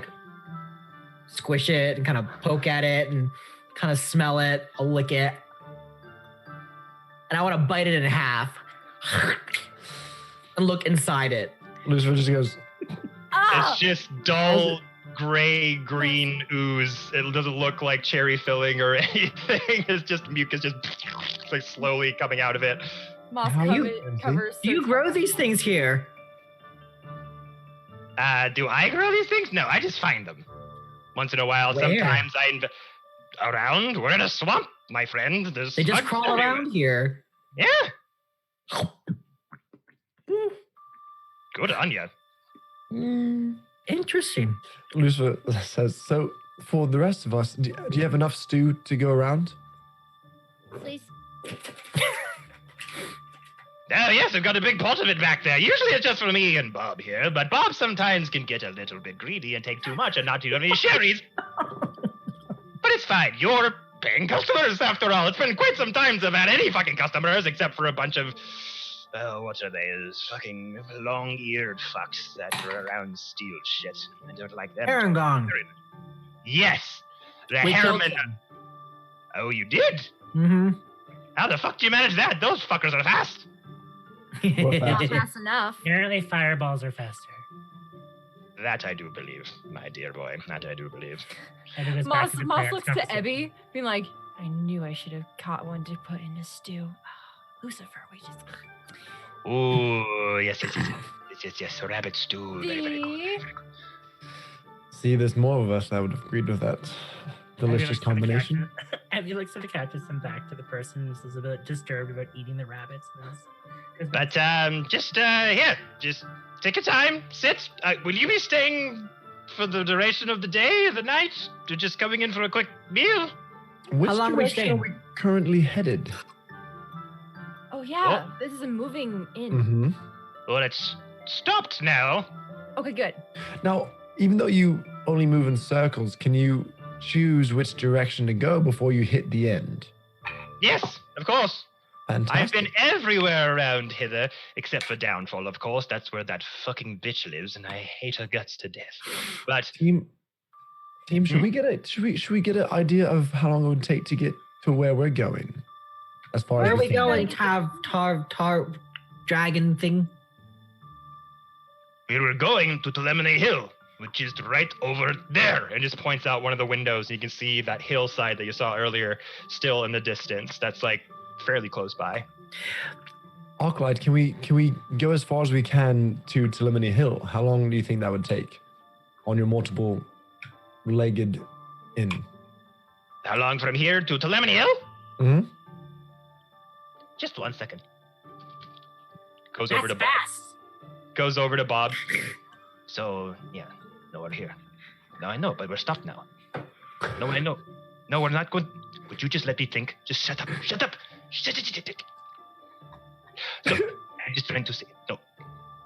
squish it and kind of poke at it and kind of smell it. I'll lick it. And I want to bite it in half and look inside it. Lucifer just goes, It's just dull, gray, green ooze. It doesn't look like cherry filling or anything. It's just mucus just slowly coming out of it. Moss covers. Do you grow these things here? Do I grow these things? No, I just find them. Once in a while, Where? sometimes around. We're in a swamp, my friend. There's They just slugs crawl everywhere. around here. Yeah. Good on you. Interesting. Lucifer says, so for the rest of us, do you have enough stew to go around? Please. Oh, yes, I've got a big pot of it back there. Usually it's just for me and Bob here, but Bob sometimes can get a little bit greedy and take too much and not eat any cherries. But it's fine. You're paying customers, after all. It's been quite some time since I've had any fucking customers, except for a bunch of, what are they? Those fucking long-eared fucks that are around steal shit. I don't like them. Arangong. Yes, the We killed Harriman. them. Oh, you did? Mm-hmm. How the fuck do you manage that? Those fuckers are fast. Not fast enough. Apparently, fireballs are faster. That I do believe, my dear boy. That I do believe. Abby goes back to the Moss player's looks to conversation. Ebby, being like, I knew I should have caught one to put in a stew. Lucifer, we just... Ooh, yes. Rabbit stew. Very, very good. See? See, there's more of us that would have agreed with that delicious combination. Abby looks at the couches and back to the person who's a bit disturbed about eating the rabbits. But just take your time, sit. Will you be staying for the duration of the day, the night? You're just coming in for a quick meal? Which How long are we direction staying? we currently headed? Oh, yeah. This is a moving in. Mm-hmm. Well, it's stopped now. Okay, good. Now, even though you only move in circles, can you choose which direction to go before you hit the end? Yes, of course. Fantastic. I've been everywhere around hither, except for Downfall, of course. That's where that fucking bitch lives, and I hate her guts to death. But Team, should we get an idea of how long it would take to get to where we're going? As far Where as are we can- going? Tar dragon thing. we were going to Telemony Hill, which is right over there, and just points out one of the windows, and you can see that hillside that you saw earlier still in the distance. That's like fairly close by. Achaidh, can we go as far as we can to Telemony Hill? How long do you think that would take on your multiple-legged inn? How long from here to Telemony Hill? Mm-hmm. Just 1 second. Goes That's over to Bob. fast. Goes over to Bob. So, yeah, no, we're here. No, I know, but we're stopped now. No, I know. No, we're not going. Would you just let me think? Just shut up. Shut up. Shut it. So, I'm just trying to say. No,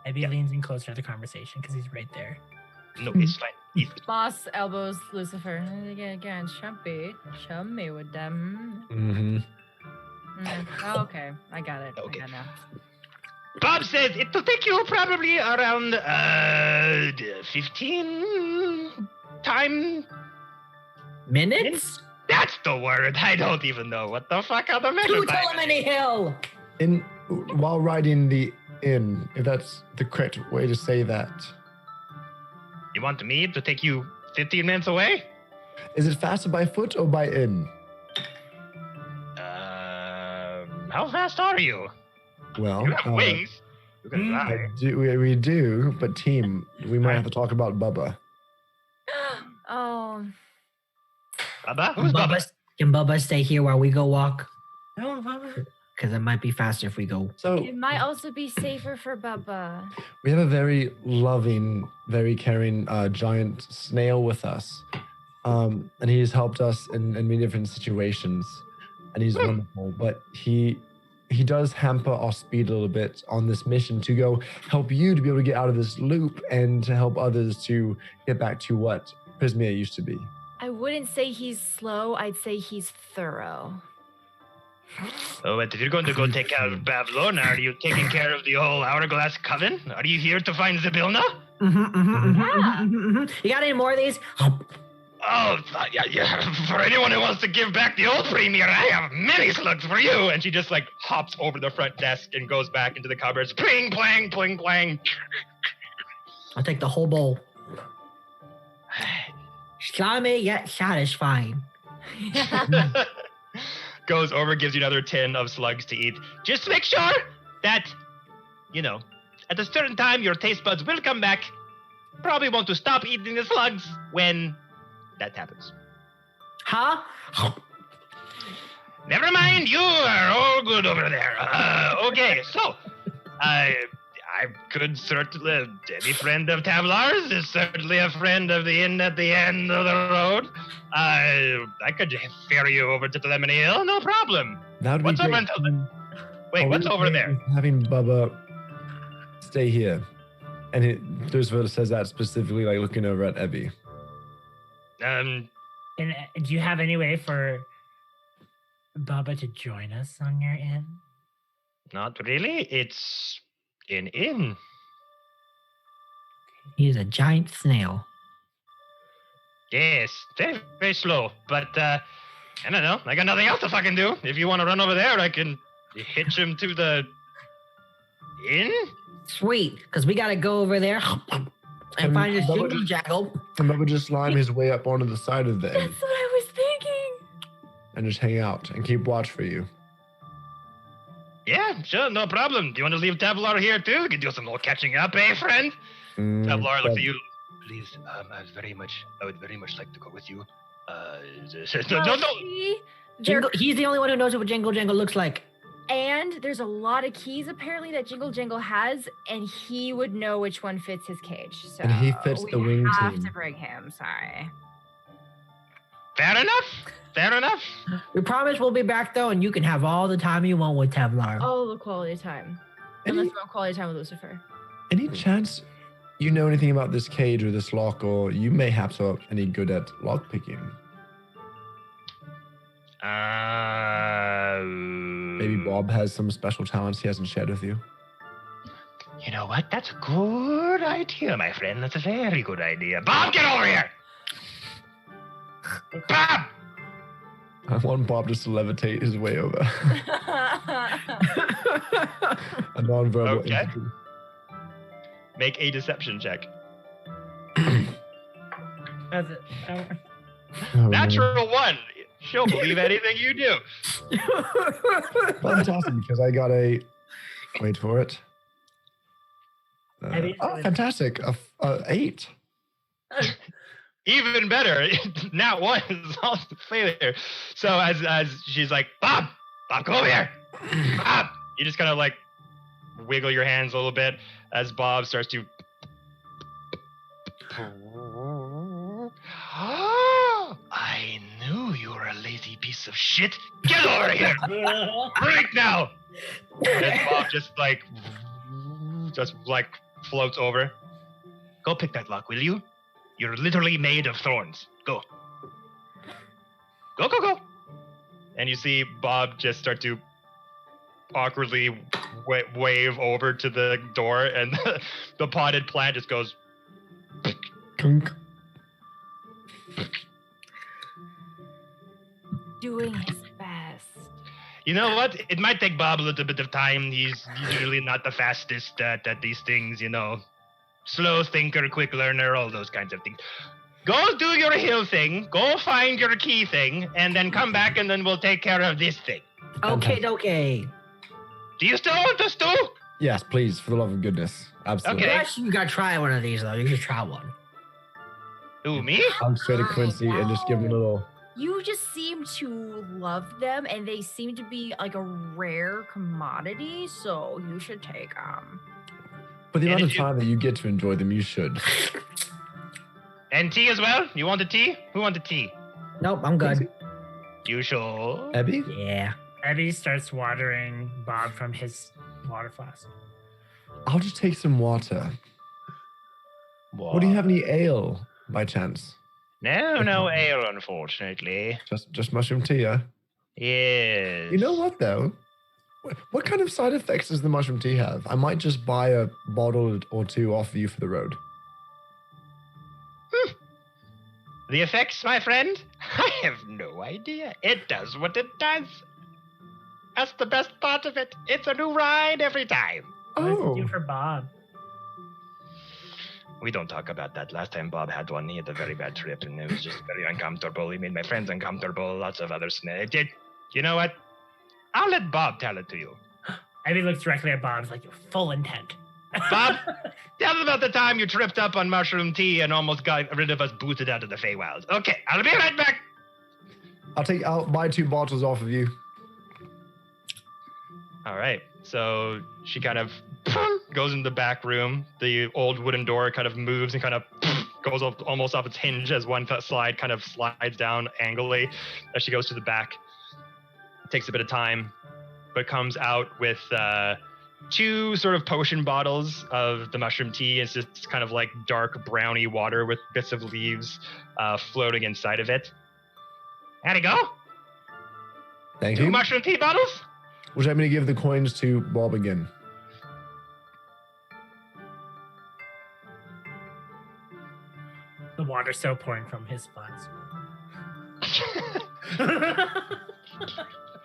Abby leans in closer to the conversation because he's right there. no, it's fine. Moss elbows Lucifer. Again, show me with them. Mm-hmm. Oh, okay, I got it. Okay. I got it now. Bob says it'll take you probably around 15 time. Minutes? That's the word. I don't even know what the fuck are the To measure by. Telemony Hill! While riding the inn, if that's the correct way to say that. You want me to take you 15 minutes away? Is it faster by foot or by inn? How fast are you? Well, You have wings. You can fly. we do, but team, we might have to talk about Bubba. Oh, Bubba? Who's Bubba? Can Bubba stay here while we go walk? No, Bubba. Because it might be faster if we go. So it might also be safer for Bubba. we have a very loving, very caring giant snail with us. And he has helped us in many different situations. And he's wonderful. But he does hamper our speed a little bit on this mission to go help you to be able to get out of this loop and to help others to get back to what Prismia used to be. I wouldn't say he's slow. I'd say he's thorough. Oh, but if you're going to go take care of Babylon, are you taking care of the whole Hourglass Coven? Are you here to find Zybilna? You got any more of these? Oh, yeah. For anyone who wants to give back the old premier, I have many slugs for you. And she just like hops over the front desk and goes back into the cupboards. Pling, plang, pling, plang. I'll take the whole bowl. Slimy yet satisfying. Goes over, gives you another tin of slugs to eat. Just make sure that, at a certain time, your taste buds will come back. Probably want to stop eating the slugs when that happens. Huh? Never mind, you are all good over there. Okay, so I could certainly, any friend of Tavlar's is certainly a friend of the inn at the end of the road. I could ferry you over to Telemony Hill, no problem. That would What's be over great. in Wait, what's over there? Having Bubba stay here. And Lucifer says that specifically, like looking over at Ebby. And do you have any way for Bubba to join us on your inn? Not really. It's an inn. He's a giant snail. Yes, very, very slow. But, I don't know. I got nothing else to fucking do. If you want to run over there, I can hitch him to the inn. Sweet, because we gotta go over there. And find his Bubba Jingle Jangle. And Bubba just slime his way up onto the side of the inn That's what I was thinking. and just hang out and keep watch for you. Yeah, sure, no problem. Do you want to leave Tablar here too? We can do some more catching up, eh, friend? Tablar looks at you. Please, I would very much like to go with you. No. See? Jingle, he's the only one who knows what Jingle Jangle looks like. And there's a lot of keys apparently that Jingle Jangle has, and he would know which one fits his cage. So And he fits the wing we have team. to bring him. Sorry. Fair enough. We promise we'll be back though, and you can have all the time you want with Tablar. All the quality time. Unless you want quality time with Lucifer. Any chance you know anything about this cage or this lock, or you mayhaps are any good at lock picking? Maybe Bob has some special talents he hasn't shared with you. You know what? That's a good idea, my friend. That's a very good idea. Bob, get over here! Bob! I want Bob just to levitate his way over. A non-verbal Okay. entity. Make a deception check. That's it. Oh, man. Natural 1. She'll believe anything you do. Fantastic, because I got a... Wait for it. Fantastic. A 8. Even better. Nat 1 is also a failure. So as she's like, Bob, come over here. Bob. You just kind of like wiggle your hands a little bit as Bob starts to... I knew you were a lazy piece of shit. Get over here right now. And Bob just like floats over. Go pick that lock, will you? You're literally made of thorns. Go. Go. And you see Bob just start to awkwardly wave over to the door, and the potted plant just goes. Kunk. Doing his best. You know what? It might take Bob a little bit of time. He's usually not the fastest at these things, you know. Slow thinker, quick learner, all those kinds of things. Go do your hill thing. Go find your key thing, and then come back, and then we'll take care of this thing. Okay. Do you still want us to? Yes, please, for the love of goodness. Absolutely. Okay. You gotta try one of these though. You should try one. Who, me? I'll straight to Quincy and just give him a little... You just seem to love them, and they seem to be like a rare commodity, so you should take them. For the And amount of if you- time that you get to enjoy them, you should. And tea as well? You want a tea? Who wants a tea? Nope, I'm good. You sure? Abby? Yeah. Abby starts watering Bob from his water flask. I'll just take some water. What do you have, any ale, by chance? No ale, unfortunately. Just mushroom tea, yeah? Yes. You know what, though? What kind of side effects does the mushroom tea have? I might just buy a bottle or two off of you for the road. The effects, my friend? I have no idea. It does what it does. That's the best part of it. It's a new ride every time. What does Oh, it do for Bob? We don't talk about that. Last time Bob had one, he had a very bad trip, and it was just very uncomfortable. He made my friends uncomfortable, lots of other You know what? I'll let Bob tell it to you. Abby looks directly at Bob. It's like, full intent. Bob, tell them about the time you tripped up on mushroom tea and almost got rid of us booted out of the Feywild. Okay, I'll be right back. I'll buy 2 bottles off of you. All right. So she kind of goes in the back room. The old wooden door kind of moves and kind of goes off, almost off its hinge as one slide kind of slides down angrily as she goes to the back. It takes a bit of time, but comes out with 2 sort of potion bottles of the mushroom tea. It's just kind of like dark browny water with bits of leaves floating inside of it. How'd it go? Thank 2 you. mushroom tea bottles? Would you like me to give the coins to Bob again? The water's still pouring from his flask.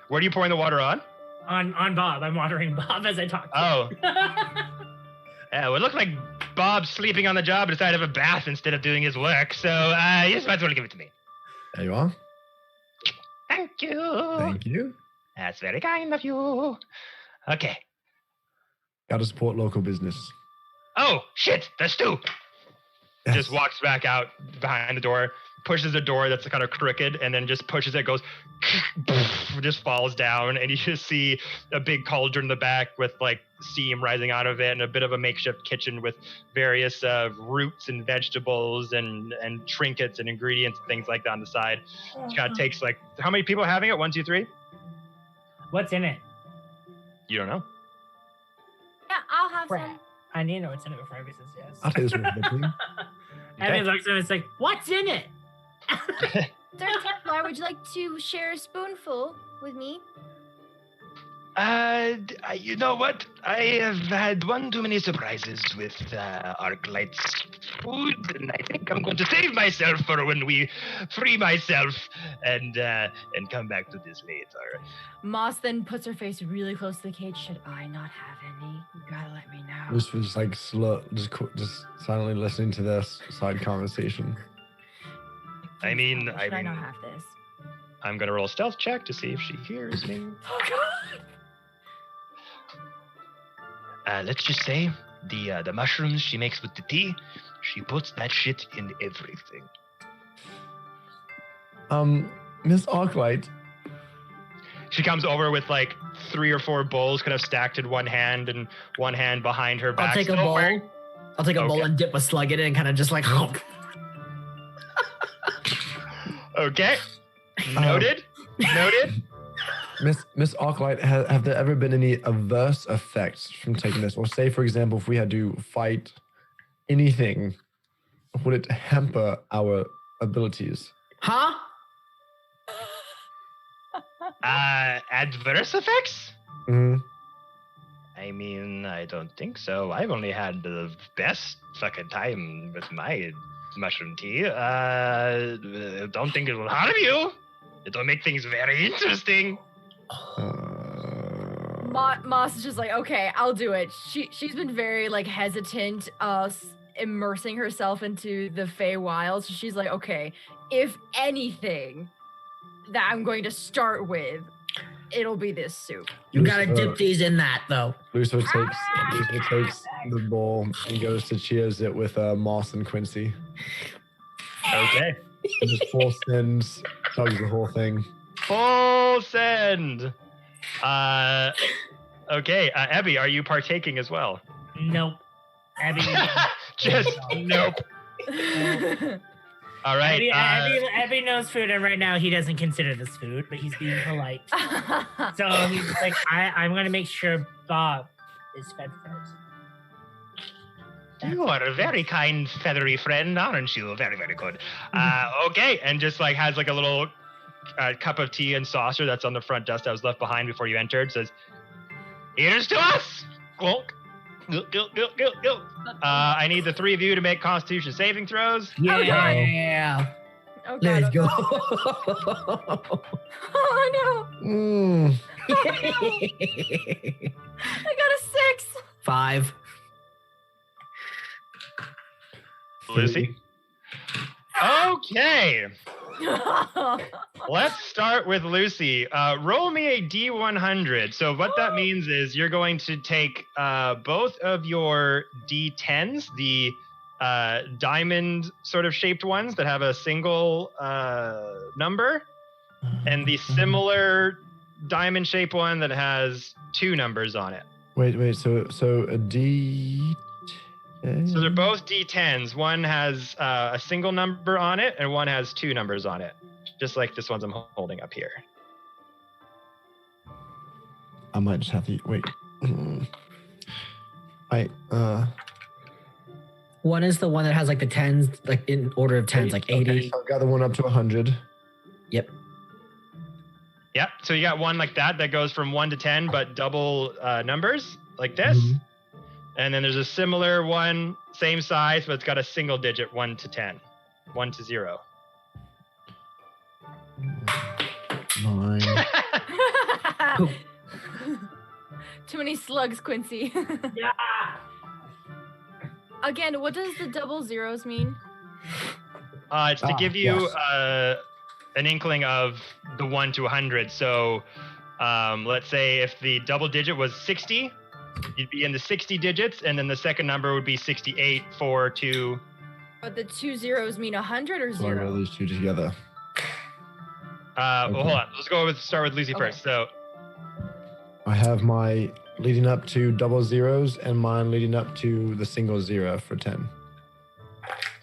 Where are you pouring the water on? on Bob. I'm watering Bob as I talk to Oh. him. Yeah, it looked like Bob's sleeping on the job and decided to have a bath instead of doing his work. So you just might as well give it to me. There you are. Thank you. Thank you. That's very kind of you. Okay. Got to support local business. Oh, shit, the stew. Yes. Just walks back out behind the door, pushes a door that's kind of crooked, and then just pushes it, goes, just falls down, and you just see a big cauldron in the back with like steam rising out of it, and a bit of a makeshift kitchen with various roots and vegetables and trinkets and ingredients and things like that on the side. It kind of takes like, how many people are having it? 1, 2, 3? What's in it? You don't know. Yeah, I'll have Crap. some. I need to know what's in it before Abby says yes. I'll take this one. Please. Abby looks at him and it's like, what's in it? Sir Templar, would you like to share a spoonful with me? You know what? I have had one too many surprises with Arclight's food, and I think I'm going to save myself for when we free myself and come back to this later. Moss then puts her face really close to the cage. Should I not have any? You gotta let me know. Just was like slow, just silently listening to this side conversation. I mean, Should I not have this? I'm gonna roll a stealth check to see if she hears me. Oh God! Let's just say the mushrooms she makes with the tea, she puts that shit in everything. Miss Arclight. She comes over with like 3 or 4 bowls kind of stacked in one hand and one hand behind her back. I'll take a bowl. I'll take a bowl and dip a slug in it and kind of just like. Okay. Noted. Noted. Miss Arclight, have there ever been any adverse effects from taking this? Or say, for example, if we had to fight anything, would it hamper our abilities? Huh? Adverse effects? Mm-hmm. I mean, I don't think so. I've only had the best fucking time with my mushroom tea. Don't think it will harm you. It'll make things very interesting. Moss is just like, okay, I'll do it. She's been very like hesitant, immersing herself into the Feywild. So she's like, okay, if anything that I'm going to start with, it'll be this soup. You gotta dip these in that though. Lucifer takes the bowl and goes to cheers it with Moss and Quincy. Okay. And just full sends, tugs the whole thing. Full send. Okay, Abby, are you partaking as well? Nope. Abby. Just nope. All right. Abby knows food, and right now he doesn't consider this food, but he's being polite. So he's like, I'm going to make sure Bob is fed first. You are a very kind, feathery friend, aren't you? Very, very good. Okay, and just like has like a little cup of tea and saucer that's on the front desk that was left behind before you entered. Says, "Here's to us." Glunk. I need the 3 of you to make Constitution saving throws. Yeah. Oh, God, Let's go. Oh no! I got a 6. 5. Lucy. Okay. Let's start with Lucy. Roll me a D100. So what that means is you're going to take both of your D10s, the diamond sort of shaped ones that have a single number, and the similar diamond shaped one that has 2 numbers on it. Wait. So a D. So they're both D10s. One has a single number on it, and one has 2 numbers on it. Just like this ones I'm holding up here. I might just have to wait. One is the one that has like the 10s, like in order of 10s, like 80. Okay, so I've got the one up to 100. Yep. Yep. So you got one like that goes from 1 to 10, but double numbers like this. Mm-hmm. And then there's a similar one, same size, but it's got a single digit 1 to 10, 1 to 0. 9. Too many slugs, Quincy. Yeah. Again, what does the double zeros mean? It's to give you yes. an inkling of the 1 to 100. So let's say if the double digit was 60, you'd be in the 60 digits, and then the second number would be 68, 4, 2. But the 2 zeros mean 100 or So I got 0? these two together. Well, hold on. Let's start with Lucy first. So I have my leading up to double zeros and mine leading up to the single zero for 10.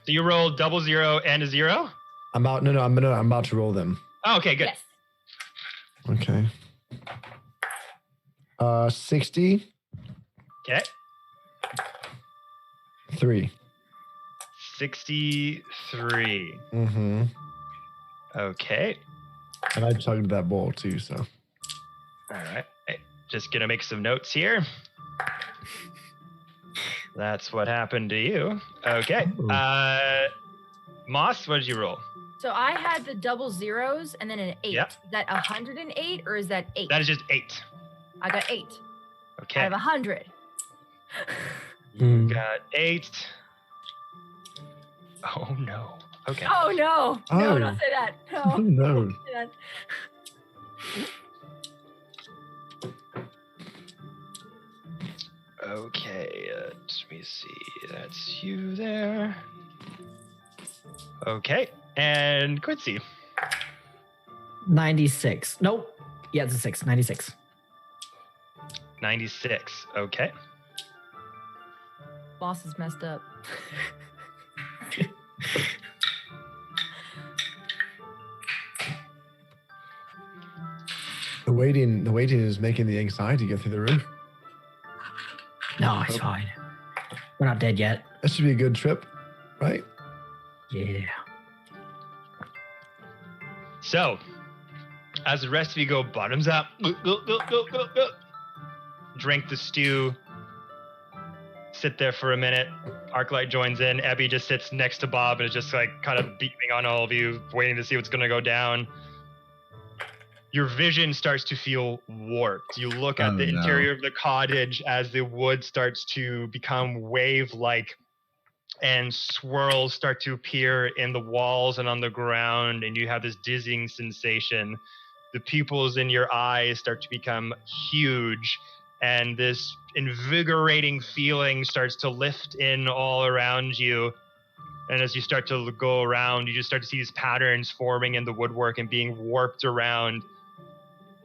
So you roll double 0 and a 0? I'm about to roll them. Oh, okay, good. Yes. Okay. 60. Okay. 3. 63. Mm-hmm. Okay. And I chugged that bowl too, so. All right. Just gonna make some notes here. That's what happened to you. Okay. Moss, what did you roll? So I had the double zeros and then an 8. Yep. Is that 108 or is that 8? That is just 8. I got 8. Okay. I have 100. You got 8. Oh no. Okay. Oh no! No, don't say that. No. No. Don't say that. Okay, let me see. That's you there. Okay, and Quincy. 96. Nope. Yeah, it's a 6. 96. 96. Okay. Boss is messed up. The waiting is making the anxiety go through the roof. No, it's fine. We're not dead yet. That should be a good trip, right? Yeah. So, as the rest of you go bottoms up, drink the stew, sit there for a minute. Arclight joins in. Ebby just sits next to Bob and is just like kind of beaming on all of you, waiting to see what's going to go down. Your vision starts to feel warped. You look at the interior of the cottage as the wood starts to become wave-like, and swirls start to appear in the walls and on the ground, and you have this dizzying sensation. The pupils in your eyes start to become huge, and this invigorating feeling starts to lift in all around you. And as you start to go around, you just start to see these patterns forming in the woodwork and being warped around.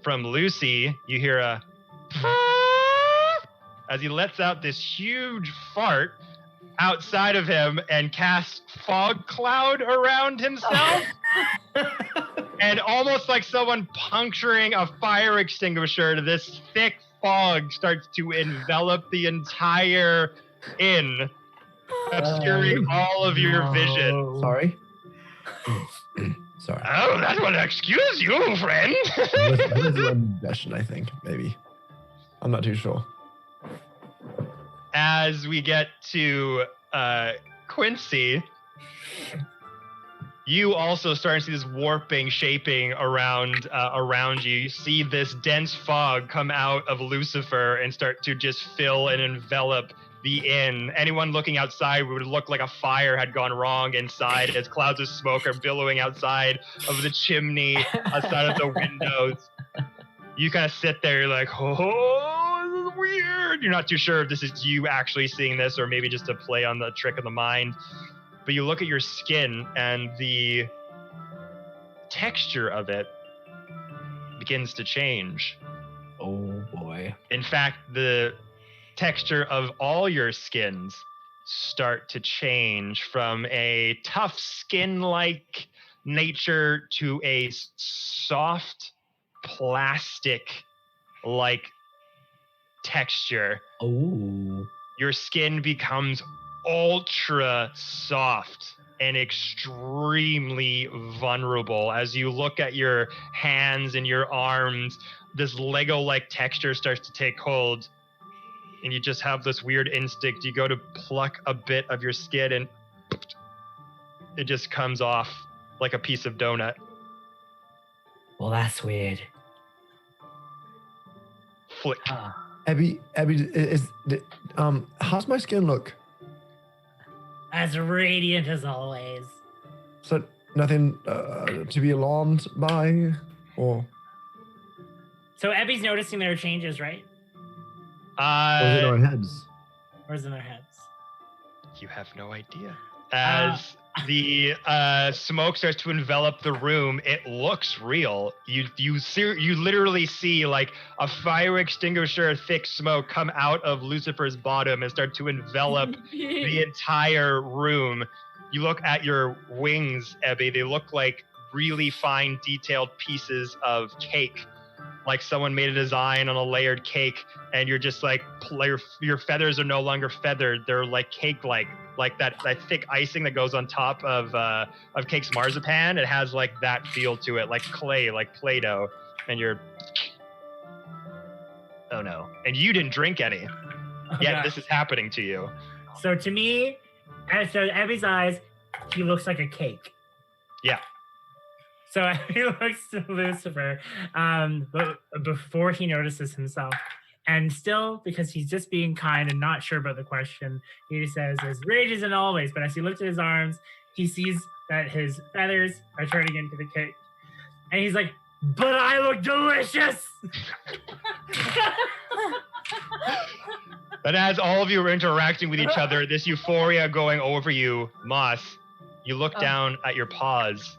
From Lucy, you hear a as he lets out this huge fart outside of him and casts fog cloud around himself. And almost like someone puncturing a fire extinguisher, this thick fog starts to envelop the entire inn, obscuring all of your vision. Sorry. Sorry. Oh, that will excuse you, friend. That was indigestion, I think, maybe. I'm not too sure. As we get to Quincy, you also start to see this warping, shaping around you. You see this dense fog come out of Lucifer and start to just fill and envelop the inn. Anyone looking outside would look like a fire had gone wrong inside as clouds of smoke are billowing outside of the chimney, outside of the windows. You kind of sit there, you're like, oh, this is weird. You're not too sure if this is you actually seeing this or maybe just a play on the trick of the mind. But you look at your skin and the texture of it begins to change. Oh boy. In fact, the texture of all your skins start to change from a tough skin-like nature to a soft plastic-like texture. Oh. Your skin becomes ultra soft and extremely vulnerable. As you look at your hands and your arms, this Lego-like texture starts to take hold. And you just have this weird instinct. You go to pluck a bit of your skin and it just comes off like a piece of donut. Well, that's weird. Flick. Abby, how's my skin look? as radiant as always. So nothing to be alarmed by, or So Ebby's noticing there are changes, right? or is it in our heads? Or is it in their heads? You have no idea. As the smoke starts to envelop the room, it looks real. You literally see like a fire extinguisher thick smoke come out of Lucifer's bottom and start to envelop the entire room. You look at your wings, Ebby. They look like really fine, detailed pieces of cake. Like someone made a design on a layered cake, and you're just like, your feathers are no longer feathered. They're like cake-like, like that thick icing that goes on top of cake's marzipan. It has like that feel to it, like clay, like Play-Doh. And you're, oh no. And you didn't drink any. Yet this is happening to you. So to me, so Ebby's eyes, he looks like a cake. Yeah. So he looks to Lucifer, but before he notices himself. And still, because he's just being kind and not sure about the question, he says, as rages and always. But as he looks at his arms, he sees that his feathers are turning into the cake. And he's like, but I look delicious! But as all of you are interacting with each other, this euphoria going over you, Moss, you look down at your paws,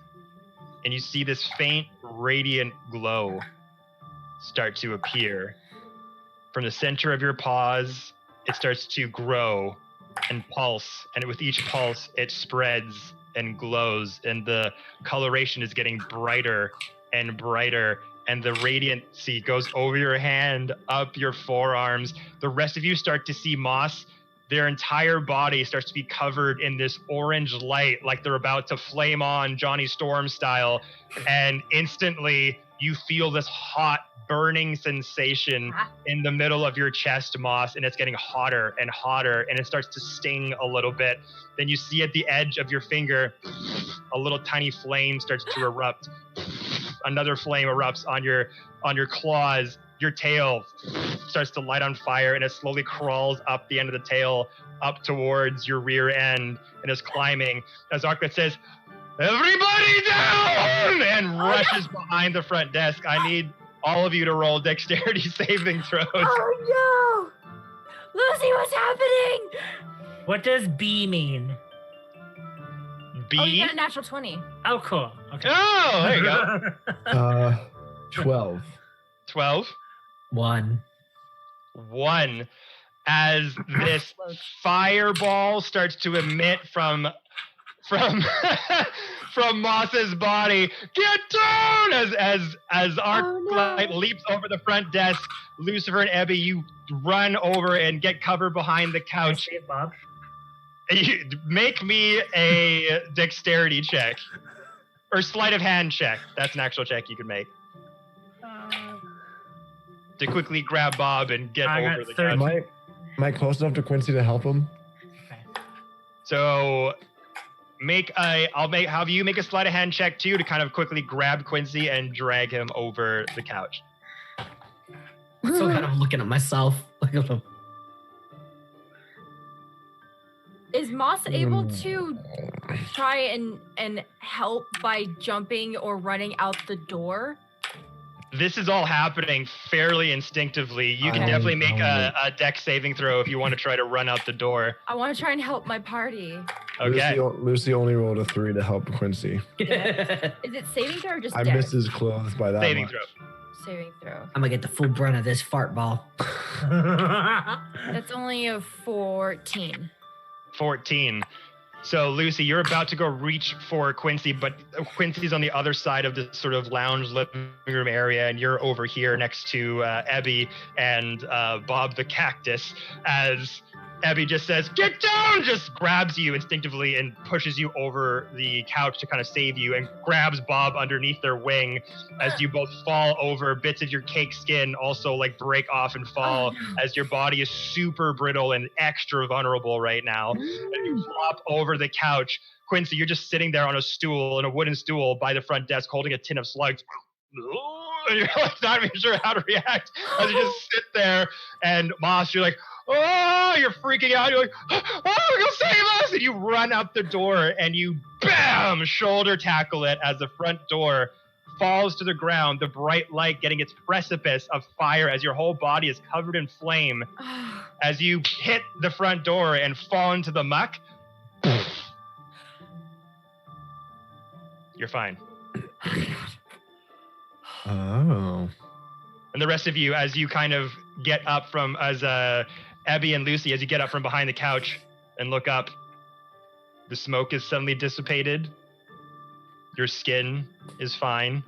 and you see this faint, radiant glow start to appear. From the center of your paws, it starts to grow and pulse, and with each pulse, it spreads and glows, and the coloration is getting brighter and brighter, and the radiancy goes over your hand, up your forearms. The rest of you start to see Moss. Their entire body starts to be covered in this orange light, like they're about to flame on Johnny Storm style. And instantly you feel this hot, burning sensation in the middle of your chest, Moss, and it's getting hotter and hotter, and it starts to sting a little bit. Then you see at the edge of your finger, a little tiny flame starts to erupt. Another flame erupts on your claws. Your tail starts to light on fire, and it slowly crawls up the end of the tail, up towards your rear end, and is climbing. As Arclet says, "Everybody down!" and rushes behind the front desk. I need all of you to roll dexterity saving throws. Oh no! Lucy, what's happening? What does B mean? B? Oh, you got a natural 20. Oh, cool. Okay. Oh, there you go. 12. 12. 1. As this fireball starts to emit from Moss's body. Get down! As Arclight leaps over the front desk, Lucifer and Ebby, you run over and get covered behind the couch. Bob. Make me a dexterity check. Or sleight of hand check. That's an actual check you can make. To quickly grab Bob and get over the couch. Am I close enough to Quincy to help him? Okay. So have you make a sleight of hand check too to kind of quickly grab Quincy and drag him over the couch. So kind of looking at myself. Is Moss able to try and help by jumping or running out the door? This is all happening fairly instinctively. You can definitely make a dex saving throw if you want to try to run out the door. I want to try and help my party. Okay. Lucy only rolled a 3 to help Quincy. Yeah. Is it saving throw or just I dex? missed his clothes by that Saving much. throw. Saving throw. I'm gonna get the full brunt of this fart ball. That's only a 14. 14. So Lucy, you're about to go reach for Quincy, but Quincy's on the other side of this sort of lounge living room area, and you're over here next to Ebby and Bob the Cactus, as Ebby just says, "Get down!" just grabs you instinctively and pushes you over the couch to kind of save you, and grabs Bob underneath their wing as you both fall over. Bits of your cake skin also like break off and fall as your body is super brittle and extra vulnerable right now. And you flop over the couch. Quincy, you're just sitting there on a stool, on a wooden stool by the front desk, holding a tin of slugs. and you're like not even sure how to react as you just sit there. And Moss, you're like, oh, you're freaking out. You're like, oh, go save us! And you run out the door and you bam shoulder tackle it as the front door falls to the ground, the bright light getting its precipice of fire as your whole body is covered in flame. As you hit the front door and fall into the muck, you're fine. Oh. And the rest of you, as you kind of get up from, as Abby and Lucy, as you get up from behind the couch and look up, the smoke is suddenly dissipated. Your skin is fine.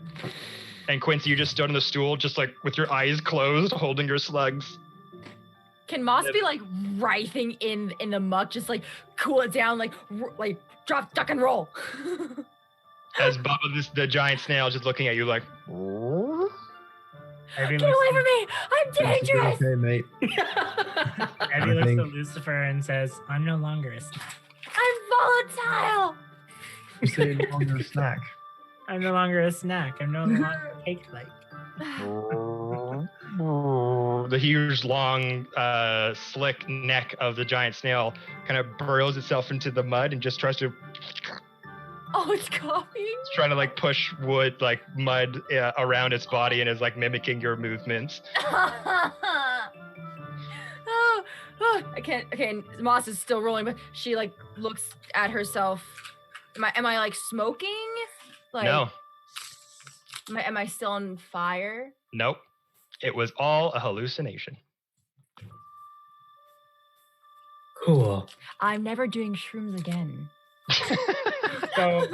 And Quincy, you just stood on the stool, just like with your eyes closed, holding your slugs. Can Moss be like writhing in the muck, just like cool it down, like drop, duck, and roll? As Bob, the giant snail, is just looking at you like, Abby Get away from me! I'm dangerous! Okay, mate. Abby looks at Lucifer and says, I'm no longer a snack. I'm volatile! You say no longer a snack. I'm no longer a snack. I'm no longer a cake-like. the huge, long, slick neck of the giant snail kind of burrows itself into the mud and just tries to... Oh, it's coughing? It's trying to like push wood, like mud around its body and is like mimicking your movements. I can't. Okay, Moss is still rolling, but she like looks at herself. Am I like smoking? Like, No. Am I still on fire? Nope. It was all a hallucination. Cool. I'm never doing shrooms again. So,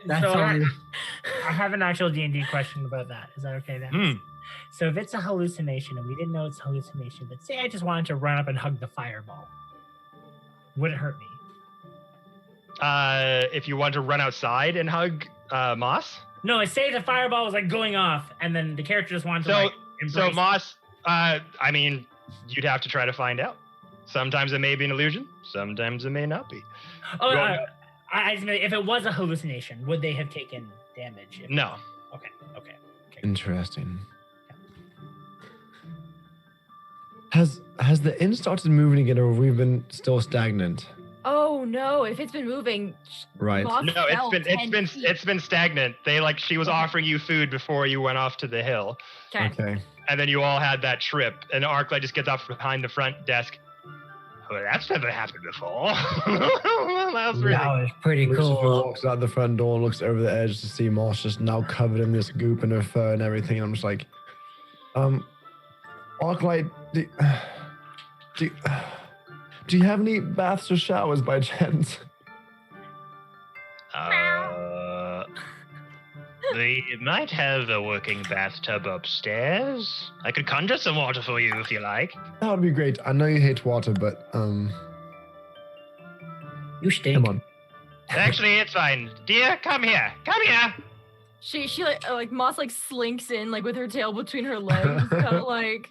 That's so only... I have an actual D&D question about that. Is that okay then? So if it's a hallucination and we didn't know it's a hallucination, but say I just wanted to run up and hug the fireball, would it hurt me? If you want to run outside and hug Moss? No, I say the fireball was like going off and then the character just wanted to So Moss, I mean, you'd have to try to find out. Sometimes it may be an illusion. Sometimes it may not be. Oh, I just mean, if it was a hallucination, would they have taken damage? No. Okay. Interesting. Has the inn started moving again, or have we been still stagnant? Oh no! If it's been moving, Right. Moss No, fell 10 feet. it's been stagnant. She was offering you food before you went off to the hill. Okay. And then you all had that trip, and Arclight just gets up behind the front desk. Well, that's never happened before. That was pretty Lucifer cool. walks out the front door and looks over the edge to see Moss just now covered in this goop and her fur and everything. And I'm just like, Arclight, do you have any baths or showers by chance? We might have a working bathtub upstairs. I could conjure some water for you if you like. That would be great. I know you hate water, but You stink. come on. Actually, it's fine. Dear, come here. Come here. She like Moss like slinks in like with her tail between her legs, kind of like.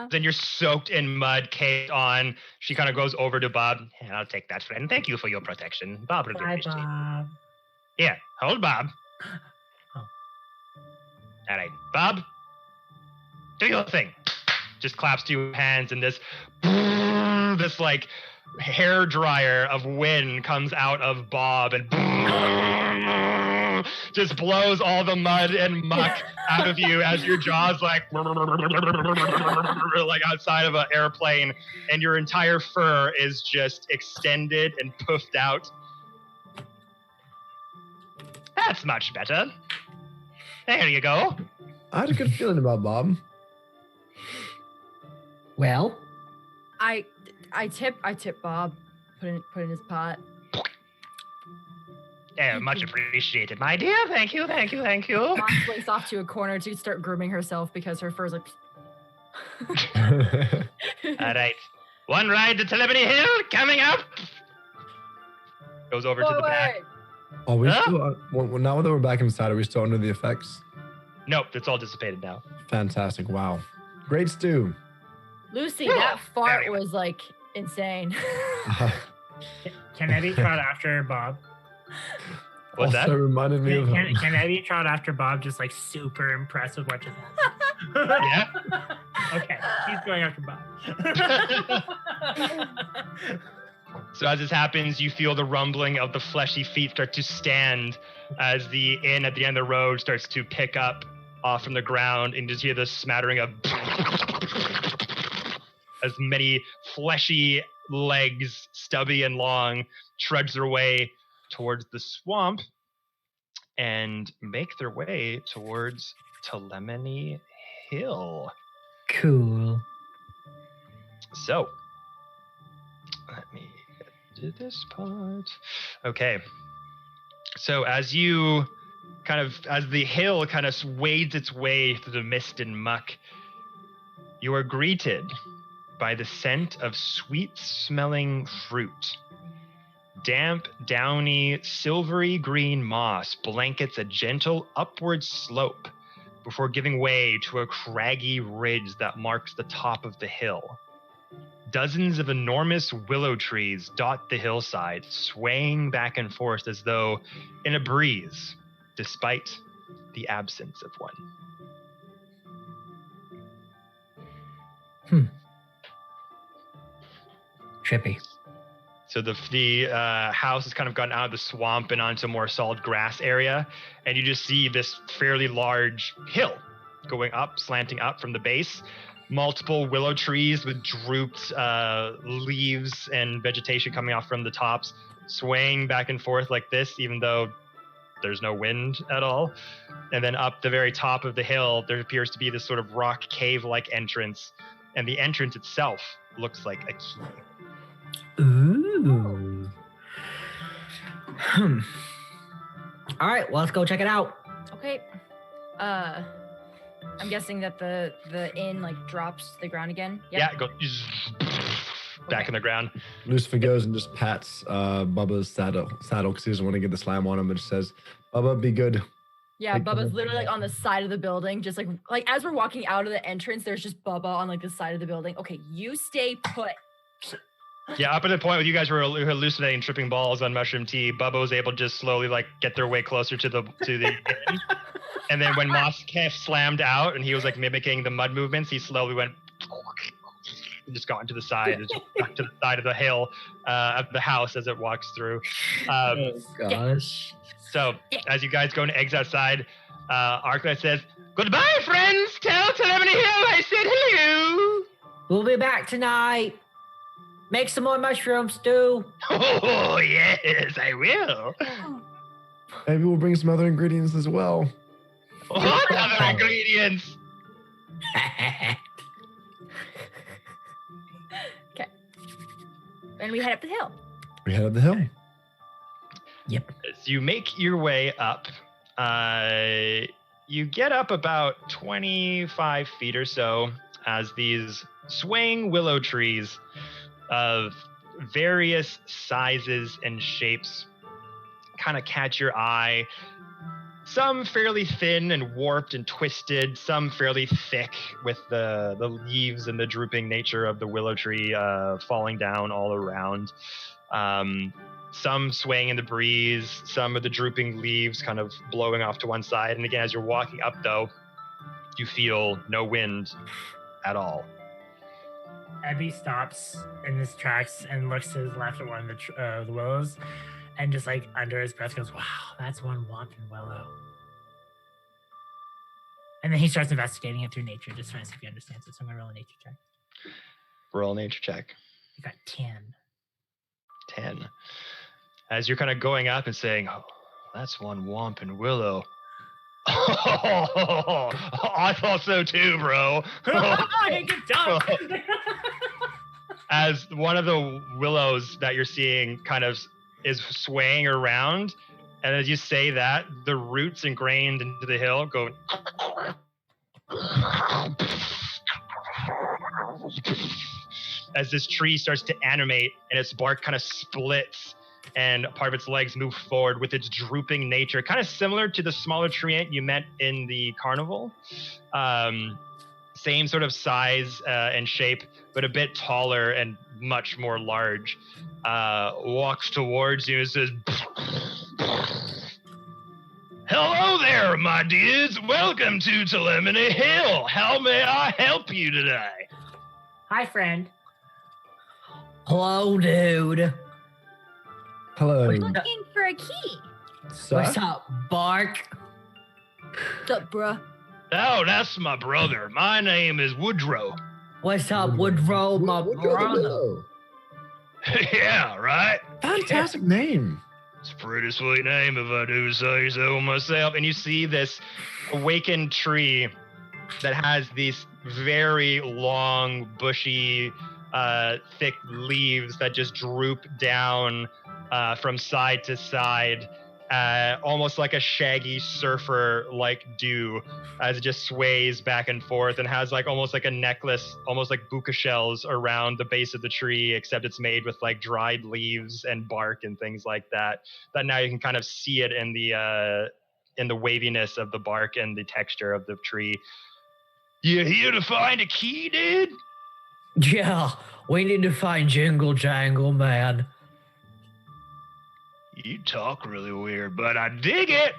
Then you're soaked in mud, caked on. She kind of goes over to Bob. Yeah, I'll take that, friend. Thank you for your protection. Bob will Bye, appreciate it. Bob. Here, hold Bob. Oh. All right, Bob, do your thing. Just claps two hands, and this like hair dryer of wind comes out of Bob and just blows all the mud and muck out of you as your jaw's like outside of an airplane, and your entire fur is just extended and puffed out. That's much better. There you go. I had a good feeling about Bob. Well, I tip Bob, put in his pot. Yeah, much appreciated, my dear. Thank you. Moss slinks off to a corner to start grooming herself because her fur's like. All right. One ride to Telemony Hill coming up. Goes over to the back. Forward. Are we Huh? still, now that we're back inside, are we still under the effects? Nope, it's all dissipated now. Fantastic. Wow. Great stew. Lucy, that fart Anyway. was like insane. Can Eddie trot after Bob? What's also that? reminded me of Can Eddie trot after Bob, just like super impressed with what just happened? Yeah. Okay, he's going after Bob. So as this happens, you feel the rumbling of the fleshy feet start to stand as the inn at the end of the road starts to pick up off from the ground, and just hear the smattering of as many fleshy legs, stubby and long, trudge their way towards the swamp and make their way towards Telemony Hill. Cool. So, let me do this part. Okay. So as you as the hill kind of wades its way through the mist and muck, you are greeted by the scent of sweet-smelling fruit. Damp, downy, silvery green moss blankets a gentle upward slope before giving way to a craggy ridge that marks the top of the hill. Dozens of enormous willow trees dot the hillside, swaying back and forth as though in a breeze, despite the absence of one. Trippy. So the house has kind of gotten out of the swamp and onto a more solid grass area, and you just see this fairly large hill going up, slanting up from the base. Multiple willow trees with drooped leaves and vegetation coming off from the tops, swaying back and forth like this, even though there's no wind at all. And then up the very top of the hill, there appears to be this sort of rock cave-like entrance, and the entrance itself looks like a key. Ooh. All right, well, let's go check it out. Okay. I'm guessing that the inn like drops to the ground again. Yep. Yeah, go back in the ground. Lucifer goes and just pats Bubba's saddle because he doesn't want to get the slam on him, but just says, Bubba, be good. Yeah, Bubba's literally like on the side of the building, just like as we're walking out of the entrance, there's just Bubba on like the side of the building. Okay, you stay put. Yeah, up at the point where you guys were hallucinating, tripping balls on mushroom tea, Bubba was able to just slowly like get their way closer to the and then when Moss Kef slammed out and he was like mimicking the mud movements, he slowly went and just got into the side, just back to the side of the hill of the house as it walks through. Oh gosh. So as you guys go and exit outside, Arclight says, "Goodbye, friends. Tell Telemony Hill I said hello." We'll be back tonight. Make some more mushroom stew. Oh, yes, I will. Maybe we'll bring some other ingredients as well. What other ingredients? Okay. And we head up the hill. We head up the hill. Yep. As you make your way up, you get up about 25 feet or so as these swaying willow trees of various sizes and shapes kind of catch your eye. Some fairly thin and warped and twisted, some fairly thick with the leaves and the drooping nature of the willow tree falling down all around. Some swaying in the breeze, some of the drooping leaves kind of blowing off to one side. And again, as you're walking up though, you feel no wind at all. Abby stops in his tracks and looks to his left at one of the willows, and just like under his breath goes, "Wow, that's one whopping willow." And then he starts investigating it through nature, just trying to see if he understands it. So I'm gonna roll a nature check. Roll a nature check. I got 10. 10. As you're kind of going up and saying, "Oh, that's one whomping willow." Oh, I thought so too, bro. Good job. As one of the willows that you're seeing kind of is swaying around, and as you say that, the roots ingrained into the hill go as this tree starts to animate and its bark kind of splits and part of its legs move forward with its drooping nature, kind of similar to the smaller tree ant you met in the carnival. Same sort of size and shape, but a bit taller and much more large. Walks towards you and says, Hello there, my dears. Welcome to Telemony Hill. How may I help you today? Hi, friend. Hello, dude. Hello. Looking for a key. Sir? What's up, Bark? What's up, bruh? Oh, that's my brother. My name is Woodrow. What's up, Woodrow, my brother? Hello. Yeah, right? Fantastic name. It's a pretty sweet name if I do say so myself. And you see this awakened tree that has these very long, bushy, thick leaves that just droop down from side to side, almost like a shaggy surfer like dew, as it just sways back and forth and has like almost like a necklace, almost like buka shells around the base of the tree, except it's made with like dried leaves and bark and things like that. But now you can kind of see it in the waviness of the bark and the texture of the tree. You here to find a key, dude? Yeah, we need to find Jingle Jangle, man. You talk really weird, but I dig it.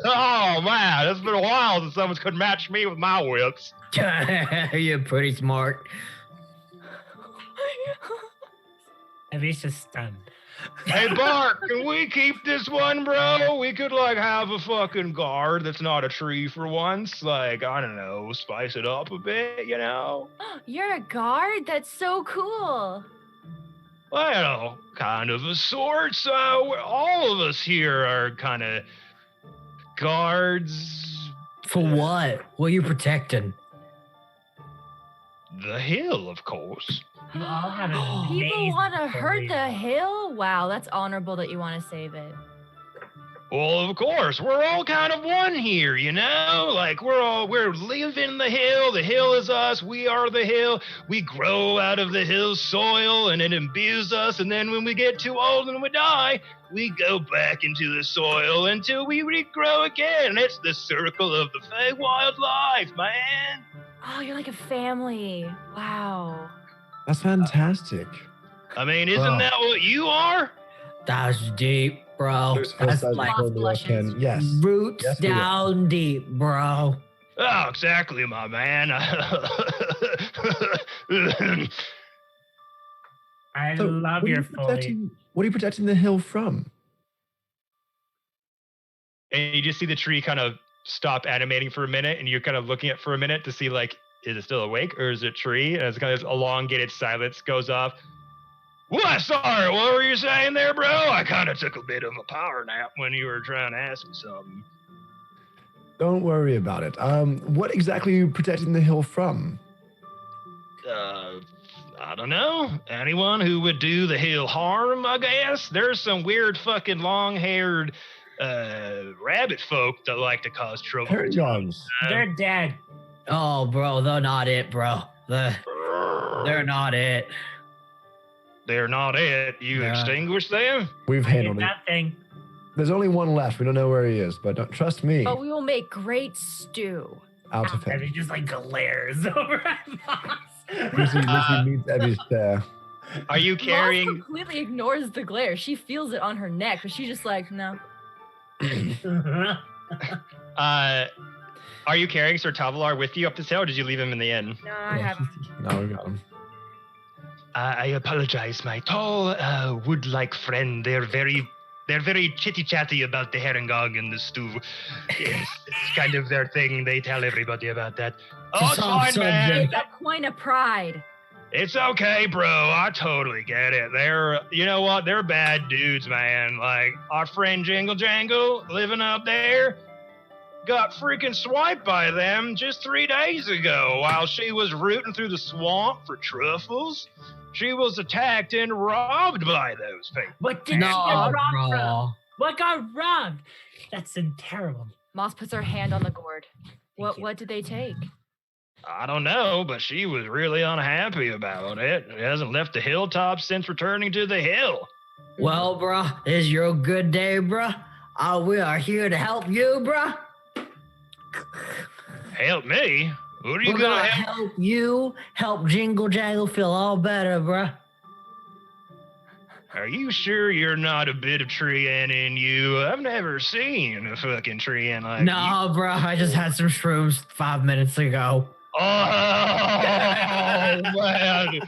Oh man, it's been a while since someone could match me with my wits. You're pretty smart. Evie's just stunned. Hey Bart, can we keep this one, bro? We could like have a fucking guard that's not a tree for once. Like, I don't know, spice it up a bit, you know? You're a guard? That's so cool. Well, kind of a sort. So all of us here are kind of guards. For what? What are you protecting? The hill, of course. You all have an People amazing want to hurt story. the hill? Wow, that's honorable that you want to save it. Well, of course, we're all kind of one here, you know? Like we're living the hill. The hill is us. We are the hill. We grow out of the hill's soil and it imbues us. And then when we get too old and we die, we go back into the soil until we regrow again. It's the circle of the Feywild life, man. Oh, you're like a family. Wow. That's fantastic. I mean, isn't Wow. that what you are? That's deep, bro. That's like Yes. roots Yes, we do. down deep, bro. Oh, exactly, my man. I So, love what are your you fully. protecting- What are you protecting the hill from? And you just see the tree kind of stop animating for a minute, and you're kind of looking at it for a minute to see, like, is it still awake or is it tree? And it's kind of this elongated silence goes off. What? Sorry, what were you saying there, bro? I kind of took a bit of a power nap when you were trying to ask me something. Don't worry about it. What exactly are you protecting the hill from? I don't know. Anyone who would do the hill harm, I guess? There's some weird fucking long-haired rabbit folk that like to cause trouble. Paradogs. They're dead. Oh, bro, they're not it, bro. They're not it. They're not it. You Yeah. extinguish them? We've I did handled it. nothing. There's only one left. We don't know where he is, but don't trust me. But we will make great stew. Out of And him. he just like glares over at Moss. Lucy meets Evie's stare. Are you Moss carrying... completely ignores the glare. She feels it on her neck, but she's just like, no. Are you carrying Sir Tavalar with you up this hill, or did you leave him in the inn? No, I haven't. Now we got him. I apologize, my tall, wood-like friend. They're very chitty-chatty about the herringog and the stew. It's kind of their thing. They tell everybody about that. Oh, it's Soft fine, man. subject. It's a point of pride. It's okay, bro. I totally get it. You know what? They're bad dudes, man. Like, our friend Jingle Jangle living up there got freaking swiped by them just 3 days ago while she was rooting through the swamp for truffles. She was attacked and robbed by those people. What did she No, get robbed from? bro. What got robbed? That's terrible. Moss puts her hand on the gourd. Thank you. What did they take? I don't know, but she was really unhappy about it. She hasn't left the hilltop since returning to the hill. Well, bro, is your good day, bro? We are here to help you, bro. Help me? What are you We're gonna gonna help? help you, help Jingle Jangle feel all better, bro. Are you sure you're not a bit of treant in you? I've never seen a fucking treant like you. No, bro, I just had some shrooms 5 minutes ago. Oh, man.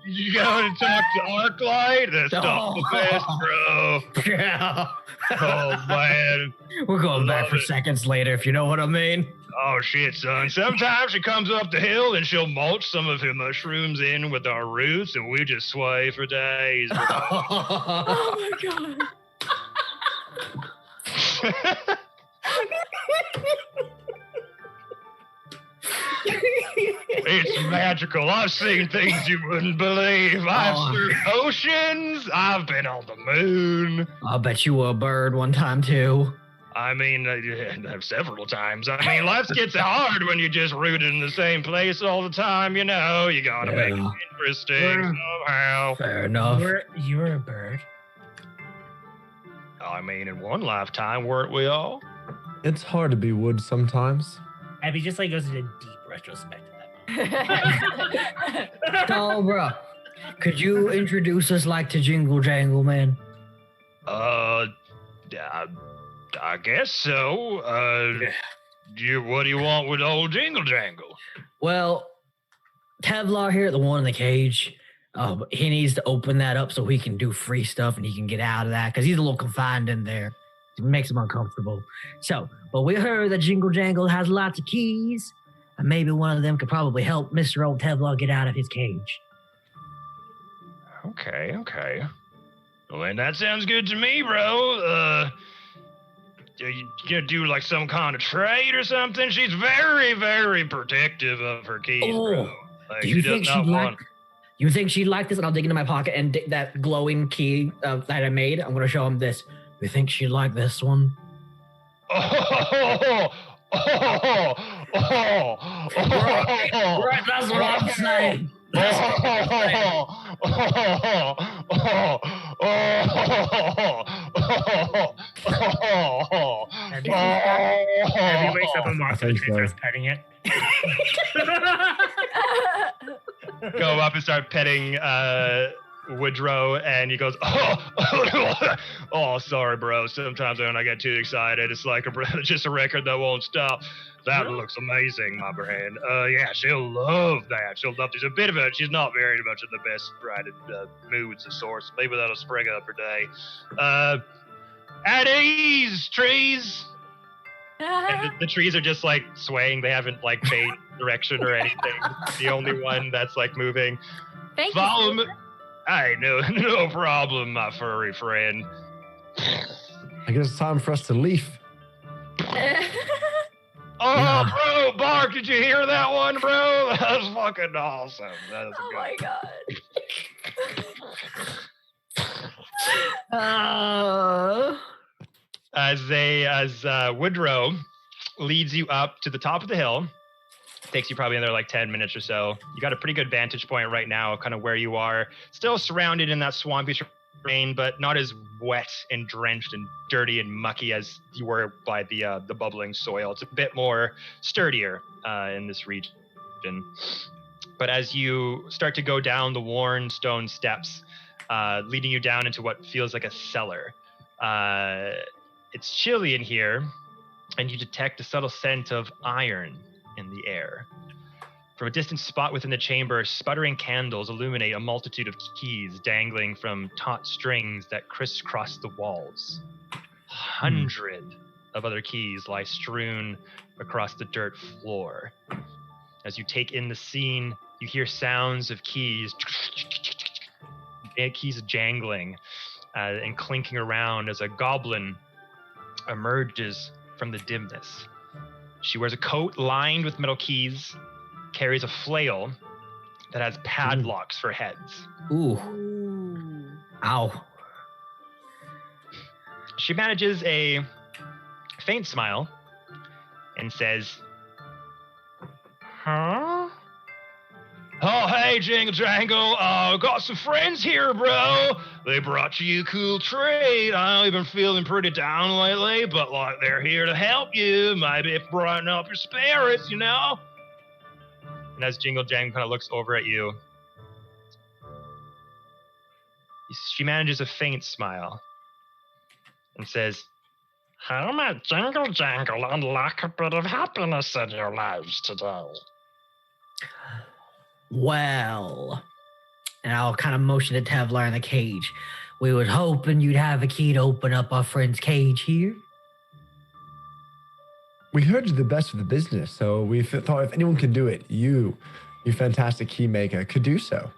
You go and talk to Arclight? That's not the best, bro. Yeah. Oh, man. We're going back Love for it. seconds later, if you know what I mean. Oh, shit, son. Sometimes she comes up the hill and she'll mulch some of her mushrooms in with our roots, and we just sway for days. Bro. Oh my god. It's magical. I've seen things you wouldn't believe. I've surfed oceans. I've been on the moon. I'll bet you were a bird one time, too. I mean, several times. I mean, life gets hard when you're just rooted in the same place all the time. You know, you gotta make it interesting somehow. Fair enough. You're a bird. I mean, in one lifetime, weren't we all? It's hard to be wood sometimes. Abby just like goes into deep retrospect at So, bro, could you introduce us like to Jingle Jangle, man? I guess so. What do you want with old Jingle Jangle? Well, Tevlar here, the one in the cage, he needs to open that up so he can do free stuff and he can get out of that because he's a little confined in there. It makes him uncomfortable. So, but we heard that Jingle Jangle has lots of keys, and maybe one of them could probably help Mr. Old Tevlar get out of his cage. Okay. Well, then that sounds good to me, bro. Are you gonna do like some kind of trade or something? She's very, very protective of her keys, bro. Like, Do you think she'd like? You think she'd like this? And I'll dig into my pocket and dig that glowing key that I made. I'm gonna show him this. You think she'd like this one? Right, That's what I'm saying. Abby wakes up and walks to the tree, starts petting it. Go up and start petting Woodrow, and he goes, oh, sorry, bro. Sometimes when I get too excited, it's like just a record that won't stop. That looks amazing, my friend. Yeah, she'll love that. She'll love. There's a bit of it. She's not very much in the best moods of sorts. Maybe that'll spring up her day. At ease, trees. And the trees are just like swaying. They haven't like changed direction or anything. The only one that's like moving. Thank Follow you. me. Hey, no problem, my furry friend. I guess it's time for us to leave. Oh, bro, Bark, did you hear that one, bro? That was fucking awesome. That was Oh good. my god. As Woodrow leads you up to the top of the hill, takes you probably another like 10 minutes or so. You got a pretty good vantage point right now, kind of where you are. Still surrounded in that swampy terrain, but not as wet and drenched and dirty and mucky as you were by the bubbling soil. It's a bit more sturdier in this region. But as you start to go down the worn stone steps, leading you down into what feels like a cellar, it's chilly in here, and you detect a subtle scent of iron in the air. From a distant spot within the chamber, sputtering candles illuminate a multitude of keys dangling from taut strings that crisscross the walls. 100 of other keys lie strewn across the dirt floor. As you take in the scene, you hear sounds of keys jangling and clinking around as a goblin emerges from the dimness. She wears a coat lined with metal keys, carries a flail that has padlocks for heads. Ooh. Ow. She manages a faint smile and says, huh? Oh, hey, Jingle Jangle. Got some friends here, bro. They brought you a cool treat. I know you've been feeling pretty down lately, but like they're here to help you. Maybe brighten up your spirits, you know? And as Jingle Jangle kind of looks over at you, you she manages a faint smile and says, "How might Jingle Jangle unlock a bit of happiness in your lives today?" Well, and I'll kind of motion to Tevlar in the cage. We was hoping you'd have a key to open up our friend's cage here. We heard you're the best of the business, so we thought if anyone could do it, you fantastic key maker, could do so.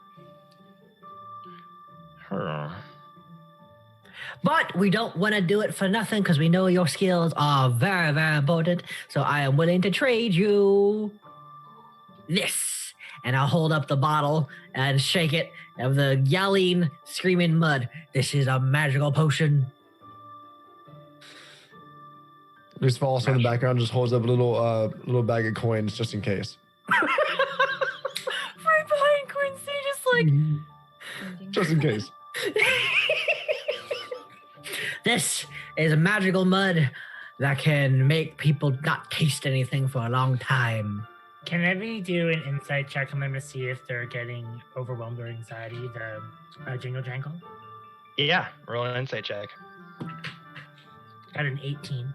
But we don't want to do it for nothing because we know your skills are very, very important. So I am willing to trade you this. And I'll hold up the bottle and shake it of the yelling, screaming mud. This is a magical potion. Lucifer also in the background just holds up a little bag of coins just in case. Right behind Quincy, just like... Just in case. This is a magical mud that can make people not taste anything for a long time. Can Evie do an insight check on them to see if they're getting overwhelmed or anxiety, the Jingle Jangle? Yeah, roll an insight check. Got an 18.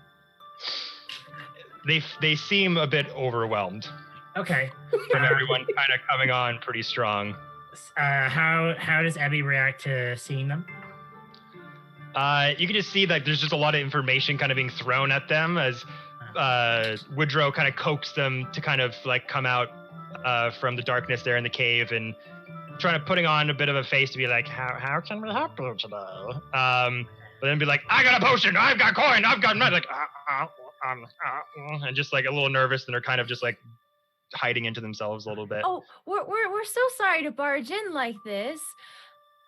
They seem a bit overwhelmed Okay. from everyone kind of coming on pretty strong. How does Evie react to seeing them? You can just see that there's just a lot of information kind of being thrown at them as Woodrow kind of coaxed them to kind of like come out from the darkness there in the cave and trying to putting on a bit of a face to be like, how can we help you today? But then be like, I got a potion, I've got coin, I've got money, like, and just like a little nervous, and they're kind of just like hiding into themselves a little bit. Oh, we're so sorry to barge in like this.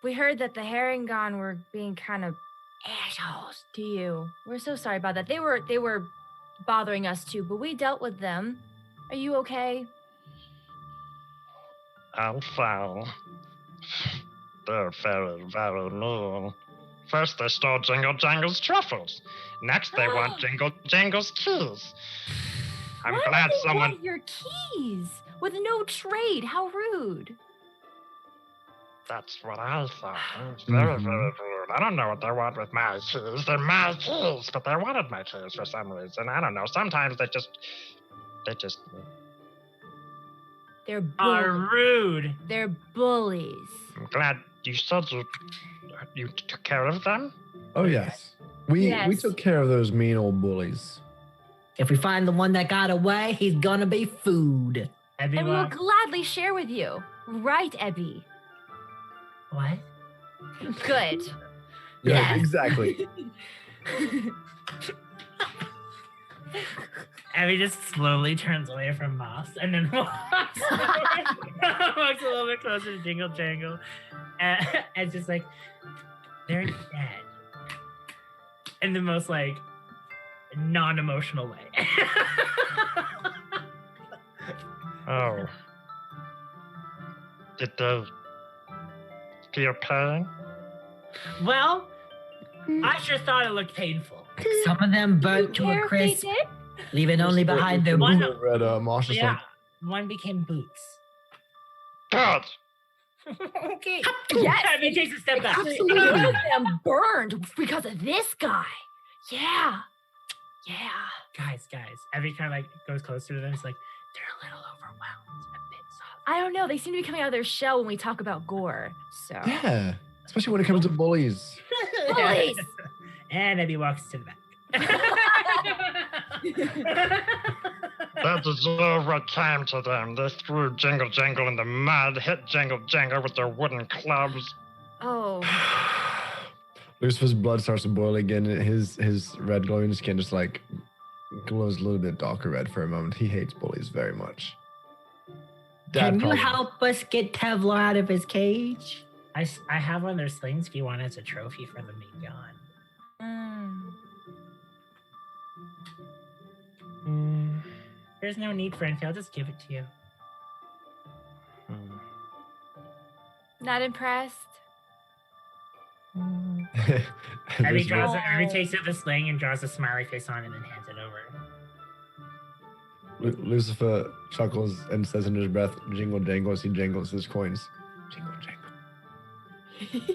We heard that the Herringon were being kind of assholes to you. We're so sorry about that. They were bothering us too, but we dealt with them. Are you okay? I'm fine. They're very, very mean. First they stole Jingle Jangle's truffles. Next they want Jingle Jangle's keys. I'm Why glad would they someone... want your keys with no trade. How rude. That's what I thought. It's very, very rude. I don't know what they want with my keys. They're my keys, but they wanted my keys for some reason. I don't know. Sometimes they just... They're Are bullies. rude. They're bullies. I'm glad you said you took care of them. Oh yes. We Yes. took care of those mean old bullies. If we find the one that got away, he's gonna be food. Evie, And we'll gladly share with you. Right, Ebby? what? Good. Yeah, Yeah. exactly. Evie just slowly turns away from Moss and then walks a little bit closer to Jingle Jangle. And just like, they're dead. In the most like non-emotional way. Oh. Did they feel pain? Well, I sure thought it looked painful. Some of them burnt to Care a if they crisp, did? leaving only behind their One- boot. Red Marshall Yeah, one became boots. Good. Okay. Yes. Evie takes a step back. Actually, one of them burned because of this guy. Yeah. Yeah. Guys. Evie kind of like goes closer to them. It's like, they're a little overwhelmed, a bit soft. I don't know. They seem to be coming out of their shell when we talk about gore. So. Yeah, especially when it comes to bullies. Bullies. And Evie walks to the back. They deserve what came to them. They threw Jingle Jangle in the mud, hit Jingle Jangle with their wooden clubs. Oh. Lucifer's blood starts to boil again. His red glowing skin just like glows a little bit darker red for a moment. He hates bullies very much. Can you probably- help us get Tevlar out of his cage? I have one of their slings if you want as a trophy for the main gun. There's no need for anything. I'll just give it to you. Not impressed. Evie Lucifer- Evie takes out the sling and draws a smiley face on it and then hands it over. Lucifer chuckles and says under his breath, "Jingle jangle," as he jangles his coins. Jingle jangle.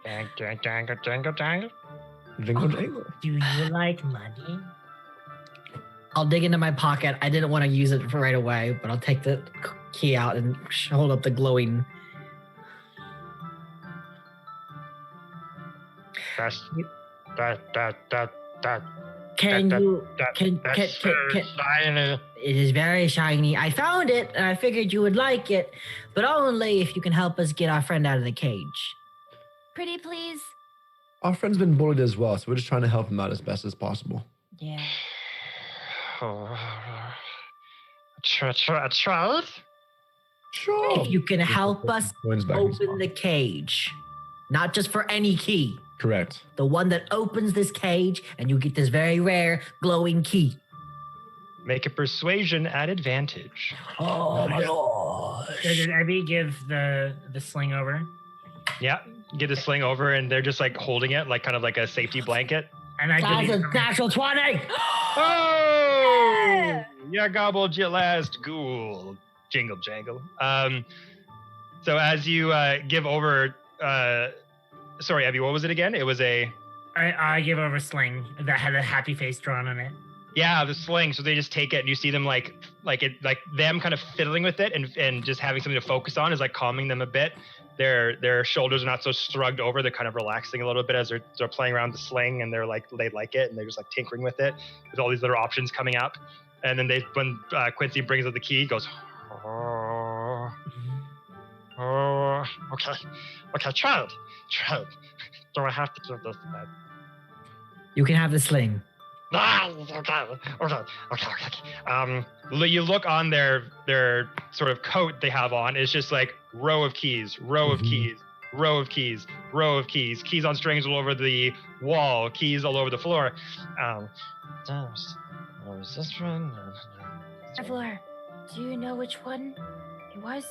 Jangle. Jingle jangle. Do you like money? I'll dig into my pocket. I didn't want to use it for right away, but I'll take the key out and hold up the glowing. That's Can you? Can shiny. it is very shiny. I found it, and I figured you would like it, but only if you can help us get our friend out of the cage. Pretty please. Our friend's been bullied as well, so we're just trying to help him out as best as possible. Yeah. Tried? Sure. If you can help us Coins back in his open the pocket. cage, not just for any key, Correct. the one that opens this cage, and you get this very rare glowing key. Make a persuasion at advantage. Oh my So gosh. did Abby give the sling over? Yeah, get the sling over, and they're just like holding it, like kind of like a safety blanket. And I That's give a natural 20. Oh, yeah, gobbled your last ghoul. Jingle jangle. So as you give over, sorry, Abby, what was it again? It was I give over sling that had a happy face drawn on it. yeah, the sling. So they just take it, and you see them like them kind of fiddling with it, and just having something to focus on is like calming them a bit. Their shoulders are not so shrugged over. They're kind of relaxing a little bit as they're playing around the sling, and they like it, and they're just like tinkering with it. There's all these other options coming up, and then when Quincy brings out the key, he goes, oh, okay, child. Do I have to do this then? You can have the sling. Okay. You look on their sort of coat they have on. It's just like row of keys, keys on strings all over the wall, keys all over the floor. There's this one. Evelyn, do you know which one it was?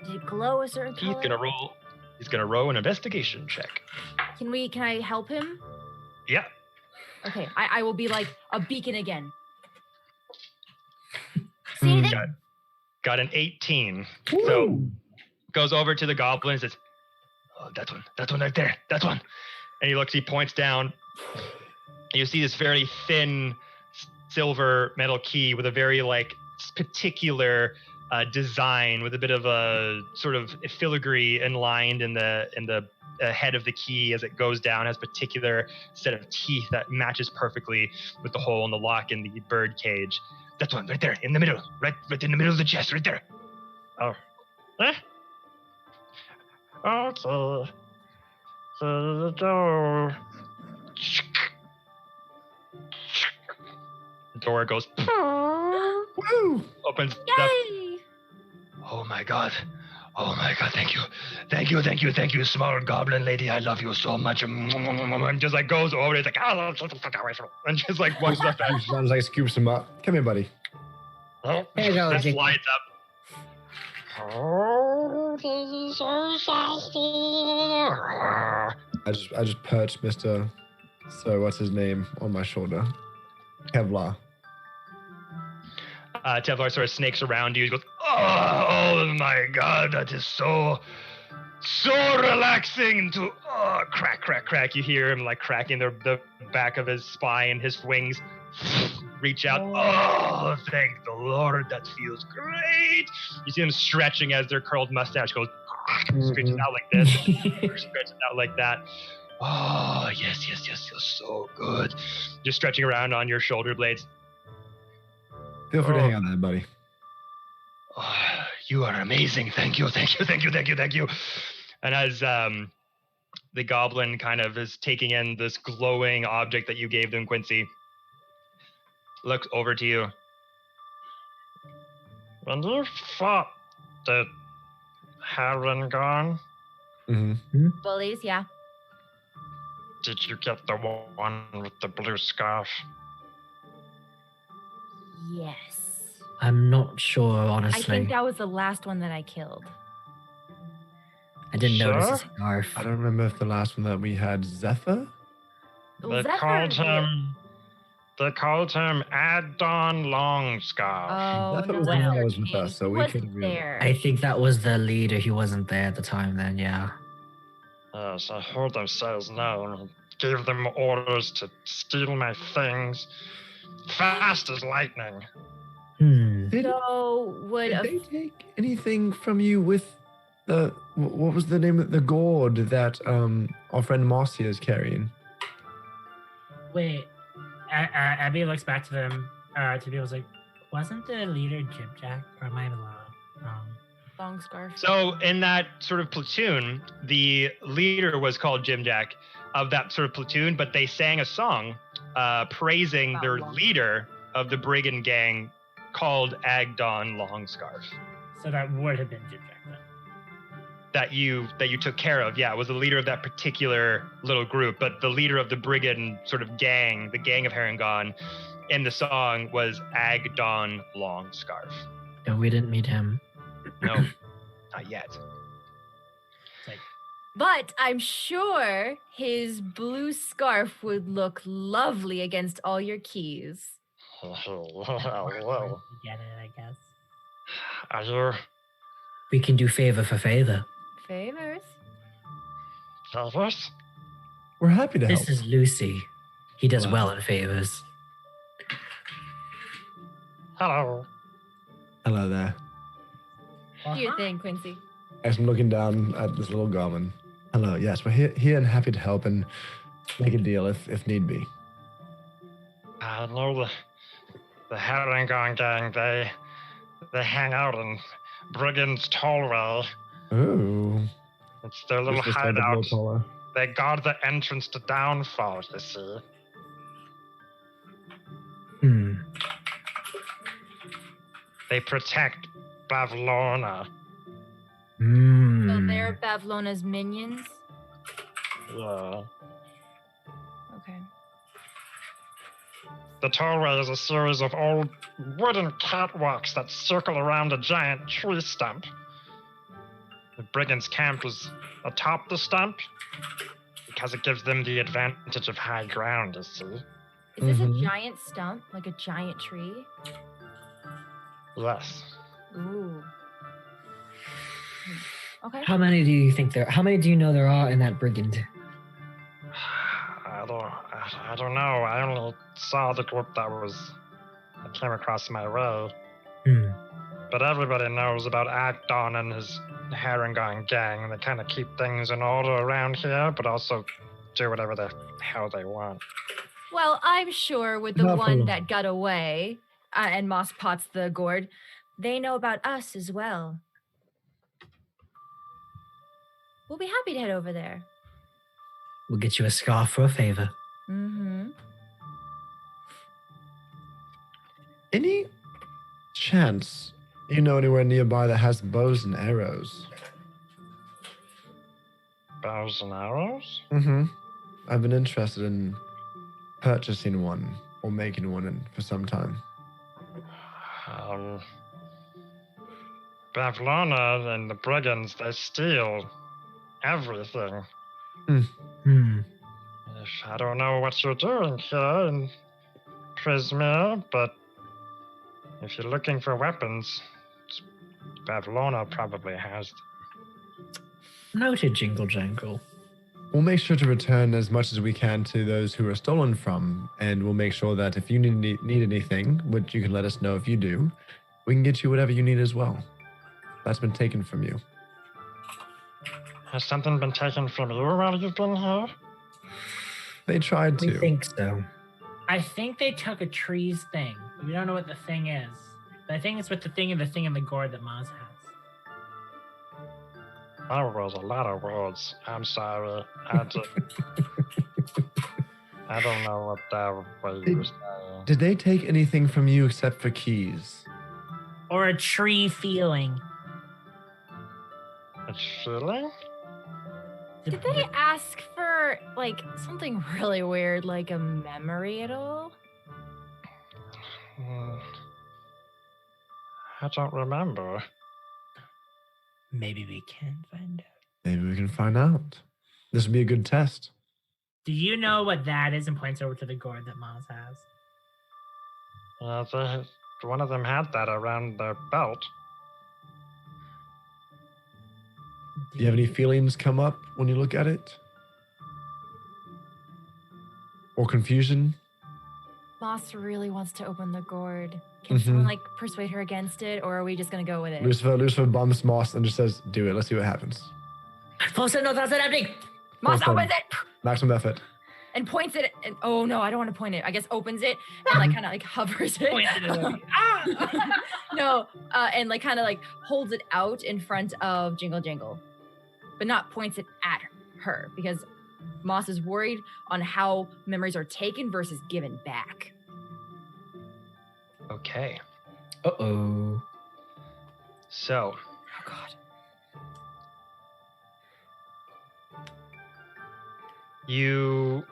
Did it glow a certain color? He's gonna roll an investigation check. Can I help him? Yeah. Okay, I will be like a beacon again. See anything? Got an 18. So goes over to the goblin and says, oh, that one right there, that one. And he points down. And you see this very thin silver metal key with a very like particular design, with a bit of a sort of filigree inlined in the head of the key as it goes down. Has a particular set of teeth that matches perfectly with the hole in the lock in the bird cage. That one right there in the middle, right in the middle of the chest, right there. Oh, okay. So the door. The door goes. Woo! Opens. Yay! Oh my god, thank you, small goblin lady, I love you so much. And just like goes over, it's like, and just like walks up back. Sounds like scoops him up. Come here, buddy. There you go, That Jingle. slides up. Oh, this is so saucy. I just perched Mr. So what's his name on my shoulder? Kevlar. Tevlar sort of snakes around you. He goes, oh my god, that is so relaxing to, crack. You hear him like cracking the back of his spine, his wings reach out. Oh, thank the Lord, that feels great. You see them stretching as their curled mustache goes, stretching out like this, stretching out like that. Oh, yes, feels so good. Just stretching around on your shoulder blades. Feel free to hang on there, buddy. Oh, you are amazing. Thank you. And as the goblin kind of is taking in this glowing object that you gave them, Quincy, looks over to you. When you fought the Heron gone, Bullies, yeah. did you get the one with the blue scarf? Yes. I'm not sure, honestly. I think that was the last one that I killed. I didn't notice Sure? his scarf. I don't remember if the last one that we had Zephyr. Was They that called her? him Addon Longscarf. Oh, Zephyr no was the one wonder that was with he us, so we wasn't couldn't really- there. I think that was the leader. He wasn't there at the time then, yeah. Yes, I heard them say his name. He gave them orders to steal my things fast as lightning. Did, So would did a they take anything from you with the what was the name of the gourd that our friend Marcia is carrying? Wait, Abby looks back to them. To people, like, wasn't the leader Jibjack, or am I wrong? long scarf? So in that sort of platoon, the leader was called Jim Jack of that sort of platoon, but they sang a song praising their leader of the brigand gang called Agdon Longscarf. So that would have been Jibjack then. That you took care of. Yeah, was the leader of that particular little group, but the leader of the brigand sort of gang, the gang of Harengon, in the song was Agdon Longscarf. No, we didn't meet him. No, not yet. It's like, But I'm sure his blue scarf would look lovely against all your keys. Well, you get it, I guess. are you We can do favor for favor. Favors? favors? We're happy to help. This is Lucy. He does Hello. well in favors. Hello. Hello there. Do your thing, Quincy. As I'm looking down at this little goblin. Hello, yes, we're here and happy to help and make a deal if need be. I know the Harengon gang, they hang out in Brigand's Tollway. Ooh. It's their little Just like the hideout. blue collar. They guard the entrance to Downfall, you see. They protect Bavlorna. So they're Bavlona's minions? Yeah. Okay. The Tollway is a series of old wooden catwalks that circle around a giant tree stump. The brigands' camp is atop the stump because it gives them the advantage of high ground, you see. Is this a giant stump? Like a giant tree? Yes. Ooh. Okay. How many do you think there? How many do you know there are in that brigand? I don't know. I only saw the group that came across my way. But everybody knows about Agdon and his Harengon gang. They kind of keep things in order around here, but also do whatever the hell they want. Well, I'm sure with the Not for one long. that got away, and Moss pots the gourd, they know about us as well. We'll be happy to head over there. We'll get you a scarf for a favor. Mm-hmm. Any chance you know anywhere nearby that has bows and arrows? Bows and arrows? I've been interested in purchasing one or making one for some time. Bavlorna and the brigands, they steal everything. I don't know what you're doing here in Prismere, but if you're looking for weapons, Bavlorna probably has them. Noted, Jingle Jangle. We'll make sure to return as much as we can to those who are stolen from, and we'll make sure that if you need anything, which you can let us know if you do, we can get you whatever you need as well. That's been taken from you. Has something been taken from you while you've been here? They tried We to. think so. I think they took a tree's thing. We don't know what the thing is. But I think it's with the thing in the gourd that Maz has. That was a lot of words. I'm sorry. I don't know what that was you were saying. Did they take anything from you except for keys? Or a tree feeling. A feeling? Did they ask for, like, something really weird, like a memory at all? I don't remember. Maybe we can find out. Maybe we can find out. This would be a good test. Do you know what that is? And points over to the gourd that Maz has. One of them had that around their belt. Do you have any feelings come up when you look at it? Or confusion? Moss really wants to open the gourd. Can someone like persuade her against it, or are we just gonna go with it? Lucifer bumps Moss and just says, do it. Let's see what happens. Moss opens it! Maximum effort. And points it, and oh no, I don't want to point it. I guess opens it and like kind of like hovers it. No, and like kind of like holds it out in front of Jingle, but not points it at her because Moss is worried on how memories are taken versus given back. Okay. Uh-oh. So. Oh God. You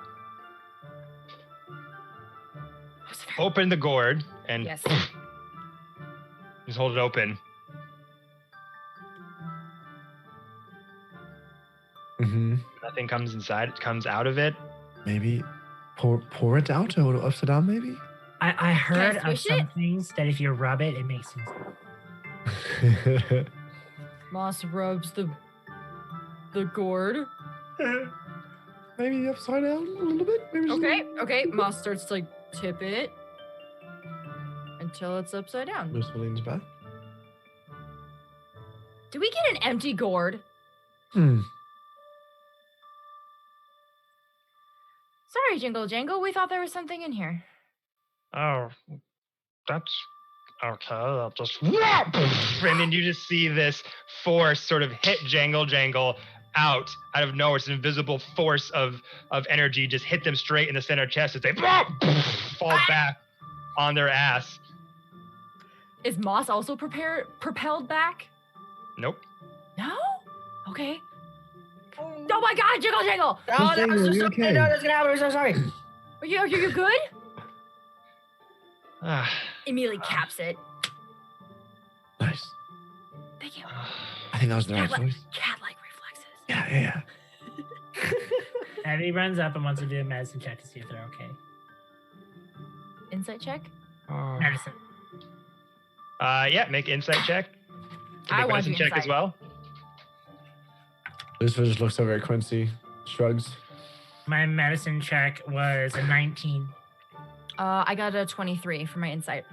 open the gourd and Yes. just hold it open. Nothing comes inside. It comes out of it. Maybe pour it out or upside down, maybe? I heard of squish some it? things that if you rub it, it makes things. Moss rubs the gourd. Maybe upside down a little bit. Maybe just a little- Okay. Moss starts to like tip it until it's upside down. Lucifer leans back. Do we get an empty gourd? Sorry, Jingle. We thought there was something in here. Oh, that's okay. I'll just and then you just see this force sort of hit Jangle out of nowhere. It's an invisible force of energy just hit them straight in the center chest as they fall back on their ass. Is Moss also propelled back? Nope. No? Okay. Oh my God, Jingle! Oh, that was Are just you something. okay? No, that's gonna happen. I'm so sorry. Are you good? Ah, Immediately caps it. Nice. Thank you. I think that was the right choice. Cat-like reflexes. Yeah. Abby runs up and wants to do a medicine check to see if they're okay. Insight check? Medicine. yeah, make insight check. I want medicine to check as well. Lucifer just looks over at Quincy, shrugs. My medicine check was a 19. I got a 23 for my insight.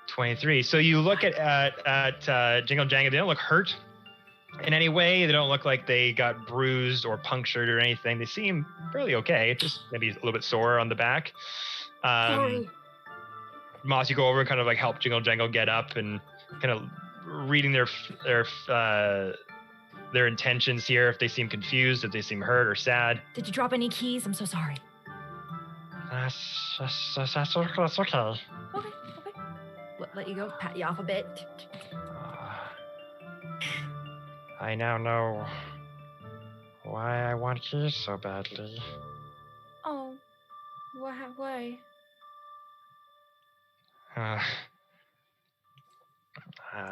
23. So you look at Jingle Jangle. They don't look hurt in any way. They don't look like they got bruised or punctured or anything. They seem fairly okay. Just maybe a little bit sore on the back. Sorry. Moss, you go over and kind of like help Jingle Jangle get up and kind of reading their intentions here. If they seem confused, if they seem hurt or sad. Did you drop any keys? I'm so sorry. That's okay. Okay. Let you go. Pat you off a bit. I now know why I want keys so badly. Oh. Why?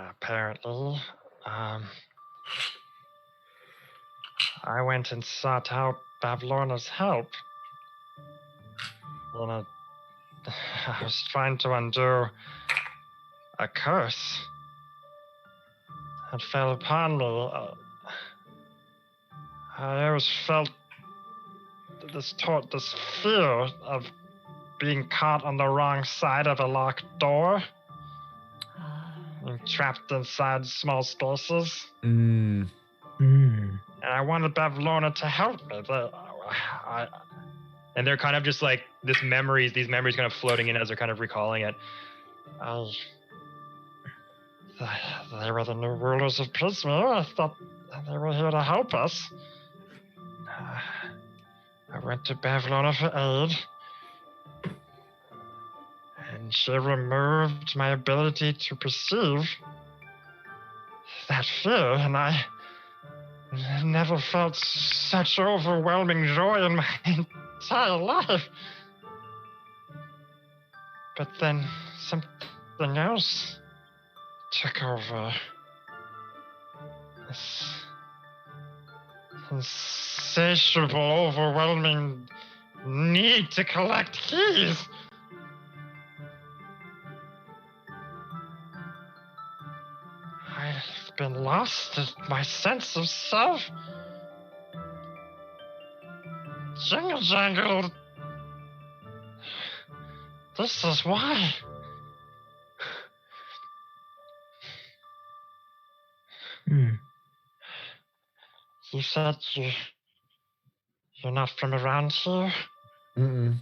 Apparently, I went and sought out Bavlorna's help. I was trying to undo a curse that fell upon me. I always felt this fear of being caught on the wrong side of a locked door. And trapped inside small spaces. And I wanted Bavlorna to help me. And they're kind of just like these memories kind of floating in as they're kind of recalling it. They were the new rulers of Prismere. I thought they were here to help us. I went to Bavlorna for aid. And she removed my ability to perceive that fear, and I never felt such overwhelming joy in my entire life. But then something else took over. This insatiable, overwhelming need to collect keys. I been lost in my sense of self. Jangle. This is why. You said you're not from around here? Mm-mm.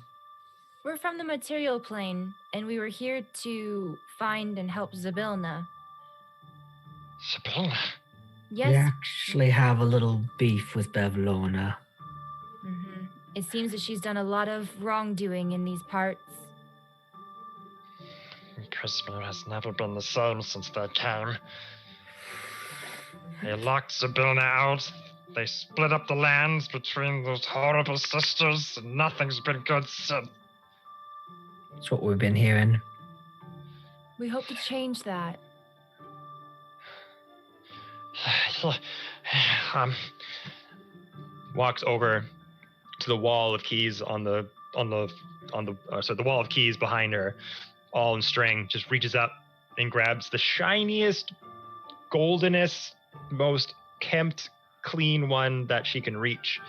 We're from the material plane, and we were here to find and help Zybilna. Zybilna? We Yes. actually have a little beef with Bevlona. Mm-hmm. It seems that she's done a lot of wrongdoing in these parts. Prismir has never been the same since they came. They locked Zybilna out. They split up the lands between those horrible sisters, and nothing's been good since. That's what we've been hearing. We hope to change that. Walks over to the wall of keys the wall of keys behind her, all in string. Just reaches up and grabs the shiniest, goldenest, most kempt, clean one that she can reach,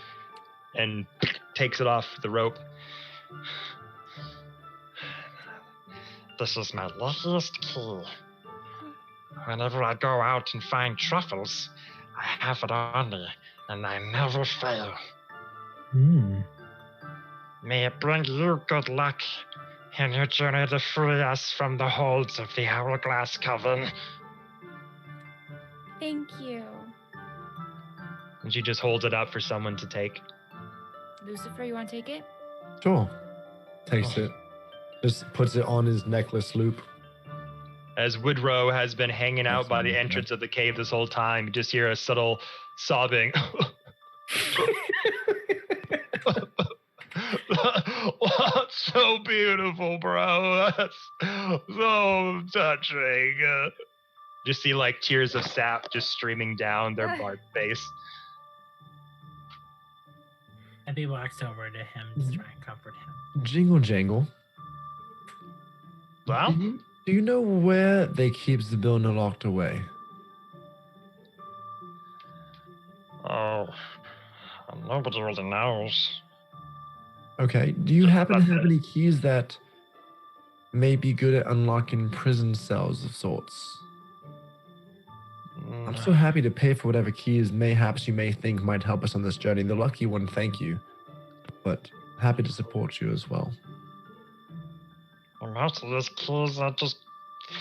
and takes it off the rope. This is my luckiest key. Whenever I go out and find truffles, I have it on me, and I never fail. May it bring you good luck in your journey to free us from the holds of the Hourglass Coven. Thank you. And she just holds it up for someone to take. Lucifer, you want to take it? Sure. Takes it. Just puts it on his necklace loop. As Woodrow has been hanging out by the entrance of the cave this whole time, you just hear a subtle sobbing. That's so beautiful, bro. That's so touching. Just see like tears of sap just streaming down their barbed face. Abby walks over to him to try and comfort him. Jingle Jangle. Well, Do you know where they keep Zybilna locked away? oh, nobody really knows. Okay. Do you happen to have any keys that may be good at unlocking prison cells of sorts? I'm so happy to pay for whatever keys mayhaps you may think might help us on this journey. The lucky one, thank you. But happy to support you as well. Most of these keys I just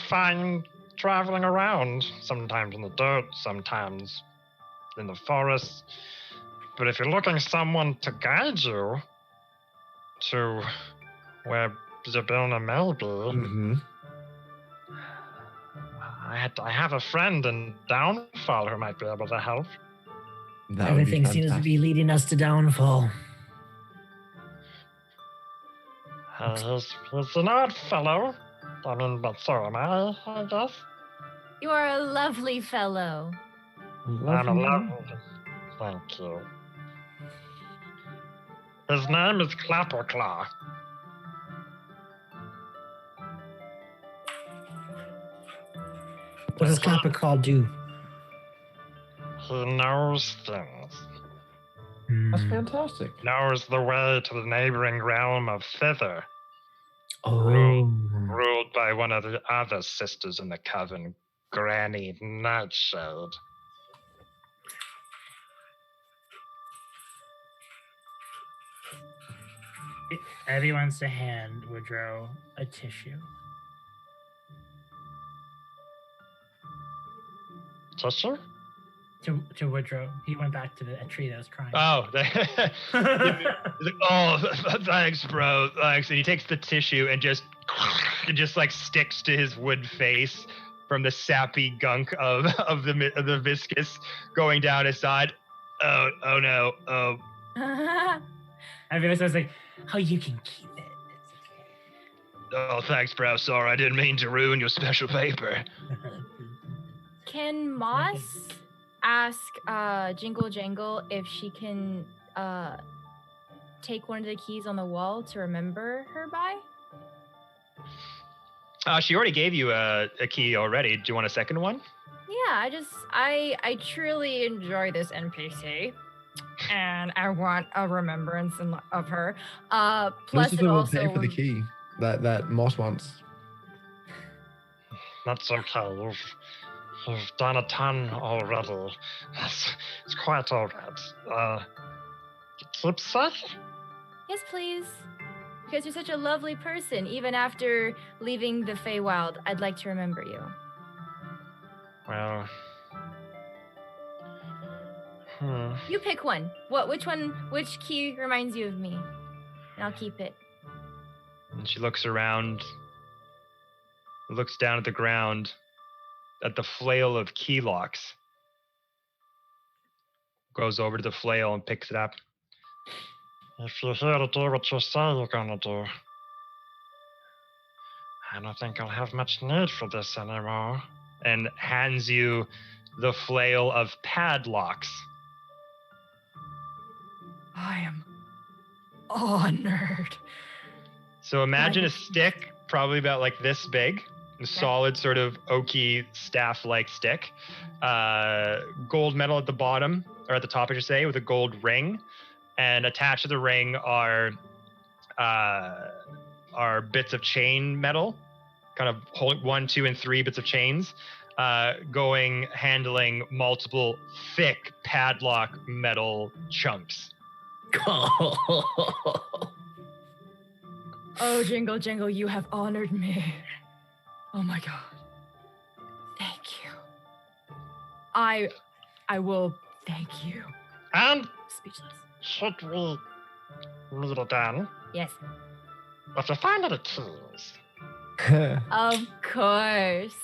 find traveling around, sometimes in the dirt, sometimes in the forest. But if you're looking someone to guide you to where Zybilna may be, Mm-hmm. I have a friend in Downfall who might be able to help. That would be Everything seems to fantastic. be leading us to downfall. He's an odd fellow. I mean, but so am I guess. You are a lovely fellow. I'm a lovely. Thank you. His name is Clapperclaw. What does Clapperclaw do? He knows things. That's fantastic. Knows the way to the neighboring realm of Thither, Oh. ruled by one of the other sisters in the coven, Granny Nightshade. Abby wants to hand Woodrow a tissue. Tissue? To Woodrow. He went back to the tree that was crying. Oh, he's like, oh, thanks, bro. Thanks. And he takes the tissue and just like sticks to his wood face from the sappy gunk of the viscous going down his side. Oh no. Oh. Abby was like, oh, you can keep it. It's Oh, thanks, bro. Sorry, I didn't mean to ruin your special paper. okay. Can Moss ask Jingle Jangle if she can take one of the keys on the wall to remember her by? She already gave you a key already. Do you want a second one? Yeah, I truly enjoy this NPC, and I want a remembrance of her. Plus, Most of it them will also pay for the key that Moss wants. That's okay. You've done a ton already. It's quite all right. Keepsake? Yes, please. Because you're such a lovely person. Even after leaving the Feywild, I'd like to remember you. Well. You pick one. Which key reminds you of me? And I'll keep it. And she looks around, looks down at the ground, at the flail of key locks. Goes over to the flail and picks it up. If you're here to do what you say you're gonna do, I don't think I'll have much need for this anymore. And hands you the flail of padlocks. I am honored. So imagine a stick, probably about like this big, a solid sort of oaky staff-like stick. Gold metal at the bottom, or at the top, I should say, with a gold ring. And attached to the ring are bits of chain metal, kind of 1, 2, and 3 bits of chains, handling multiple thick padlock metal chunks. Oh, Jingle, Jingle, you have honored me. Oh my God. Thank you. I will thank you. And Speechless. should we meet again? Yes. If you find any keys, Of course.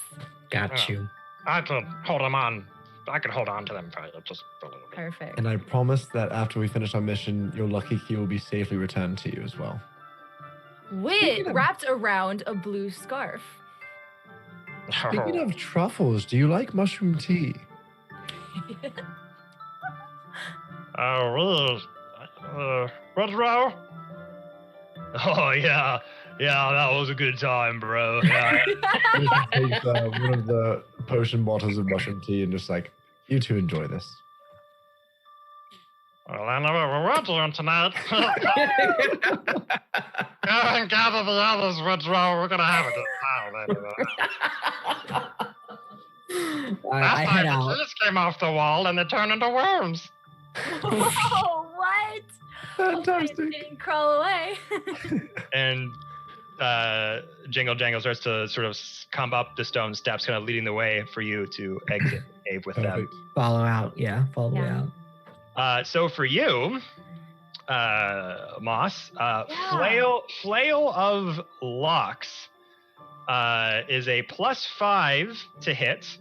Got you. I could hold them on. I could hold on to them for you just a little bit. Perfect. And I promise that after we finish our mission, your lucky key will be safely returned to you as well. Wrapped around a blue scarf. Speaking of truffles, do you like mushroom tea? Oh, really? What, bro? Oh, yeah. Yeah, that was a good time, bro. Yeah. Takes one of the potion bottles of mushroom tea and just like, you two enjoy this. Well, I know what we're doing tonight. Go and gather the others, Woodrow. We're going to have a good time. I head out. The keys came off the wall and they turned into worms. Oh, what? Fantastic. Okay, didn't crawl away. And Jingle Jangle starts to sort of come up the stone steps, kind of leading the way for you to exit the cave with Perfect. Follow out. Yeah, follow me out. So for you, Moss, Flail of Locks is a +5 to hit.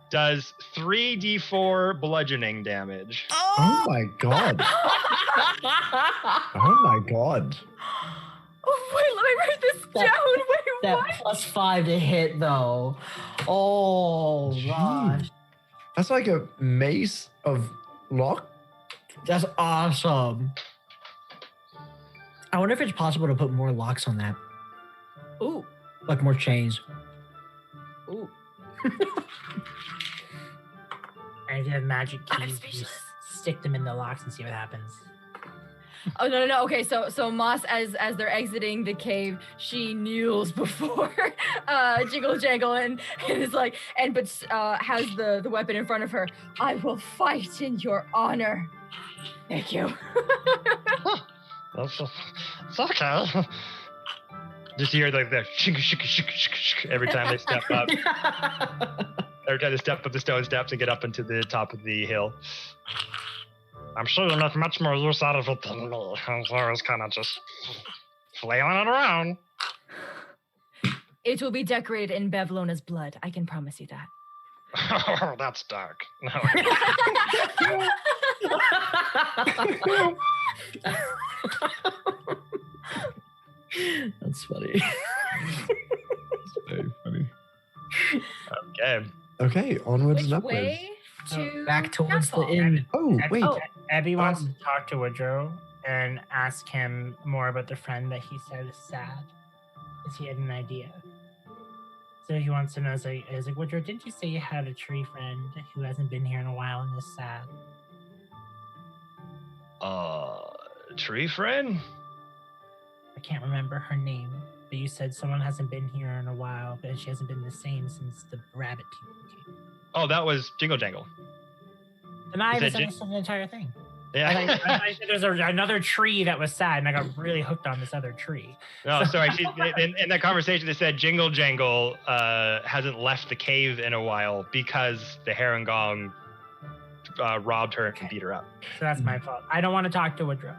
Does 3d4 bludgeoning damage. Oh my god. Oh my god. Oh, wait, let me write this down. Wait, That what? +5 to hit though. Oh gosh. That's like a mace of lock. That's awesome. I wonder if it's possible to put more locks on that. Ooh. Like more chains. Ooh. And if you have magic I'm keys, you speechless. stick them in the locks and see what happens. Oh no. Okay, so Moss, as they're exiting the cave, she kneels before Jingle Jangle and is like, but has the weapon in front of her. I will fight in your honor. Thank you. It's okay. Just hear like the shink, shink, shink, shink, shink every time they step up. Every time they step up the stone steps and get up into the top of the hill. I'm sure you make much more use out of it than me. I was kind of just flailing it around. It will be decorated in Bevlona's blood. I can promise you that. Oh, that's dark. No. That's funny. That's very funny. Okay. Okay, onwards Which and upwards. way to Back towards the Castle? inn. Oh, wait. Oh. Abby wants to talk to Woodrow and ask him more about the friend that he said is sad. Because he had an idea. So he wants to know, is like, Woodrow, didn't you say you had a tree friend who hasn't been here in a while and is sad? Tree friend? I can't remember her name, but you said someone hasn't been here in a while, but she hasn't been the same since the rabbit people came. Oh, that was Jingle Jangle. And I You said misunderstood the entire thing. Yeah. I said there's another tree that was sad, and I got really hooked on this other tree. No, sorry. In that conversation, they said Jingle Jangle hasn't left the cave in a while because the Herringong robbed her and beat her up. So that's my fault. I don't want to talk to Woodrow.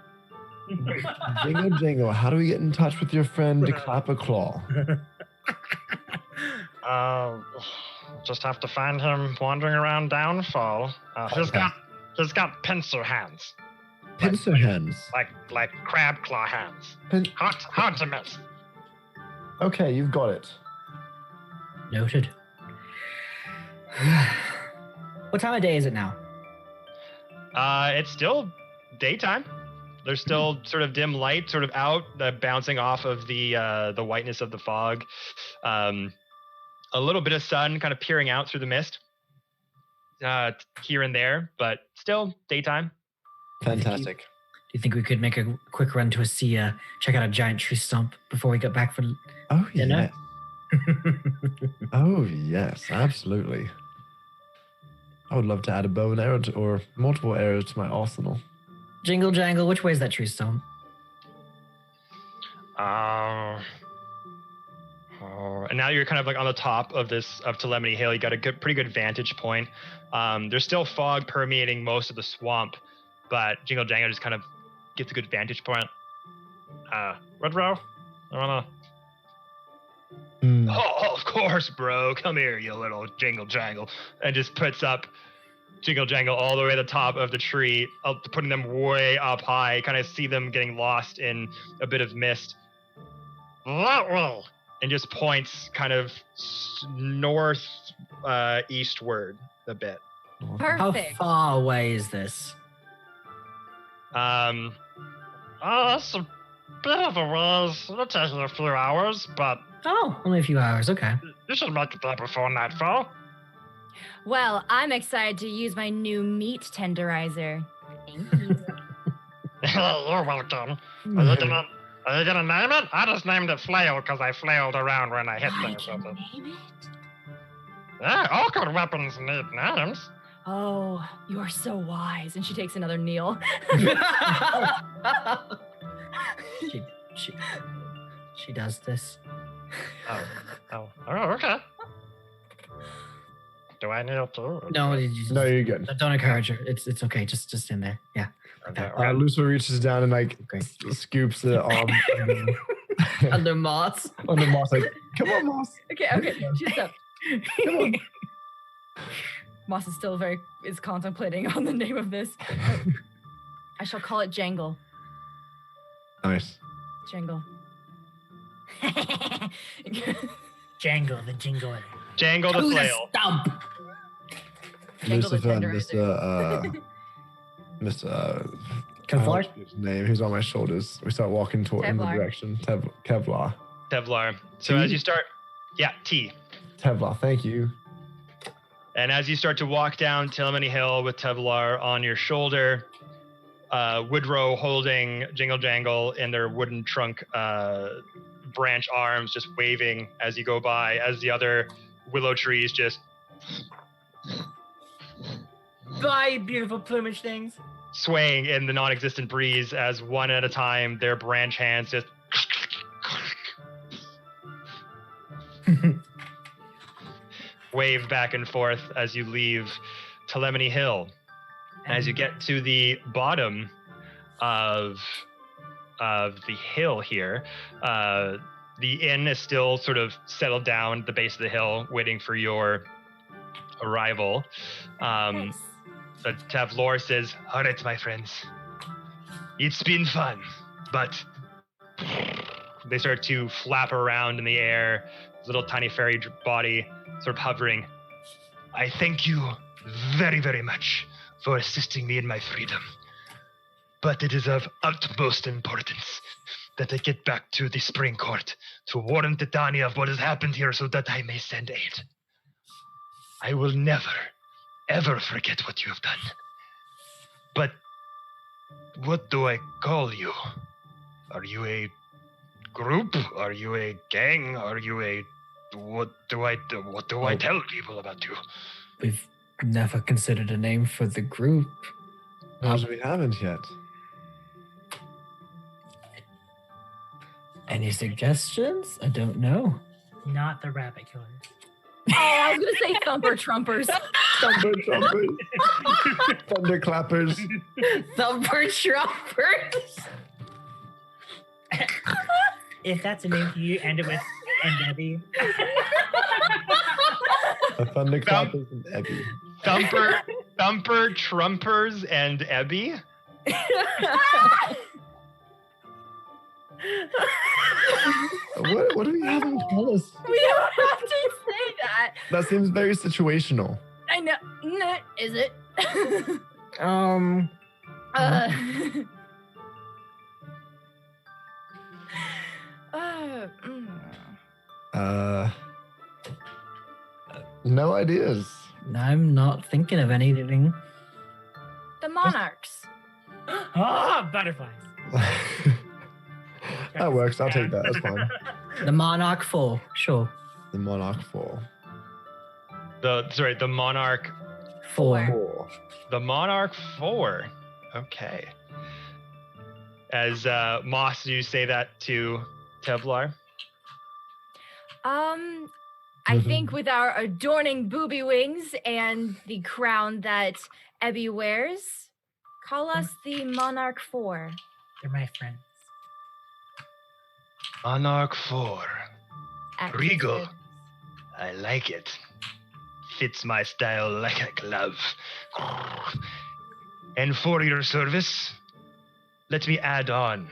Jingle Jangle, how do we get in touch with your friend Clapperclaw? Just have to find him wandering around Downfall. He's got pincer hands. Pincer hands. Like crab claw hands. Hard to miss. Okay, you've got it. Noted. What time of day is it now? It's still daytime. There's still sort of dim light, sort of out, bouncing off of the whiteness of the fog. A little bit of sun kind of peering out through the mist here and there, but still daytime. Fantastic. Do you think we could make a quick run to check out a giant tree stump before we get back for dinner? Yeah. Oh, yes, absolutely. I would love to add a bow and arrow or multiple arrows to my arsenal. Jingle Jangle, which way is that tree stump? And now you're kind of like on the top of Telemony Hill. You got a pretty good vantage point. There's still fog permeating most of the swamp, but Jingle Jangle just kind of gets a good vantage point. Woodrow, I wanna. Oh, of course, bro. Come here, you little Jingle Jangle, and just puts up Jingle Jangle all the way at the top of the tree, putting them way up high. Kind of see them getting lost in a bit of mist. That way. And just points kind of north eastward a bit. Perfect. How far away is this? That's a bit of a ways. It'll take you a few hours, but Oh, only a few hours. Okay. you should make it there before nightfall. Well, I'm excited to use my new meat tenderizer. Thank you. You're welcome. Are you gonna name it? I just named it Flail because I flailed around when I hit I things can with it. name it. Yeah, all good weapons need names. Oh, you are so wise. And she takes another kneel. she does this. Oh, okay. Do I kneel too? No, No, you're good. Don't encourage her. It's okay. Just stand there. Yeah. Lucifer reaches down and scoops the arm Under moss. under Moss. Like, come on, Moss. Okay. She's up. Come on. Moss is still is contemplating on the name of this. I shall call it Jangle. Nice. Jangle. Jangle, the jingler. Jangle the flail. Stump. Jangle the Lucifer and tenderizer. Kevlar? His name. He's on my shoulders. We start walking in the Tevlar. direction. Kevlar. Tevlar. So T? as you start, T. Tevlar. Thank you. And as you start to walk down Telemony Hill with Tevlar on your shoulder, Woodrow holding Jingle Jangle in their wooden trunk branch arms, just waving as you go by, as the other willow trees just Bye, beautiful plumage things. swaying in the non-existent breeze as one at a time their branch hands just wave back and forth as you leave Telemony Hill. As you get to the bottom of the hill here, the inn is still sort of settled down at the base of the hill, waiting for your arrival. Nice. But Tavlor says, "All right, my friends, it's been fun," but they start to flap around in the air, little tiny fairy body sort of hovering. "I thank you very, very much for assisting me in my freedom, but it is of utmost importance that I get back to the Spring Court to warn Titania of what has happened here so that I may send aid. I will never, ever forget what you have done. But what do I call you? Are you a group? Are you a gang? Are you a... What do I tell people about you? We've never considered a name for the group. We haven't yet. Any suggestions? I don't know. Not the rabbit killers. Oh, I was gonna say thumper trumpers. Thumper trumpers. Thunder clappers. Thumper trumpers. If that's a name, can you end it with and Debbie? A thunder clappers and Ebby. Thumper trumpers and Ebby? What do we have to tell us? We don't have to say that. That seems very situational. I know. Is it? No ideas. I'm not thinking of anything. The monarchs. Oh, butterflies. That works. I'll take that. That's fine. The Monarch 4, sure. The Monarch 4. The Monarch 4. The Monarch 4. Okay. As Moss, you say that to Tevlar? I think with our adorning booby wings and the crown that Ebby wears, call us the Monarch 4. They're my friends. Monarch 4. Active Regal. service. I like it. Fits my style like a glove. And for your service, let me add on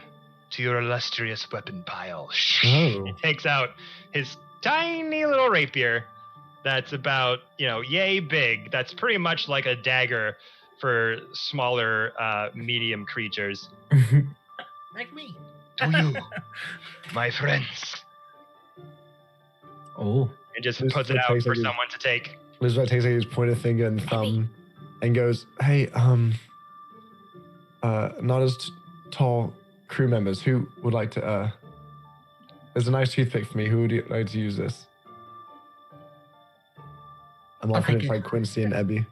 to your illustrious weapon pile. Oh. He takes out his tiny little rapier that's about, yay big. That's pretty much like a dagger for smaller, medium creatures. Like me. To you, my friends. Oh. And just This puts it out takes for like someone to take. Elizabeth takes his pointer finger and thumb and goes, "Hey, not as tall crew members, who would like to, there's a nice toothpick for me. Who would like to use this?" I'm offering it like Quincy and Ebby.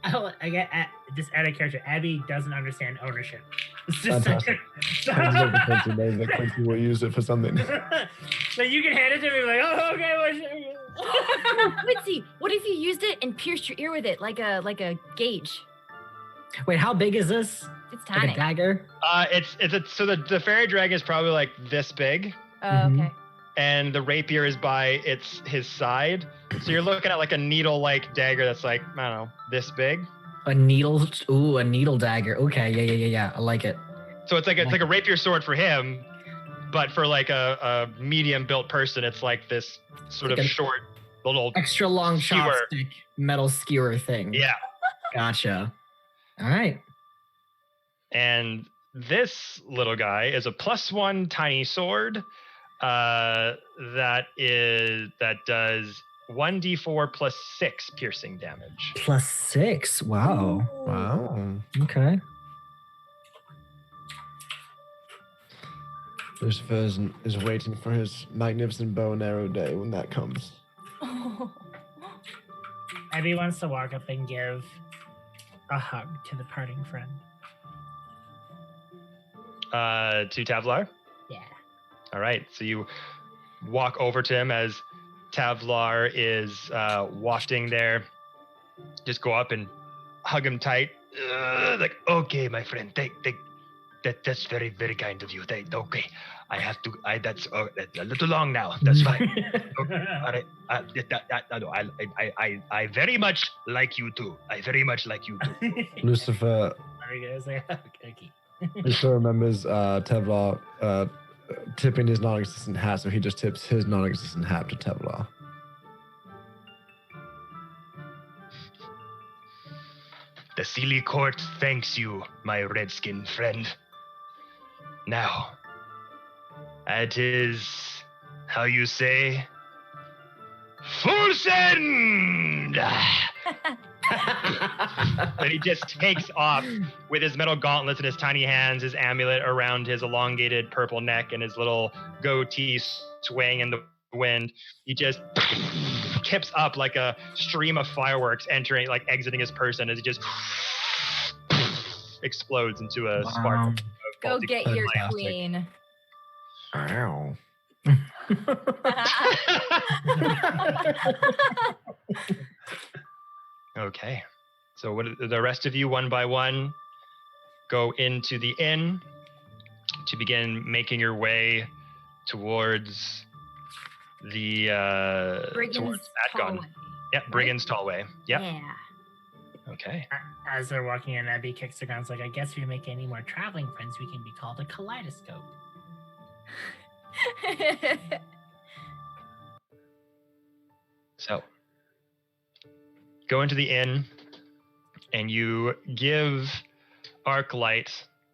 I get just add a character. Abby doesn't understand ownership. It's just Fantastic. Hands it over to Quincy, knowing that Quincy will use it for something. So you can hand it to me like, oh, okay. Quincy, what if you used it and pierced your ear with it like a gauge? Wait, how big is this? It's Like tiny. a dagger? So the fairy dragon is probably like this big, Oh, okay. and the rapier is by his side. So you're looking at like a needle-like dagger that's like, I don't know, this big. A needle? Ooh, a needle dagger. Okay, yeah. I like it. So it's like a rapier sword for him, but for like a medium-built person, it's like this sort Like of a- short little. Extra long Skewer. chopstick metal skewer thing. Yeah, Gotcha. All right. and this little guy is a +1 tiny sword that does 1d4 plus 6 piercing damage. +6. Wow. Wow. Okay. Lucifer is waiting for his magnificent bow and arrow day when that comes. Abby wants to walk up and give a hug to the parting friend. To Tavlar? Yeah. All right, so you walk over to him as Tavlar is wafting there. Just go up and hug him tight. Like, okay, my friend, that's very, very kind of you. Okay, I have to. That's a little long now. That's fine. Okay, all right. I very much like you too. I very much like you too. Lucifer There he goes. Like, okay. Lucifer remembers Tevlar tipping his non-existent hat, so he just tips his non-existent hat to Tevlar. The Sealy Court thanks you, my redskin friend. Now, It is, how you say, full send! And he just takes off with his metal gauntlets in his tiny hands, his amulet around his elongated purple neck, and his little goatee swaying in the wind. He just kips up like a stream of fireworks entering, like exiting his person as he just explodes into a spark. Of Go get your Fantastic. queen. Ow. Okay. So what the rest of you, one by one, go into the inn to begin making your way towards the Brigand's towards Atgon. Hallway. Yep, Brigand's Tallway. Yep. Yeah. Okay. As they're walking in, Abby kicks the ground. Like, I guess if we make any more traveling friends, we can be called a kaleidoscope. So go into the inn and you give Arclight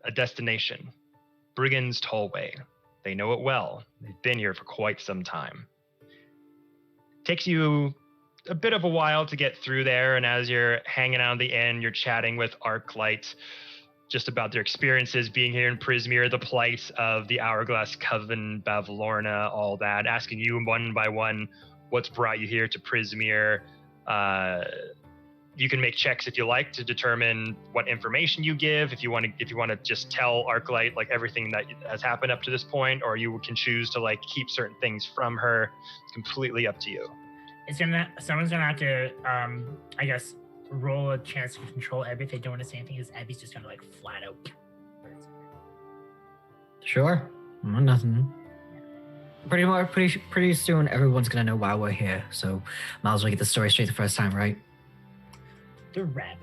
a destination. Brigand's Tollway. They know it well. They've been here for quite some time. Takes you a bit of a while to get through there, and as you're hanging out in the inn, you're chatting with Arclight just about their experiences being here in Prismeer, the plight of the Hourglass Coven, Bavlorna, all that, asking you one by one what's brought you here to Prismeer. You can make checks if you like to determine what information you give. If you want to just tell Arclight like everything that has happened up to this point, or you can choose to like keep certain things from her. It's completely up to you. Someone's gonna have to, I guess, roll a chance to control Abby if they don't want to say anything. Is Abby's just gonna like flat out? Sure. Nothing. Pretty soon, everyone's gonna know why we're here. So, might as well get the story straight the first time, right? The rabbit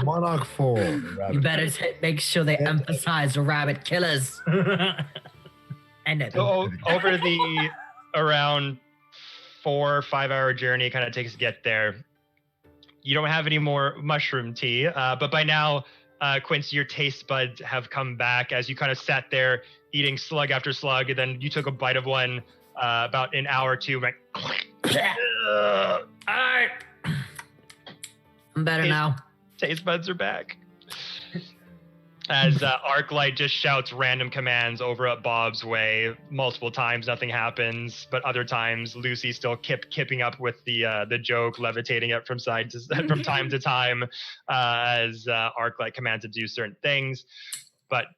Monarch 4. You better make sure they emphasize the rabbit killers. And So over the around 4 or 5 hour journey it kind of takes to get there. You don't have any more mushroom tea, but by now, Quincy, your taste buds have come back as you kind of sat there eating slug after slug, and then you took a bite of one about an hour or two. Like, all right. I'm better now. Taste buds are back. As Arclight just shouts random commands over at Bob's way multiple times, nothing happens. But other times, Lucy's still kipping up with the joke, levitating it from time to time as Arclight commands to do certain things. But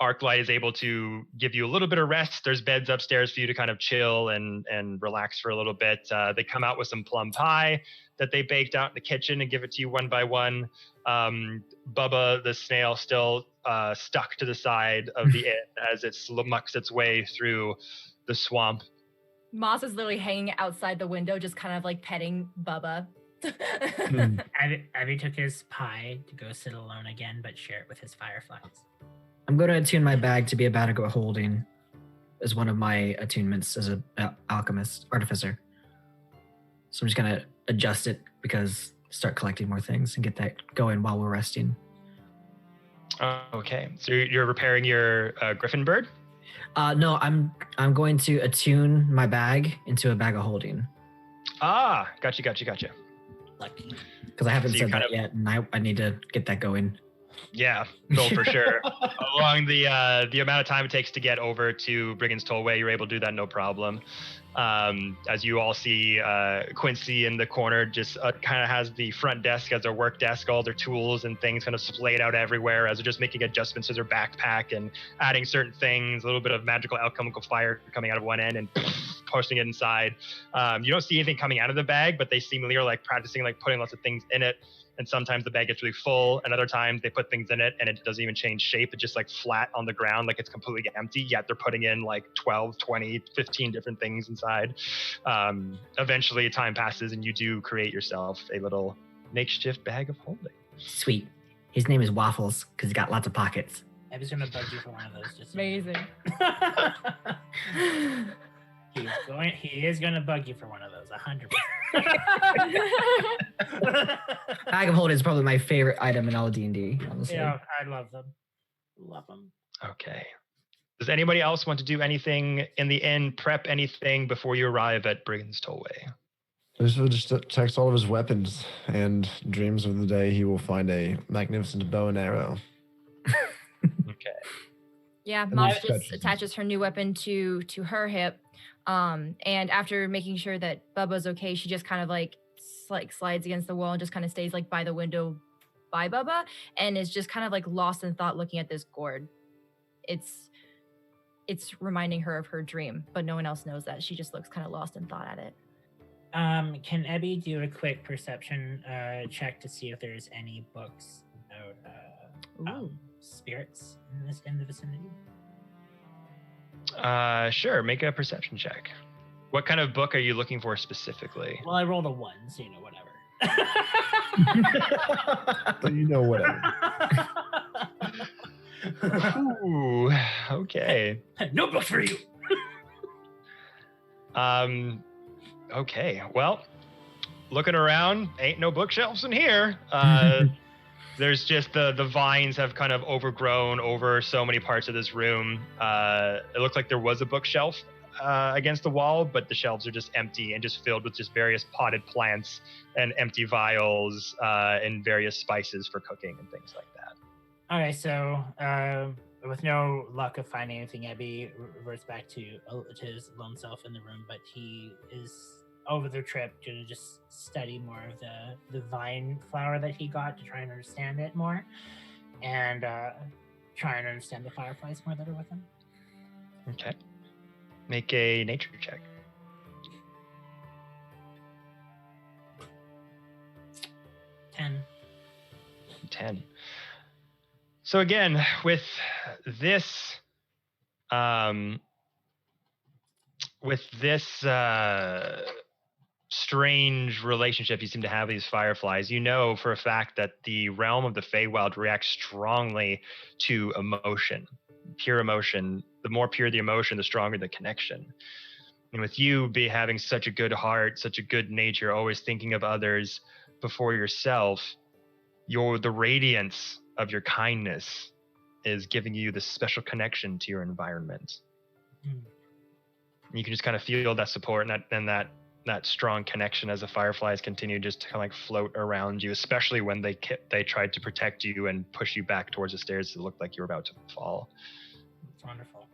Arclight is able to give you a little bit of rest. There's beds upstairs for you to kind of chill and relax for a little bit. They come out with some plum pie that they baked out in the kitchen and give it to you one by one. Bubba the snail still stuck to the side of the inn as it mucks its way through the swamp. Moss is literally hanging outside the window, just kind of like petting Bubba. Abby took his pie to go sit alone again, but share it with his fireflies. I'm going to attune my bag to be a bag of holding as one of my attunements as an alchemist, artificer. So I'm just going to adjust it because start collecting more things and get that going while we're resting. Okay, so you're repairing your griffin bird? No, I'm going to attune my bag into a bag of holding. Ah, gotcha. Lucky. Because I haven't So you said kind that of- yet, and I need to get that going. Yeah, no, for sure. Along the amount of time it takes to get over to Brigand's Tollway, you're able to do that no problem. As you all see, Quincy in the corner just kind of has the front desk as their work desk, all their tools and things kind of splayed out everywhere as they're just making adjustments to their backpack and adding certain things, a little bit of magical alchemical fire coming out of one end and pushing it inside. You don't see anything coming out of the bag, but they seemingly are like practicing like putting lots of things in it. And sometimes the bag gets really full, and other times they put things in it and it doesn't even change shape. It's just like flat on the ground, like it's completely empty, yet they're putting in like 12, 20, 15 different things inside. Eventually time passes and you do create yourself a little makeshift bag of holding. Sweet. His name is Waffles because he's got lots of pockets. Abby's gonna bug you for one of those. Just Amazing. He is gonna bug you for one of those, 100%. Bag of holding is probably my favorite item in all D&D, honestly. Yeah, I love them. Love them. Okay. Does anybody else want to do anything in the inn, prep anything before you arrive at Brigand's Tollway? Lucifer just checks all of his weapons and dreams of the day he will find a magnificent bow and arrow. Okay. Yeah, And Moss then just stretches. attaches her new weapon to her hip. And after making sure that Bubba's okay, she just kind of like slides against the wall and just kind of stays like by the window by Bubba and is just kind of like lost in thought looking at this gourd. It's reminding her of her dream, but no one else knows that. She just looks kind of lost in thought at it. Can Ebby do a quick perception check to see if there's any books about spirits in the vicinity? Sure. Make a perception check. What kind of book are you looking for specifically? Well, I rolled a 1, so you know, whatever. So you know whatever. Ooh, okay. No books for you. Okay. Well, looking around, ain't no bookshelves in here. There's just the vines have kind of overgrown over so many parts of this room. It looked like there was a bookshelf against the wall, but the shelves are just empty and just filled with just various potted plants and empty vials and various spices for cooking and things like that. Okay, so with no luck of finding anything, Ebby reverts back to his lone self in the room, but he is over the trip to just study more of the vine flower that he got to try and understand it more, and try and understand the fireflies more that are with him. Okay. Make a nature check. 10. So again, with this strange relationship you seem to have with these fireflies, you know for a fact that the realm of the Feywild reacts strongly to emotion, pure emotion. The more pure the emotion, the stronger the connection. And with you having such a good heart, such a good nature, always thinking of others before yourself, the radiance of your kindness is giving you this special connection to your environment. You can just kind of feel that support and that strong connection as the fireflies continue just to kind of like float around you, especially when they tried to protect you and push you back towards the stairs. It looked like you were about to fall. It's wonderful.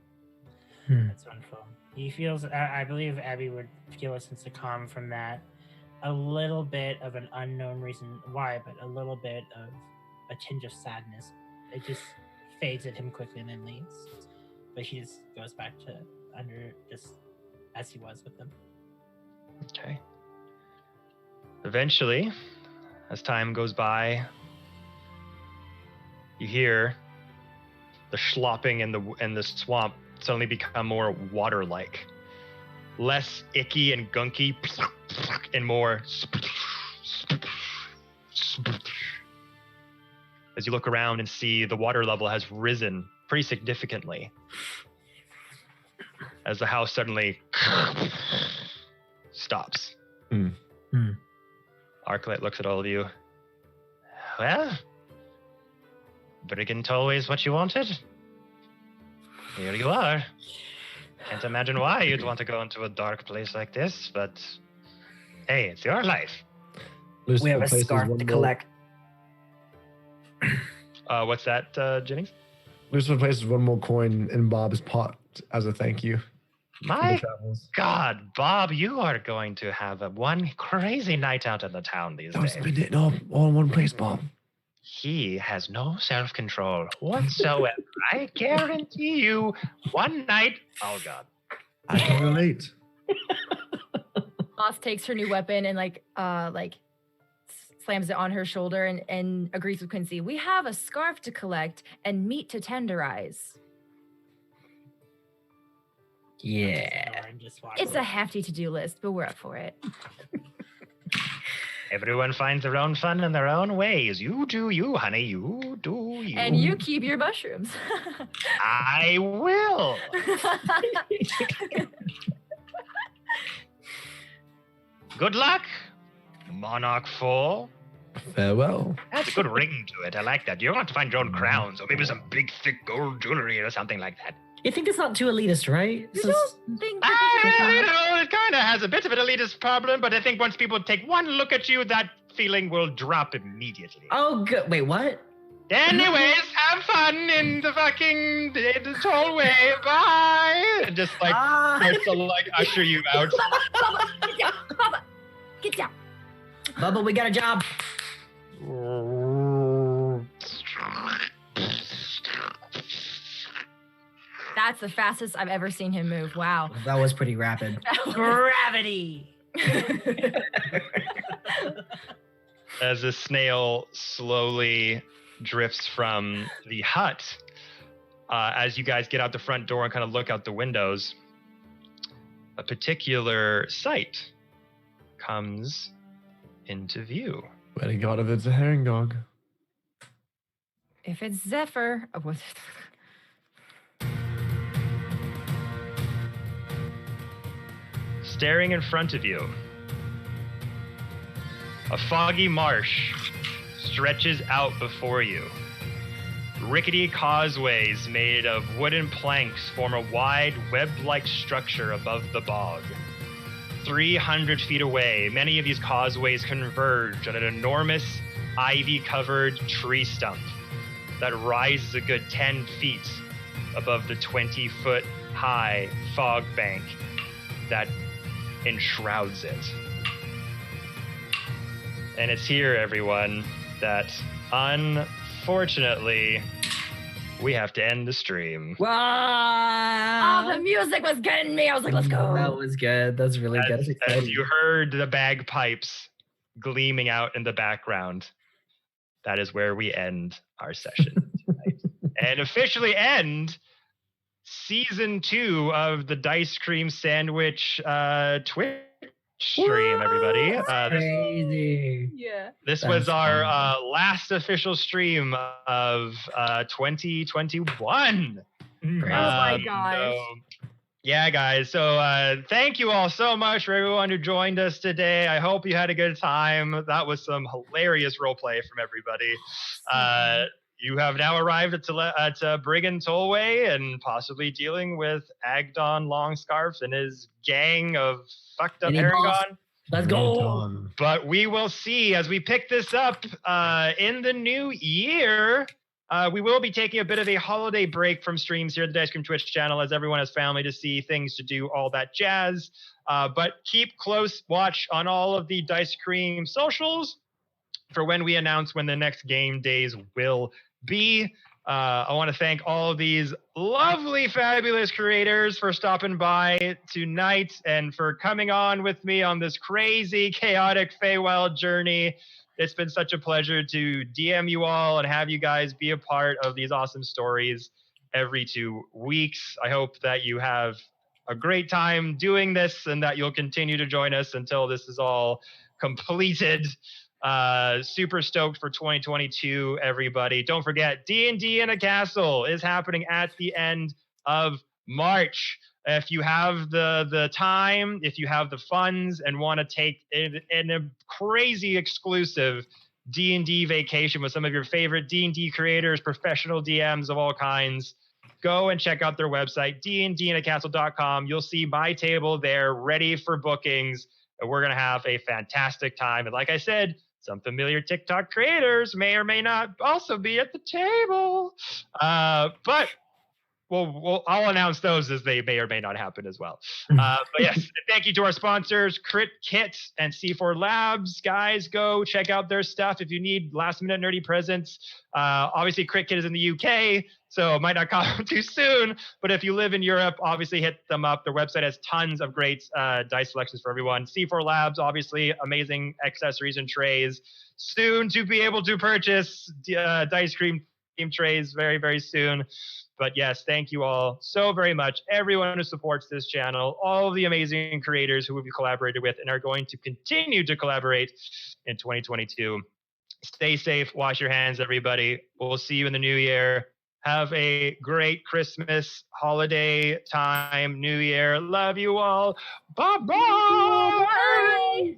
That's wonderful. He feels, I believe Abby would feel a sense of calm from that. A little bit of an unknown reason why, but a little bit of a tinge of sadness. It just fades at him quickly and then leaves. But he just goes back to under just as he was with them. Okay. Eventually, as time goes by, you hear the slopping in the swamp suddenly become more water-like, less icky and gunky, and more. As you look around and see the water level has risen pretty significantly, as the house suddenly stops. Arclight looks at all of you. Well, Brigand always what you wanted. Here you are. Can't imagine why you'd want to go into a dark place like this, but hey, it's your life. Lucifer We have a places scarf one to more- collect. What's that, Jennings? Lucifer places one more coin in Bob's pot as a thank you. for the My travels. God, Bob, you are going to have one crazy night out in the town these Don't days. spend it all in one place, Bob. He has no self-control whatsoever. I guarantee you, one night. Oh God. I can relate. Moss takes her new weapon and slams it on her shoulder and agrees with Quincy. We have a scarf to collect and meat to tenderize. Yeah. It's a hefty to-do list, but we're up for it. Everyone finds their own fun in their own ways. You do you, honey. You do you. And you keep your mushrooms. I will. Good luck, Monarch 4. Farewell. That's a good ring to it. I like that. You're going to have to find your own crowns or maybe some big, thick gold jewelry or something like that. You think it's not too elitist, right? You don't think that You know, it kind of has a bit of an elitist problem, but I think once people take one look at you, that feeling will drop immediately. Oh, good. Wait, what? Anyways, have fun in the fucking the tollway. Bye. And just like starts to like usher you out. Bubba, get down. Bubba, we got a job. That's the fastest I've ever seen him move. Wow. That was pretty rapid. Gravity. As the snail slowly drifts from the hut, as you guys get out the front door and kind of look out the windows, a particular sight comes into view. Swear to God, if it's a herring dog. If it's Zephyr. Oh, what? Staring in front of you, a foggy marsh stretches out before you. Rickety causeways made of wooden planks form a wide web-like structure above the bog. 300 feet away, many of these causeways converge on an enormous ivy-covered tree stump that rises a good 10 feet above the 20-foot high fog bank that enshrouds it. And it's here, everyone, that unfortunately we have to end the stream. Wow. Oh, the music was getting me. I was like, let's go. That was good. That's really good. That's As exciting. you heard the bagpipes gleaming out in the background, that is where we end our session tonight. And officially end season 2 of the Dicecream Sandwich Twitch stream, everybody. Crazy. Yeah. This That's was our fun. last official stream of 2021. Oh my Um, gosh. so, yeah, guys. So thank you all so much for everyone who joined us today. I hope you had a good time. That was some hilarious roleplay from everybody. You have now arrived at Brigand Tollway and possibly dealing with Agdon Longscarf and his gang of fucked up Any boss? Aragon. Let's go. But we will see as we pick this up in the new year. We will be taking a bit of a holiday break from streams here at the Dicecream Twitch channel as everyone has family to see, things to do, all that jazz. But keep close watch on all of the Dicecream socials for when we announce when the next game days will be. I want to thank all of these lovely, fabulous creators for stopping by tonight and for coming on with me on this crazy, chaotic Feywild journey. It's been such a pleasure to DM you all and have you guys be a part of these awesome stories every 2 weeks. I hope that you have a great time doing this and that you'll continue to join us until this is all completed. Super stoked for 2022, everybody. Don't forget, D&D in a Castle is happening at the end of March. If you have the time, if you have the funds and want to take in a crazy exclusive D&D vacation with some of your favorite D&D creators, professional DMs of all kinds, go and check out their website, dndinacastle.com. You'll see my table there ready for bookings, and we're going to have a fantastic time. And like I said, some familiar TikTok creators may or may not also be at the table. But I'll announce those as they may or may not happen as well. But yes, thank you to our sponsors, Crit Kit and C4 Labs. Guys, go check out their stuff if you need last minute nerdy presents. Obviously, Crit Kit is in the UK, so it might not come too soon. But if you live in Europe, obviously hit them up. Their website has tons of great dice selections for everyone. C4 Labs, obviously, amazing accessories and trays. Soon to be able to purchase Dicecream theme trays very, very soon. But yes, thank you all so very much. Everyone who supports this channel, all of the amazing creators who we've collaborated with and are going to continue to collaborate in 2022. Stay safe. Wash your hands, everybody. We'll see you in the new year. Have a great Christmas, holiday time, new year. Love you all. Bye-bye. Bye.